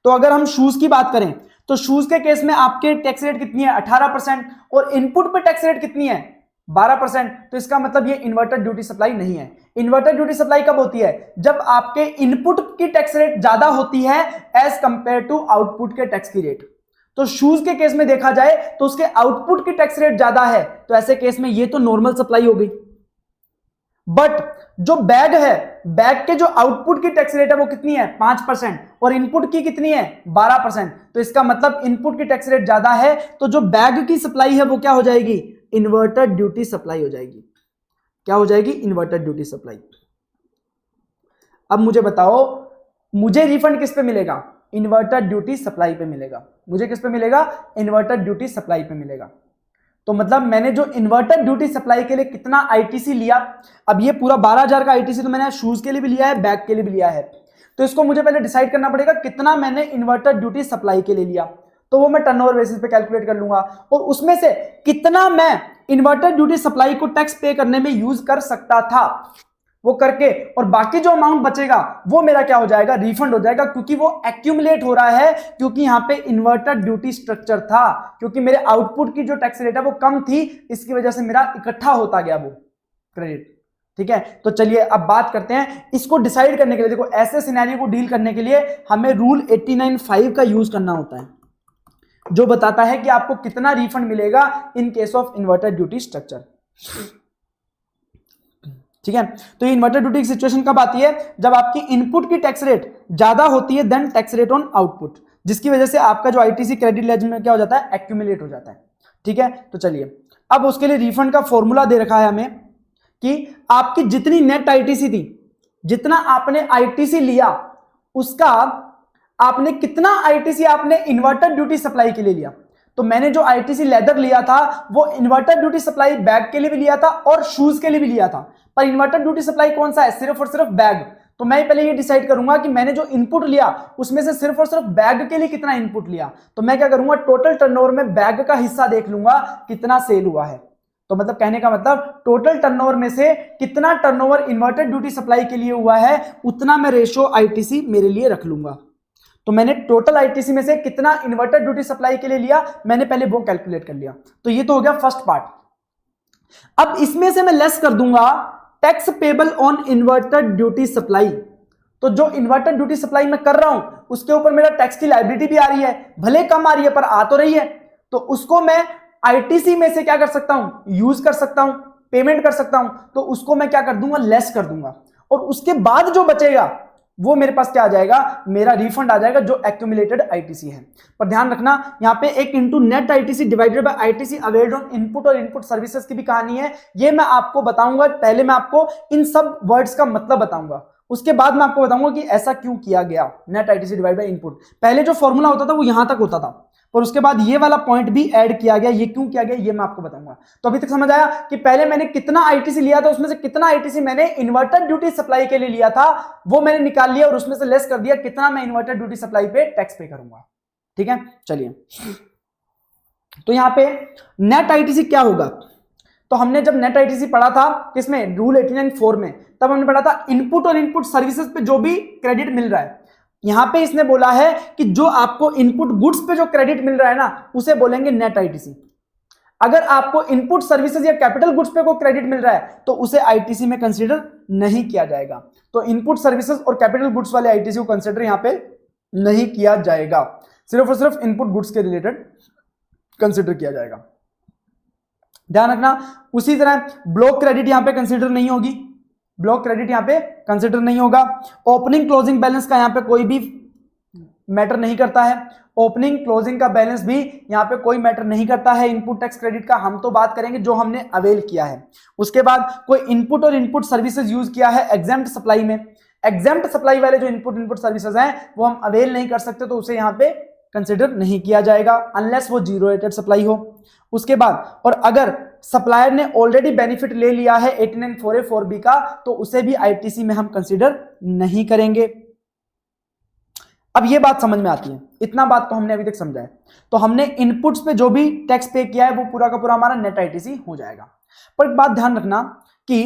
तो अगर हम शूज की बात करें तो शूज के केस में आपके टैक्स रेट कितनी है 18% और इनपुट पे टैक्स रेट कितनी है 12%। तो इसका मतलब ये इन्वर्टेड ड्यूटी सप्लाई नहीं है। इन्वर्टेड ड्यूटी सप्लाई कब होती है, जब आपके इनपुट की टैक्स रेट ज्यादा होती है एज कंपेयर टू आउटपुट के टैक्स की रेट। तो शूज के केस में देखा जाए तो उसके आउटपुट की टैक्स रेट ज्यादा है, तो ऐसे केस में ये तो नॉर्मल सप्लाई हो गई। बट जो बैग है, बैग के जो आउटपुट की टैक्स रेट है वो कितनी है 5% और इनपुट की कितनी है 12%। तो इसका मतलब इनपुट की टैक्स रेट ज्यादा है, तो जो बैग की सप्लाई है वो क्या हो जाएगी, इन्वर्टेड ड्यूटी सप्लाई हो जाएगी। क्या हो जाएगी, इन्वर्टेड ड्यूटी सप्लाई। अब मुझे बताओ मुझे रिफंड किस पे मिलेगा, इन्वर्टेड ड्यूटी सप्लाई पे मिलेगा। मुझे किस पे मिलेगा, इन्वर्टेड ड्यूटी सप्लाई पे मिलेगा। तो मतलब मैंने जो इन्वर्टेड ड्यूटी सप्लाई के लिए कितना आईटीसी लिया, अब ये पूरा 12,000 का आईटीसी तो मैंने शूज के लिए भी लिया है, बैग के लिए भी लिया है। तो इसको मुझे पहले डिसाइड करना पड़ेगा कितना मैंने इन्वर्टेड ड्यूटी सप्लाई के लिए लिया, तो वो मैं टर्नओवर बेसिस पे कैलकुलेट कर लूंगा और उसमें से कितना मैं इन्वर्टेड ड्यूटी सप्लाई को टैक्स पे करने में यूज कर सकता था वो करके, और बाकी जो अमाउंट बचेगा वो मेरा क्या हो जाएगा, रिफंड हो जाएगा, क्योंकि वो एक्यूमुलेट हो रहा है, क्योंकि यहां पे इन्वर्टेड ड्यूटी स्ट्रक्चर था, क्योंकि मेरे आउटपुट की जो टैक्स रेट है वो कम थी, इसकी वजह से मेरा इकट्ठा होता गया वो क्रेडिट। ठीक है, तो चलिए अब बात करते हैं इसको डिसाइड करने के लिए। देखो ऐसे सिनेरियो को डील करने के लिए हमें रूल 89(5) का यूज करना होता है, जो बताता है कि आपको कितना रिफंड मिलेगा in case of inverted duty structure. ठीक है, तो ये इन्वर्टेड ड्यूटी की सिचुएशन कब आती है, जब आपकी इनपुट की टैक्स रेट ज्यादा होती है then tax rate on output, जिसकी वजह से आपका जो आईटीसी क्रेडिट लेज में क्या हो जाता है, एक्यूमुलेट हो जाता है। ठीक है, तो चलिए अब उसके लिए रिफंड का फॉर्मूला दे रखा है हमें कि आपकी जितनी नेट आईटीसी थी, जितना आपने आईटीसी लिया उसका आपने कितना आईटीसी आपने इन्वर्टेड ड्यूटी सप्लाई के लिए लिया। तो मैंने जो आईटीसी लेदर लिया था वो इन्वर्टेड ड्यूटी सप्लाई बैग के लिए भी लिया था और शूज के लिए भी लिया था, पर इन्वर्टेड ड्यूटी सप्लाई कौन सा है, सिर्फ और सिर्फ बैग। तो मैं पहले ये डिसाइड करूंगा कि मैंने जो इनपुट लिया उसमें से सिर्फ और सिर्फ बैग के लिए कितना इनपुट लिया। तो मैं क्या करूंगा, टोटल टर्नओवर में बैग का हिस्सा देख लूंगा कितना सेल हुआ है। तो मतलब कहने का मतलब टोटल टर्नओवर में से कितना टर्नओवर इन्वर्टेड ड्यूटी सप्लाई के लिए हुआ है उतना मैं रेशो आईटीसी मेरे लिए रख लूंगा। तो मैंने टोटल आईटीसी में से कितना इन्वर्टेड ड्यूटी सप्लाई के लिए लिया मैंने पहले वो कैलकुलेट कर लिया। तो ये तो हो गया फर्स्ट पार्ट। अब इसमें से मैं लेस कर दूंगा tax payable on inverted duty supply. तो जो इन्वर्टेड ड्यूटी सप्लाई मैं कर रहा हूं उसके ऊपर मेरा टैक्स की लायबिलिटी भी आ रही है, भले कम आ रही है पर आ तो रही है। तो उसको मैं आईटीसी में से क्या कर सकता हूं, यूज कर सकता हूं, पेमेंट कर सकता हूं। तो उसको मैं क्या कर दूंगा, लेस कर दूंगा, और उसके बाद जो बचेगा वो मेरे पास क्या आ जाएगा, मेरा रिफंड आ जाएगा जो एक्यूमुलेटेड आईटीसी है। पर ध्यान रखना यहां पे एक into net ITC divided by ITC availed on input और इनपुट सर्विसेज की भी कहानी है, ये मैं आपको बताऊंगा। पहले मैं आपको इन सब वर्ड्स का मतलब बताऊंगा, उसके बाद मैं आपको बताऊंगा कि ऐसा क्यों किया गया। Net ITC divide by input, पहले जो फॉर्मूला होता था वो यहां तक होता था, पर उसके बाद ये वाला पॉइंट भी ऐड किया गया। ये क्यों किया गया ये मैं आपको बताऊंगा। तो अभी तक समझ आया कि पहले मैंने कितना आईटीसी लिया था, उसमें से कितना आईटीसी मैंने इन्वर्टेड ड्यूटी सप्लाई के लिए लिया था वो मैंने निकाल लिया और उसमें से लेस कर दिया कितना मैं इन्वर्टेड ड्यूटी सप्लाई पे टैक्स पे करूंगा। ठीक है, चलिए तो यहां पे नेट आईटीसी क्या होगा। तो हमने जब नेट आईटीसी पढ़ा था किसमें, रूल 89(4) में, तब हमने पढ़ा था इनपुट और इनपुट सर्विसेज पे जो भी क्रेडिट मिल रहा है। यहां पे इसने बोला है कि जो आपको इनपुट गुड्स पे जो क्रेडिट मिल रहा है ना उसे बोलेंगे नेट आईटीसी। अगर आपको इनपुट सर्विसेज या कैपिटल गुड्स पे कोई क्रेडिट मिल रहा है तो उसे आईटीसी में कंसीडर नहीं किया जाएगा। तो इनपुट सर्विसेज और कैपिटल गुड्स वाले आईटीसी को कंसीडर यहां पे नहीं किया जाएगा, सिर्फ और सिर्फ इनपुट गुड्स के रिलेटेड कंसीडर किया जाएगा। ध्यान रखना। उसी तरह ब्लॉक क्रेडिट यहां पे कंसीडर नहीं होगी, ब्लॉक क्रेडिट यहां पे कंसीडर नहीं होगा। ओपनिंग क्लोजिंग बैलेंस का यहां पे कोई भी मैटर नहीं करता है। ओपनिंग क्लोजिंग का बैलेंस भी यहाँ पे कोई मैटर नहीं करता है इनपुट टैक्स क्रेडिट का। हम तो बात करेंगे जो हमने अवेल किया है। उसके बाद कोई इनपुट और इनपुट सर्विसेज यूज किया है एग्जेम्प्ट सप्लाई में, एग्जेम्प्ट सप्लाई वाले जो इनपुट सर्विसेज हैं वो हम अवेल नहीं कर सकते, तो उसे यहाँ पे कंसिडर नहीं किया जाएगा अनलेस वो जीरो रेटेड सप्लाई हो। उसके बाद और अगर सप्लायर ने ऑलरेडी बेनिफिट ले लिया है 89,4A/4B का, तो उसे भी आईटीसी में हम कंसिडर नहीं करेंगे। अब ये बात समझ में आती है, इतना बात तो हमने अभी तक समझा है। तो हमने इनपुट्स पे जो भी टैक्स पे किया है वो पूरा का पूरा हमारा नेट आईटीसी हो जाएगा। पर एक बात ध्यान रखना कि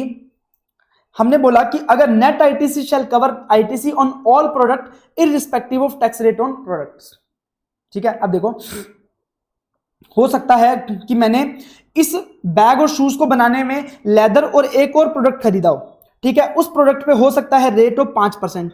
हमने बोला कि अगर net ITC shall cover ITC on all product irrespective of tax rate on products. ठीक है, अब देखो हो सकता है कि मैंने इस बैग और शूज को बनाने में लेदर और एक और प्रोडक्ट खरीदा हो, ठीक है, उस प्रोडक्ट पे हो सकता है रेट ऑफ 5%।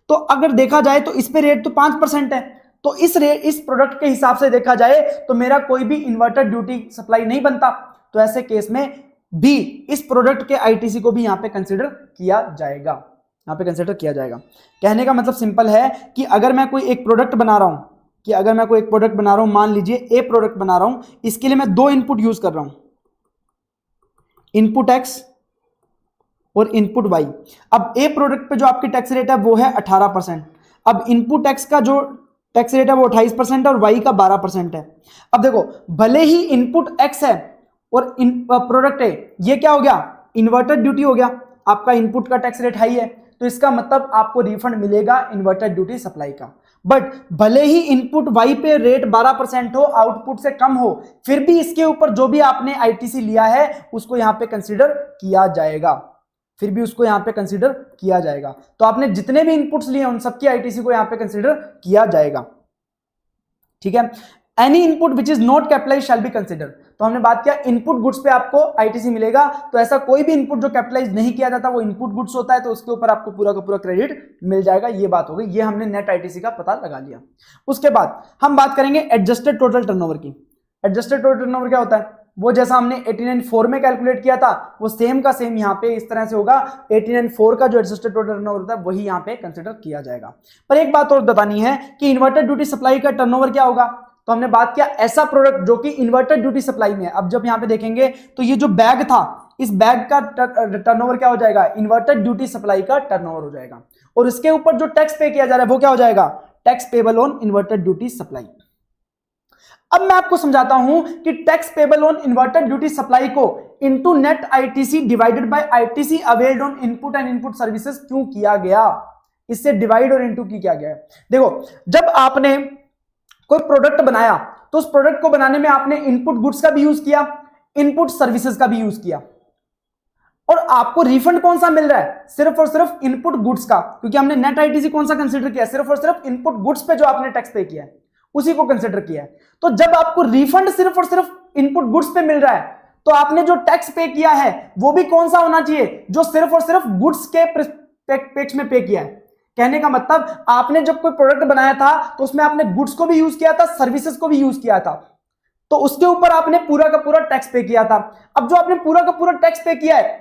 तो अगर देखा जाए तो इस पे रेट तो 5% है, तो इस प्रोडक्ट के हिसाब से देखा जाए तो मेरा कोई भी इन्वर्टर ड्यूटी सप्लाई नहीं बनता। तो ऐसे केस में भी इस प्रोडक्ट के आईटीसी को भी यहां पे कंसीडर किया जाएगा, यहां पे कंसीडर किया जाएगा। कहने का मतलब सिंपल है कि अगर मैं कोई एक प्रोडक्ट बना रहा हूं, मान लीजिए ए प्रोडक्ट बना रहा हूं, इसके लिए मैं दो इनपुट यूज कर रहा हूं, इनपुट एक्स और इनपुट वाई। अब ए प्रोडक्ट पे जो आपकी टैक्स रेट है वो है 18%। अब इनपुट एक्स का जो टैक्स रेट है वो 28% है और वाई का 12% है। अब देखो भले ही इनपुट एक्स है और प्रोडक्ट है, ये क्या हो गया, इन्वर्टर ड्यूटी हो गया। आपका इनपुट का टैक्स रेट हाई है तो इसका मतलब आपको रिफंड मिलेगा इन्वर्टर ड्यूटी सप्लाई का। बट भले ही इनपुट वाई पे रेट 12% हो, आउटपुट से कम हो, फिर भी इसके ऊपर जो भी आपने आईटीसी लिया है उसको यहां पे कंसीडर किया जाएगा, तो आपने जितने भी इनपुट्स लिए उन सबकी आईटीसी को यहां पे कंसीडर किया जाएगा। ठीक है, any input which is not capitalize shall be consider. तो हमने बात किया इनपुट गुड्स पे आपको आईटीसी मिलेगा, तो ऐसा कोई भी इनपुट जो कैपिटलाइज नहीं किया जाता वो इनपुट गुड्स होता है, तो उसके ऊपर आपको पूरा का पूरा क्रेडिट मिल जाएगा। ये बात हो गई, ये हमने नेट आईटीसी का पता लगा लिया। उसके बाद हम बात करेंगे एडजस्टेड टोटल टर्नओवर की। एडजस्टेड टोटल टर्नओवर क्या होता है, वो जैसा हमने 89,4 में कैलकुलेट किया था वो सेम का सेम यहाँ पे इस तरह से होगा। 89,4 का जो एडजस्टेड टोटल टर्नओवर होता है वही यहाँ पे कंसीडर किया जाएगा। पर एक बात और बतानी है कि इन्वर्टर ड्यूटी सप्लाई का टर्नओवर क्या होगा। तो हमने बात किया ऐसा प्रोडक्ट जो कि इन्वर्टर ड्यूटी सप्लाई में है। अब जब यहाँ पे देखेंगे तो ये जो बैग था, इस बैग का टर्नओवर क्या हो जाएगा, इन्वर्टर ड्यूटी सप्लाई का टर्नओवर हो जाएगा, और इसके ऊपर जो टैक्स पे किया जा रहा है वो क्या हो जाएगा, tax payable on inverter duty supply. अब मैं आपको समझाता हूं कि tax payable on inverter duty supply को into net ITC divided by ITC availed on input and input services क्यों किया गया, इससे डिवाइड और इनटू किया गया है। देखो जब आपने कोई प्रोडक्ट बनाया तो उस प्रोडक्ट को बनाने में आपने इनपुट गुड्स का भी यूज किया, इनपुट सर्विसेज का भी यूज किया, और आपको रिफंड कौन सा मिल रहा है, सिर्फ और सिर्फ इनपुट गुड्स का, क्योंकि हमने नेट आईटीसी कौन सा कंसीडर किया, सिर्फ और सिर्फ इनपुट गुड्स पे जो आपने टैक्स पे किया है उसी को कंसीडर किया है। तो जब आपको रिफंड सिर्फ और सिर्फ इनपुट गुड्स पे मिल रहा है तो आपने जो टैक्स पे किया है वो भी कौन सा होना चाहिए, जो सिर्फ और सिर्फ गुड्स के पेक्स में पे किया है। कहने का मतलब आपने जब कोई प्रोडक्ट बनाया था तो उसमें आपने गुड्स को भी यूज किया था, सर्विसेज को भी यूज किया था, तो उसके ऊपर आपने पूरा का पूरा टैक्स पे किया था। अब जो आपने पूरा का पूरा टैक्स पे किया है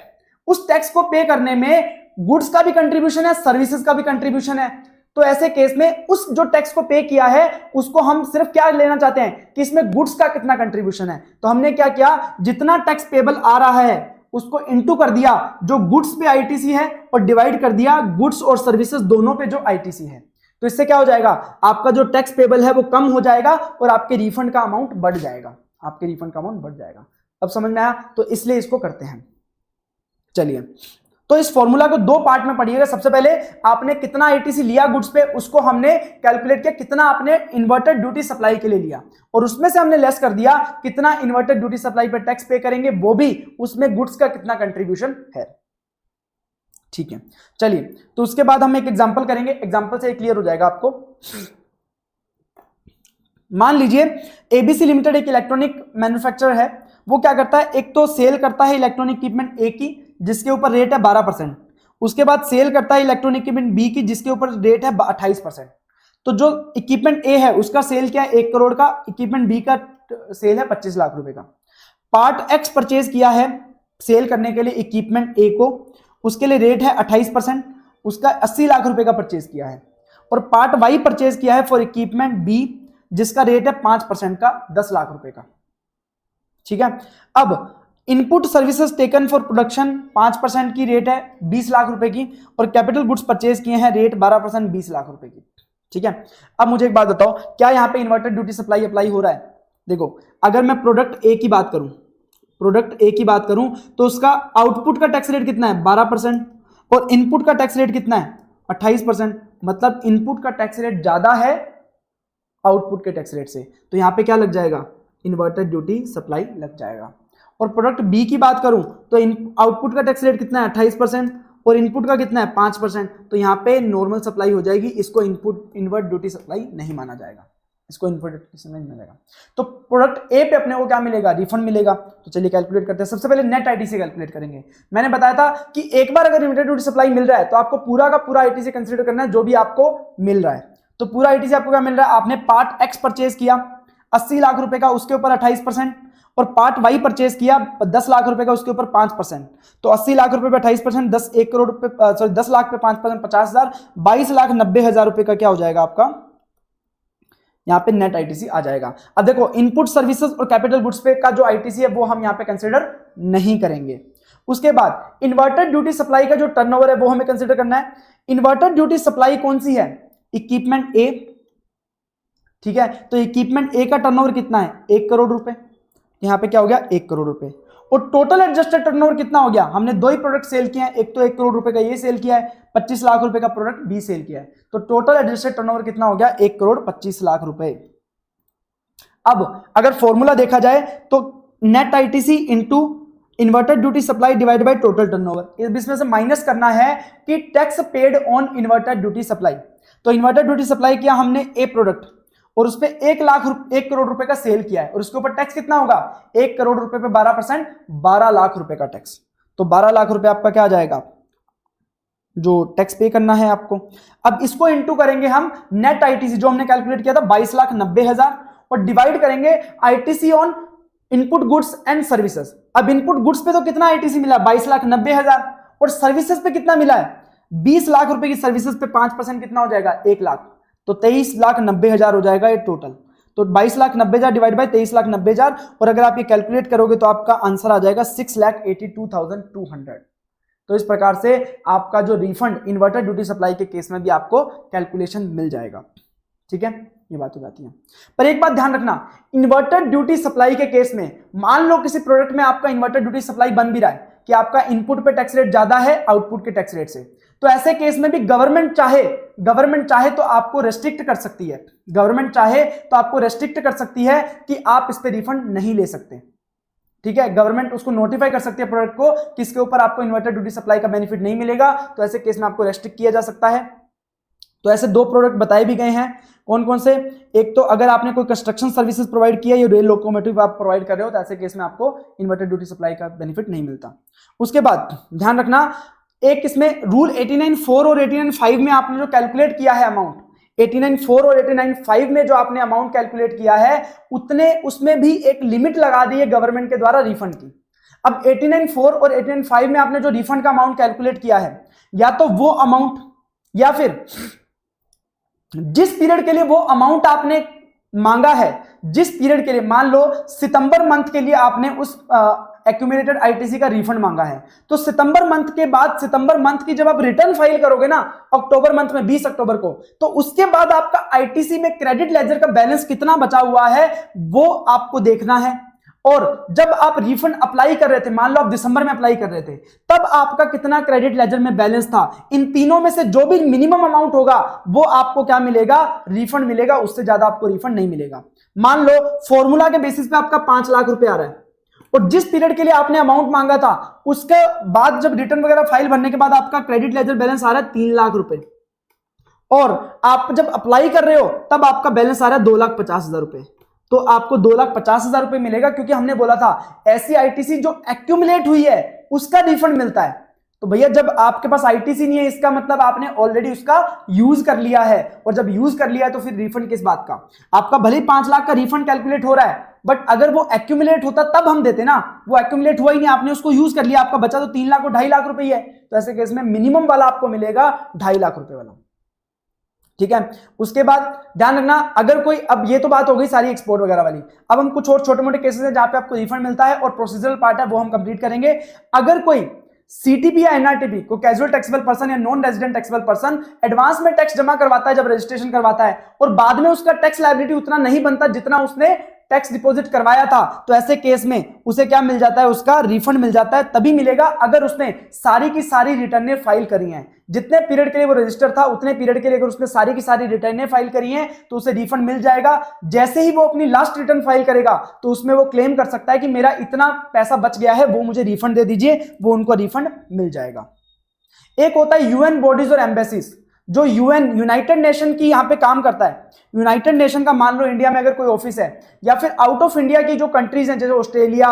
उस टैक्स को पे करने में गुड्स का भी कंट्रीब्यूशन है, सर्विसेज का भी कंट्रीब्यूशन है। तो ऐसे केस में उस जो टैक्स को पे किया है उसको हम सिर्फ क्या लेना चाहते हैं कि इसमें गुड्स का कितना कंट्रीब्यूशन है। तो हमने क्या किया, जितना टैक्स पेबल आ रहा है उसको इनटू कर दिया जो गुड्स पे आईटीसी है और डिवाइड कर दिया गुड्स और सर्विसेज दोनों पे जो आईटीसी है। तो इससे क्या हो जाएगा, आपका जो टैक्स पेबल है वो कम हो जाएगा और आपके रिफंड का अमाउंट बढ़ जाएगा, अब समझ में आया। तो इसलिए इसको करते हैं। चलिए, तो इस फॉर्मूला को दो पार्ट में पढ़िएगा। सबसे पहले आपने कितना आईटीसी लिया गुड्स पे उसको हमने कैलकुलेट किया, कितना आपने इन्वर्टर ड्यूटी सप्लाई के लिए लिया, और उसमें से हमने लेस कर दिया कितना इन्वर्टर ड्यूटी सप्लाई पे टैक्स पे करेंगे, वो भी उसमें गुड्स का कितना कंट्रीब्यूशन है। ठीक है, चलिए, तो उसके बाद हम एक एग्जांपल करेंगे, एग्जांपल से क्लियर हो जाएगा आपको। मान लीजिए एबीसी लिमिटेड एक इलेक्ट्रॉनिक मैन्युफैक्चरर है। वो क्या करता है, एक तो सेल करता है इलेक्ट्रॉनिक इक्विपमेंट ए की जिसके ऊपर रेट है 12%, उसके बाद सेल करता है इलेक्ट्रॉनिक इक्विपमेंट बी की जिसके ऊपर रेट है 28%। तो जो इक्विपमेंट ए है उसका सेल क्या है 1 करोड़ का, इक्विपमेंट बी का सेल है 25 लाख रुपए का। पार्ट एक्स परचेज किया है सेल करने के लिए इक्विपमेंट ए को, उसके लिए रेट है 28%, उसका 80 लाख रुपए का परचेज किया है। और पार्ट वाई परचेज किया है फॉर इक्विपमेंट बी जिसका रेट है 5% का 10 लाख रुपए का। ठीक है, अब input services taken for production 5% की रेट है 20 लाख रुपए की, और कैपिटल गुड्स परचेज किए हैं रेट 12% 20 लाख रुपए की। ठीक है, अब मुझे एक बात बताओ, क्या यहाँ पे इन्वर्टेड ड्यूटी सप्लाई अप्लाई हो रहा है? देखो, अगर मैं प्रोडक्ट ए की बात करूं, तो उसका आउटपुट का टैक्स रेट कितना है? 12%, और इनपुट का टैक्स रेट कितना है? 28%। मतलब इनपुट का टैक्स रेट ज्यादा है आउटपुट के टैक्स रेट से, तो यहां पे क्या लग जाएगा? इन्वर्टेड ड्यूटी सप्लाई लग जाएगा। और प्रोडक्ट बी की बात करूं तो आउटपुट का टैक्स रेट कितना है? 28%, और इनपुट का कितना है? 5%। तो यहां पे नॉर्मल सप्लाई हो जाएगी, इसको इन्वर्ट ड्यूटी सप्लाई नहीं माना जाएगा, इसको इन्वर्ट ड्यूटी सप्लाई नहीं मिलेगा। तो प्रोडक्ट ए पे अपने को क्या मिलेगा? रिफंड मिलेगा। तो चलिए कैलकुलेट करते हैं। सबसे पहले नेट आईटीसी कैलकुलेट करेंगे। मैंने बताया था कि एक बार अगर इन्वर्टेड ड्यूटी सप्लाई मिल रहा है तो आपको पूरा का पूरा आईटीसी कंसीडर करना है जो भी आपको मिल रहा है। तो पूरा आईटीसी आपको क्या मिल रहा है? आपने पार्ट एक्स परचेज किया 80 लाख रुपए का, उसके ऊपर 28%, और पार्ट वाई परचेज किया 10 लाख रुपए का, उसके ऊपर 5%। तो 80 लाख रुपए पे 28%, 10 लाख पे 5%, 50,000, 22,90,000 रुपए का क्या हो जाएगा आपका? यहां पे नेट आईटीसी आ जाएगा। अब देखो, इनपुट सर्विसेज और कैपिटल गुड्स पे का जो आईटीसी है वो हम यहां पे कंसीडर नहीं करेंगे। उसके बाद इन्वर्टेड ड्यूटी सप्लाई का जो टर्नओवर है वो हमें कंसीडर करना है। इन्वर्टेड ड्यूटी सप्लाई कौन सी है? इक्विपमेंट ए। ठीक है, तो इक्विपमेंट ए का टर्नओवर कितना है? 1 करोड़ रुपए। यहां पे क्या हो गया? 1 करोड़ रुपए। और टोटल एडजस्टेड टर्नओवर कितना हो गया? हमने दो ही प्रोडक्ट सेल किए हैं, एक तो 1 करोड़ रुपए का ये सेल किया है, 25 लाख रुपए का प्रोडक्ट बी सेल किया है। तो टोटल एडजस्टेड टर्नओवर कितना हो गया? 1 करोड़ 25 लाख रुपए। अब अगर फॉर्मूला देखा जाए तो net ITC into inverted duty supply divide by total turnover, इसमें से माइनस करना है कि tax paid on inverted duty supply. तो इन्वर्टेड ड्यूटी सप्लाई किया हमने ए प्रोडक्ट, और उस पर 1 करोड़ रुपए का सेल किया है, और उसके ऊपर टैक्स कितना होगा? 1 करोड़ रुपए पे 12%, 12 लाख रुपए का टैक्स। तो 12 लाख रुपए आपका क्या आ जाएगा? जो टैक्स पे करना है आपको। अब इसको इंटू करेंगे हम नेट आईटीसी जो हमने कैलकुलेट किया था 22,90,000, और डिवाइड करेंगे ITC on input goods and services. अब इनपुट गुड्स पे तो कितना आईटीसी मिला? 22,90,000, और सर्विसेज पे कितना मिला है? 20 लाख रुपए की सर्विसेज पे 5% कितना हो जाएगा? 1 लाख। तो 23,90,000 हो जाएगा ये टोटल। तो 22,90,000 डिवाइड बाय 23,90,000, और अगर आप ये कैलकुलेट करोगे तो आपका आंसर आ जाएगा 6,82,200। तो इस प्रकार से आपका जो रिफंड इन्वर्टेड ड्यूटी सप्लाई के केस में भी आपको कैलकुलेशन मिल जाएगा। ठीक है, ये बात हो जाती है। पर एक बात ध्यान रखना, इन्वर्टेड ड्यूटी सप्लाई के केस में मान लो किसी प्रोडक्ट में आपका इन्वर्टेड ड्यूटी सप्लाई बन भी रहा है कि आपका इनपुट पे टैक्स रेट ज्यादा है आउटपुट के टैक्स रेट से, तो ऐसे केस में भी गवर्नमेंट चाहे तो आपको रेस्ट्रिक्ट कर सकती है। गवर्नमेंट चाहे तो आपको रेस्ट्रिक्ट कर सकती है कि आप इस पे रिफंड नहीं ले सकते। ठीक है, गवर्नमेंट उसको नोटिफाई कर सकती है प्रोडक्ट को कि इसके ऊपर आपको इन्वर्टेड ड्यूटी सप्लाई का बेनिफिट नहीं मिलेगा, तो ऐसे केस में आपको रेस्ट्रिक्ट किया जा सकता है। तो ऐसे दो प्रोडक्ट बताए भी गए हैं, कौन कौन से? एक तो अगर आपने कोई कंस्ट्रक्शन सर्विसेज प्रोवाइड किया या रेल लोकोमोटिव आप प्रोवाइड कर रहे हो तो ऐसे केस में आपको इन्वर्टेड ड्यूटी सप्लाई का बेनिफिट नहीं मिलता। उसके बाद ध्यान रखना, एक इसमें रूल 89(4) और 89(5) में आपने जो कैलकुलेट किया है अमाउंट, 89(4) और 89(5) में जो आपने अमाउंट कैलकुलेट किया है उतने उसमें भी एक लिमिट लगा दी है गवर्नमेंट के द्वारा रिफंड की। अब 89(4) और 89(5) में आपने जो रिफंड का अमाउंट कैलकुलेट किया है, या तो वो अमाउंट या फिर जिस पीरियड के लिए वो अमाउंट आपने मांगा है, जिस पीरियड के लिए, मान लो सितंबर मंथ के लिए आपने उस एक्यूमुलेटेड आईटीसी का रिफंड मांगा है, तो सितंबर मंथ के बाद, सितंबर मंथ की जब आप रिटर्न फाइल करोगे ना अक्टूबर मंथ में 20 अक्टूबर को, तो उसके बाद आपका आईटीसी में क्रेडिट लेजर का बैलेंस कितना बचा हुआ है वो आपको देखना है। और जब आप रिफंड अप्लाई कर रहे थे, मान लो आप दिसंबर में अप्लाई कर रहे थे, तब आपका कितना क्रेडिट लेजर में बैलेंस था, इन तीनों में से जो भी मिनिमम अमाउंट होगा वो आपको क्या मिलेगा? रिफंड मिलेगा, उससे ज्यादा आपको रिफंड नहीं मिलेगा। मान लो फॉर्मूला के बेसिस पे आपका 5 लाख रुपए आ रहा है, और जिस पीरियड के लिए आपने अमाउंट मांगा था उसके बाद जब रिटर्न वगैरह फाइल भरने के बाद आपका क्रेडिट लेजर बैलेंस आ रहा है 3 लाख रुपए, और आप जब अप्लाई कर रहे हो तब आपका बैलेंस आ रहा है 2,50,000 रुपए। तो आपको 2,50,000 रुपए मिलेगा, क्योंकि हमने बोला था ऐसी आईटीसी जो एक्यूमुलेट हुई है उसका रिफंड मिलता है। तो भैया जब आपके पास आईटीसी नहीं है इसका मतलब आपने ऑलरेडी उसका यूज कर लिया है, और जब यूज कर लिया है तो फिर रिफंड किस बात का? आपका भले 5 लाख का रिफंड कैलकुलेट हो रहा है, बट अगर वो एक्यूमुलेट होता तब हम देते ना, वो एक्यूमुलेट हुआ ही नहीं, आपने उसको यूज कर लिया, आपका बचा तो 3 लाख और 2.5 लाख रुपए ही है। तो ऐसे केस में मिनिमम वाला आपको मिलेगा 2.5 लाख रुपए वाला। ठीक है। उसके बाद ध्यान रखना, अगर कोई, अब ये तो बात हो गई सारी एक्सपोर्ट वगैरह वाली, अब हम कुछ और छोटे मोटे केसेस हैं जहां पे आपको रिफंड मिलता है और प्रोसीजरल पार्ट है वो हम कंप्लीट करेंगे। अगर कोई सीटीपी या एनआरटीपी को कैजुअल टैक्सेबल पर्सन या non resident taxable person advance में टैक्स जमा करवाता है जब रजिस्ट्रेशन करवाता है और बाद में उसका टैक्स लायबिलिटी उतना नहीं बनता जितना उसने टैक्स डिपॉजिट करवाया था, तो ऐसे केस में उसे क्या मिल जाता है, उसका रिफंड मिल जाता है। तभी मिलेगा अगर उसने सारी की सारी रिटर्नें फाइल करी हैं, जितने पीरियड के लिए वो रजिस्टर था उतने पीरियड के लिए अगर उसने सारी की सारी रिटर्नें फाइल करी हैं तो उसे रिफंड मिल जाएगा। जैसे ही वो अपनी लास्ट रिटर्न फाइल करेगा तो उसमें वो क्लेम कर सकता है कि मेरा इतना पैसा बच गया है, वो मुझे रिफंड दे दीजिए, वो उनको रिफंड मिल जाएगा। एक होता है यूएन बॉडीज और एम्बेसीज, जो यूएन यूनाइटेड नेशन की यहां पे काम करता है। यूनाइटेड नेशन का मान लो इंडिया में अगर कोई ऑफिस है, या फिर आउट ऑफ इंडिया की जो कंट्रीज हैं जैसे ऑस्ट्रेलिया,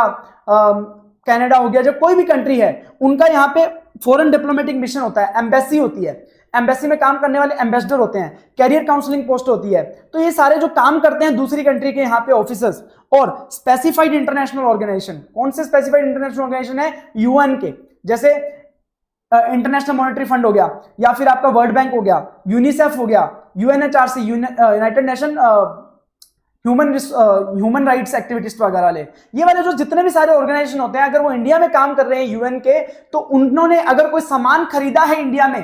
कनाडा हो गया, जो कोई भी कंट्री है उनका यहाँ पे फॉरेन डिप्लोमेटिक मिशन होता है, एम्बेसी होती है। एम्बेसी में काम करने वाले एम्बेसडर होते हैं, कैरियर काउंसलिंग पोस्ट होती है। तो ये सारे जो काम करते हैं दूसरी कंट्री के यहाँ पे ऑफिसर्स, और स्पेसिफाइड इंटरनेशनल ऑर्गेनाइजेशन, कौन से स्पेसिफाइड इंटरनेशनल ऑर्गेनाइजेशन है, यूएन के, जैसे इंटरनेशनल मॉनेटरी फंड हो गया, या फिर आपका वर्ल्ड बैंक हो गया, यूनिसेफ हो गया, UNHRC, United nation human rights activist वगैरह वाले, ये वाले जो जितने भी सारे ऑर्गेनाइजेशन होते हैं, अगर वो इंडिया में काम कर रहे हैं यूएन के, तो उन्होंने अगर कोई सामान खरीदा है इंडिया में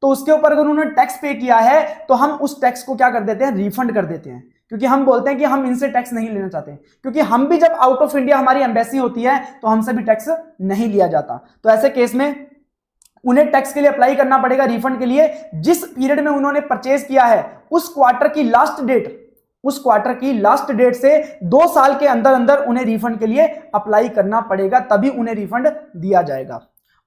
तो उसके ऊपर अगर उन्होंने टैक्स पे किया है तो हम उस टैक्स को क्या कर देते हैं, रिफंड कर देते हैं। क्योंकि हम बोलते हैं कि हम इनसे टैक्स नहीं लेना चाहते, क्योंकि हम भी जब आउट ऑफ इंडिया हमारी एम्बेसी होती है तो हमसे भी टैक्स नहीं लिया जाता। तो ऐसे केस में उन्हें टैक्स के लिए अप्लाई करना पड़ेगा रिफंड के लिए। जिस पीरियड में उन्होंने परचेज किया है उस क्वार्टर की लास्ट डेट, उस क्वार्टर की लास्ट डेट से 2 साल के अंदर अंदर उन्हें रिफंड के लिए अप्लाई करना पड़ेगा, तभी उन्हें रिफंड दिया जाएगा।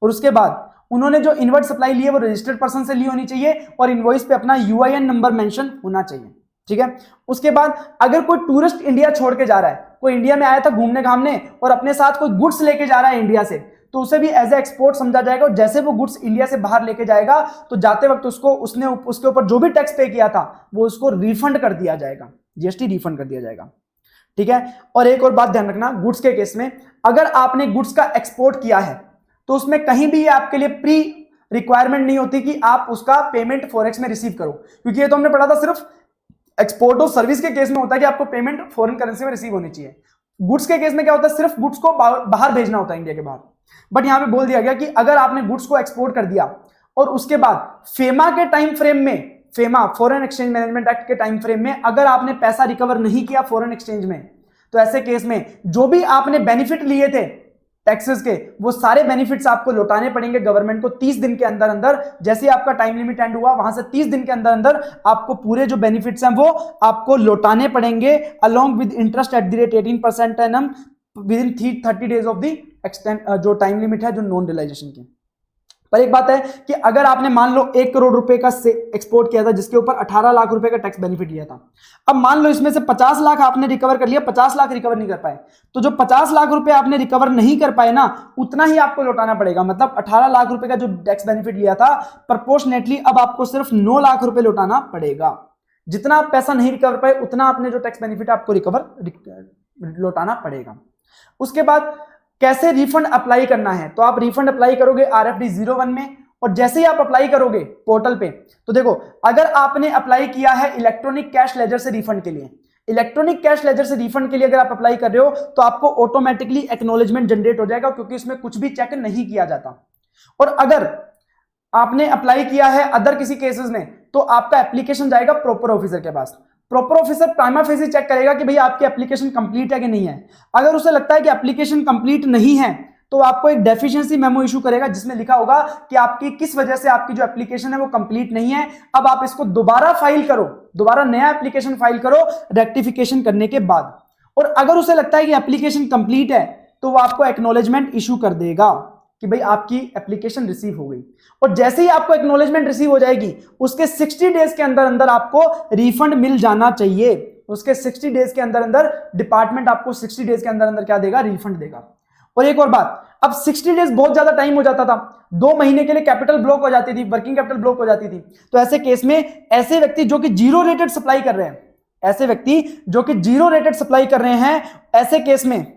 और उसके बाद उन्होंने जो इनवर्ट सप्लाई ली है वो रजिस्टर्ड पर्सन से ली होनी चाहिए और इनवॉइस पे अपना यूआईएन नंबर मेंशन होना चाहिए, ठीक है। उसके बाद अगर कोई टूरिस्ट इंडिया छोड़ के जा रहा है, कोई इंडिया में आया था घूमने घामने और अपने साथ कोई गुड्स लेके जा रहा है इंडिया से, तो उसे भी एज ए एक्सपोर्ट समझा जाएगा। और जैसे वो गुड्स इंडिया से बाहर लेके जाएगा तो जाते वक्त उसने उसके ऊपर जो भी टैक्स पे किया था वो उसको रिफंड कर दिया जाएगा, जीएसटी रिफंड कर दिया जाएगा, ठीक है। और एक और बात ध्यान रखना, गुड्स के केस में अगर आपने गुड्स का एक्सपोर्ट किया है तो उसमें कहीं भी आपके लिए प्री रिक्वायरमेंट नहीं होती कि आप उसका पेमेंट फॉरेक्स में रिसीव करो, क्योंकि ये तो हमने पढ़ा था सिर्फ एक्सपोर्ट और सर्विस के केस में होता है कि आपको पेमेंट फॉरेन करेंसी में रिसीव होनी चाहिए। गुड्स के केस में क्या होता है, सिर्फ गुड्स को बाहर भेजना होता है इंडिया के बाहर। बट यहां पे बोल दिया गया कि अगर आपने गुड्स को एक्सपोर्ट कर दिया और उसके बाद फेमा के टाइम फ्रेम में, FEMA foreign exchange management act के टाइम फ्रेम में अगर आपने पैसा रिकवर नहीं किया फॉरेन एक्सचेंज में, तो ऐसे केस में जो भी आपने बेनिफिट लिए थे टैक्सेस के, वो सारे बेनिफिट्स आपको लौटाने पड़ेंगे गवर्नमेंट को 30 दिन के अंदर अंदर। जैसे आपका टाइम लिमिट एंड हुआ वहां से 30 दिन के अंदर अंदर आपको पूरे जो बेनिफिट्स हैं वो आपको लौटाने पड़ेंगे along with interest at the rate 18% annum with in 30 days of the extend, जो टाइम लिमिट है जो नॉन रियलाइजेशन की। पर एक बात है कि अगर आपने मान लो 1 करोड़ रुपए का एक्सपोर्ट किया था जिसके ऊपर 18 लाख रुपए का टैक्स बेनिफिट लिया था, अब मान लो इसमें से 50 लाख आपने रिकवर कर लिया, 50 लाख रिकवर नहीं कर पाए, तो जो 50 लाख रुपए आपने रिकवर नहीं कर पाए ना, उतना ही आपको लौटाना पड़ेगा। मतलब 18 लाख रुपए का जो टैक्स बेनिफिट लिया था प्रोपोर्शनेटली अब आपको सिर्फ 9 लाख रुपए लौटाना पड़ेगा। जितना आप पैसा नहीं रिकवर पाए उतना आपने जो टैक्स बेनिफिट आपको लौटाना पड़ेगा। उसके बाद कैसे रिफंड अप्लाई करना है, तो आप रिफंड अप्लाई करोगे RFD 01 में, और जैसे ही आप अप्लाई करोगे पोर्टल पे, तो देखो अगर आपने अप्लाई किया है इलेक्ट्रॉनिक कैश लेजर से रिफंड के लिए, इलेक्ट्रॉनिक कैश लेजर से रिफंड के लिए अगर आप अप्लाई कर रहे हो तो आपको ऑटोमेटिकली एक्नॉलेजमेंट जनरेट हो जाएगा, क्योंकि इसमें कुछ भी चेक नहीं किया जाता। और अगर आपने अप्लाई किया है अदर किसी केसेस में, तो आपका एप्लीकेशन जाएगा प्रॉपर ऑफिसर के पास। Proper officer prima facie check करेगा कि भैया आपकी एप्लीकेशन कंप्लीट है कि नहीं है। अगर उसे लगता है कि एप्लीकेशन कंप्लीट नहीं है तो आपको एक डेफिशिएंसी मेमो इशू करेगा जिसमें लिखा होगा कि आपकी किस वजह से आपकी जो एप्लीकेशन है वो कंप्लीट नहीं है। अब आप इसको दोबारा फाइल करो, दोबारा नया एप्लीकेशन फाइल करो रेक्टिफिकेशन करने के बाद। और अगर उसे लगता है कि एप्लीकेशन कंप्लीट है तो वो आपको एक्नॉलेजमेंट इशू कर देगा कि भाई आपकी एप्लीकेशन रिसीव हो गई। और जैसे ही आपको एक्नॉलेजमेंट रिसीव हो जाएगी उसके 60 डेज के अंदर अंदर आपको रिफंड मिल जाना चाहिए। उसके 60 डेज के अंदर अंदर डिपार्टमेंट आपको 60 डेज के अंदर अंदर क्या देगा, रिफंड देगा। और एक और बात, अब 60 डेज बहुत ज्यादा टाइम हो जाता था, 2 महीने के लिए कैपिटल ब्लॉक हो जाती थी, वर्किंग कैपिटल ब्लॉक हो जाती थी। तो ऐसे केस में ऐसे व्यक्ति जो कि 0 रेटेड सप्लाई कर रहे हैं, ऐसे व्यक्ति जो कि 0 रेटेड सप्लाई कर रहे हैं, ऐसे केस में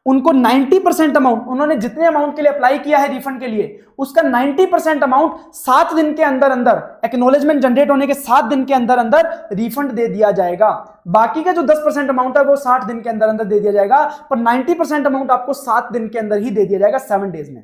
उनको 90% अमाउंट, उन्होंने जितने अमाउंट के लिए अप्लाई किया है रिफंड के लिए, उसका 90% अमाउंट 7 दिन के अंदर अंदर, एक्नॉलेजमेंट जनरेट होने के 7 दिन के अंदर अंदर रिफंड दे दिया जाएगा। बाकी का जो 10% अमाउंट है वो 60 दिन के अंदर अंदर दे दिया जाएगा, पर 90% अमाउंट आपको 7 दिन के अंदर ही दे दिया जाएगा, 7 डेज में।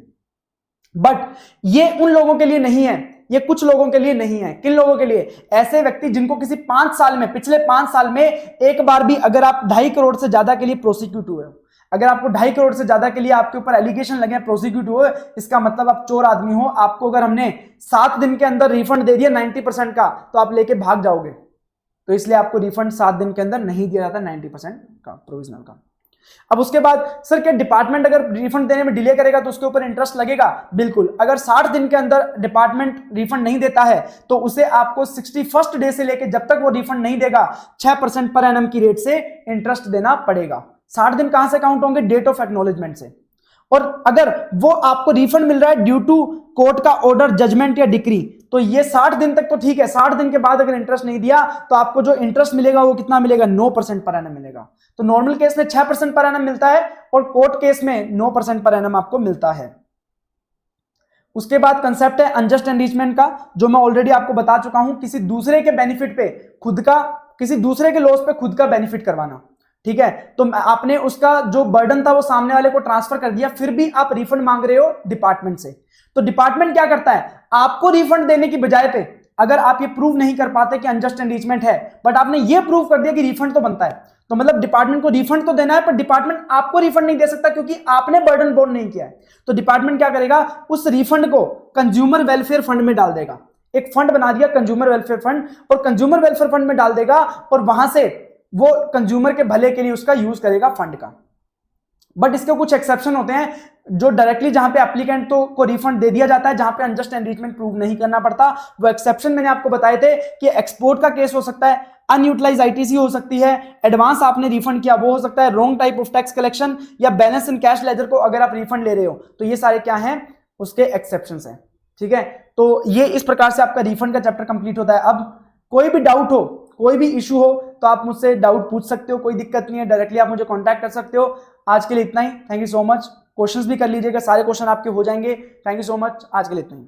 बट ये उन लोगों के लिए नहीं है, ये कुछ लोगों के लिए नहीं है। किन लोगों के लिए? ऐसे व्यक्ति जिनको किसी 5 साल में, पिछले 5 साल में एक बार भी, अगर आप 2.5 करोड़ से ज्यादा के लिए प्रोसिक्यूट हुए हो, अगर आपको 2.5 करोड़ से ज्यादा के लिए आपके ऊपर एलिगेशन लगे, प्रोसिक्यूट हुए, इसका मतलब आप चोर आदमी हो। आपको अगर हमने 7 दिन के अंदर रिफंड दे दिया 90% का, तो आप लेके भाग जाओगे। तो इसलिए आपको रिफंड 7 दिन के अंदर नहीं दिया जाता 90% का, प्रोविजनल का। अब उसके बाद सर क्या डिपार्टमेंट अगर रिफंड देने में डिले करेगा तो उसके ऊपर इंटरेस्ट लगेगा? बिल्कुल। अगर 60 दिन के अंदर डिपार्टमेंट रिफंड नहीं देता है तो उसे आपको 61st डे से लेकर जब तक वो रिफंड नहीं देगा 6% पर एनम की रेट से इंटरेस्ट देना पड़ेगा। 60 दिन कहां से काउंट होंगे? डेट ऑफ एक्नॉलेजमेंट से। और अगर वो आपको रिफंड मिल रहा है ड्यू टू कोर्ट का ऑर्डर, जजमेंट या डिक्री, तो ये 60 दिन तक तो ठीक है। 60 दिन के बाद अगर इंटरेस्ट नहीं दिया तो आपको जो इंटरेस्ट मिलेगा वो कितना मिलेगा? 9% पर एनम मिलेगा। तो नॉर्मल केस में 6% पर एनम मिलता है और कोर्ट केस में 9% पर एनम आपको मिलता है। उसके बाद कंसेप्ट है अनजस्ट एनरिचमेंट का, जो मैं ऑलरेडी आपको बता चुका हूं। किसी दूसरे के बेनिफिट पे खुद का, किसी दूसरे के लॉस पे खुद का बेनिफिट करवाना, ठीक है। तो आपने उसका जो बर्डन था वो सामने वाले को ट्रांसफर कर दिया, फिर भी आप रिफंड मांग रहे हो डिपार्टमेंट से। तो डिपार्टमेंट क्या करता है? आपको रिफंड देने की बजाय पे, अगर आप ये प्रूव नहीं कर पाते कि अनजस्ट एनरिचमेंट है, बट आपने ये प्रूव कर दिया कि रिफंड तो बनता है, तो मतलब डिपार्टमेंट को रिफंड तो देना है, पर डिपार्टमेंट आपको रिफंड नहीं दे सकता क्योंकि आपने बर्डन बोर्ड नहीं किया है। तो डिपार्टमेंट क्या करेगा? उस रिफंड को कंज्यूमर वेलफेयर फंड में डाल देगा। एक फंड बना दिया कंज्यूमर वेलफेयर फंड, और कंज्यूमर वेलफेयर फंड में डाल देगा, और वहां से वो कंज्यूमर के भले के लिए उसका यूज करेगा फंड का। बट इसके कुछ एक्सेप्शन होते हैं, जो डायरेक्टली जहां पे एप्लीकेंट को रिफंड दे दिया जाता है, जहां पे अनजस्ट एनरिचमेंट प्रूव नहीं करना पड़ता। वो एक्सेप्शन मैंने आपको बताए थे कि एक्सपोर्ट का केस हो सकता है, अनयूटिलाइज आईटीसी हो सकती है, एडवांस आपने रिफंड किया वो हो सकता है, wrong type of tax collection, या बैलेंस इन कैश लेजर को अगर आप रिफंड ले रहे हो, तो ये सारे क्या हैं? उसके एक्सेप्शंस हैं, ठीक है। तो ये इस प्रकार से आपका रिफंड का चैप्टर कंप्लीट होता है। अब कोई भी डाउट हो, कोई भी इशू हो, तो आप मुझसे डाउट पूछ सकते हो, कोई दिक्कत नहीं है, डायरेक्टली आप मुझे कांटेक्ट कर सकते हो। आज के लिए इतना ही, thank you so much. Questions भी कर लीजिएगा, सारे क्वेश्चन आपके हो जाएंगे। थैंक यू सो मच, आज के लिए इतना ही।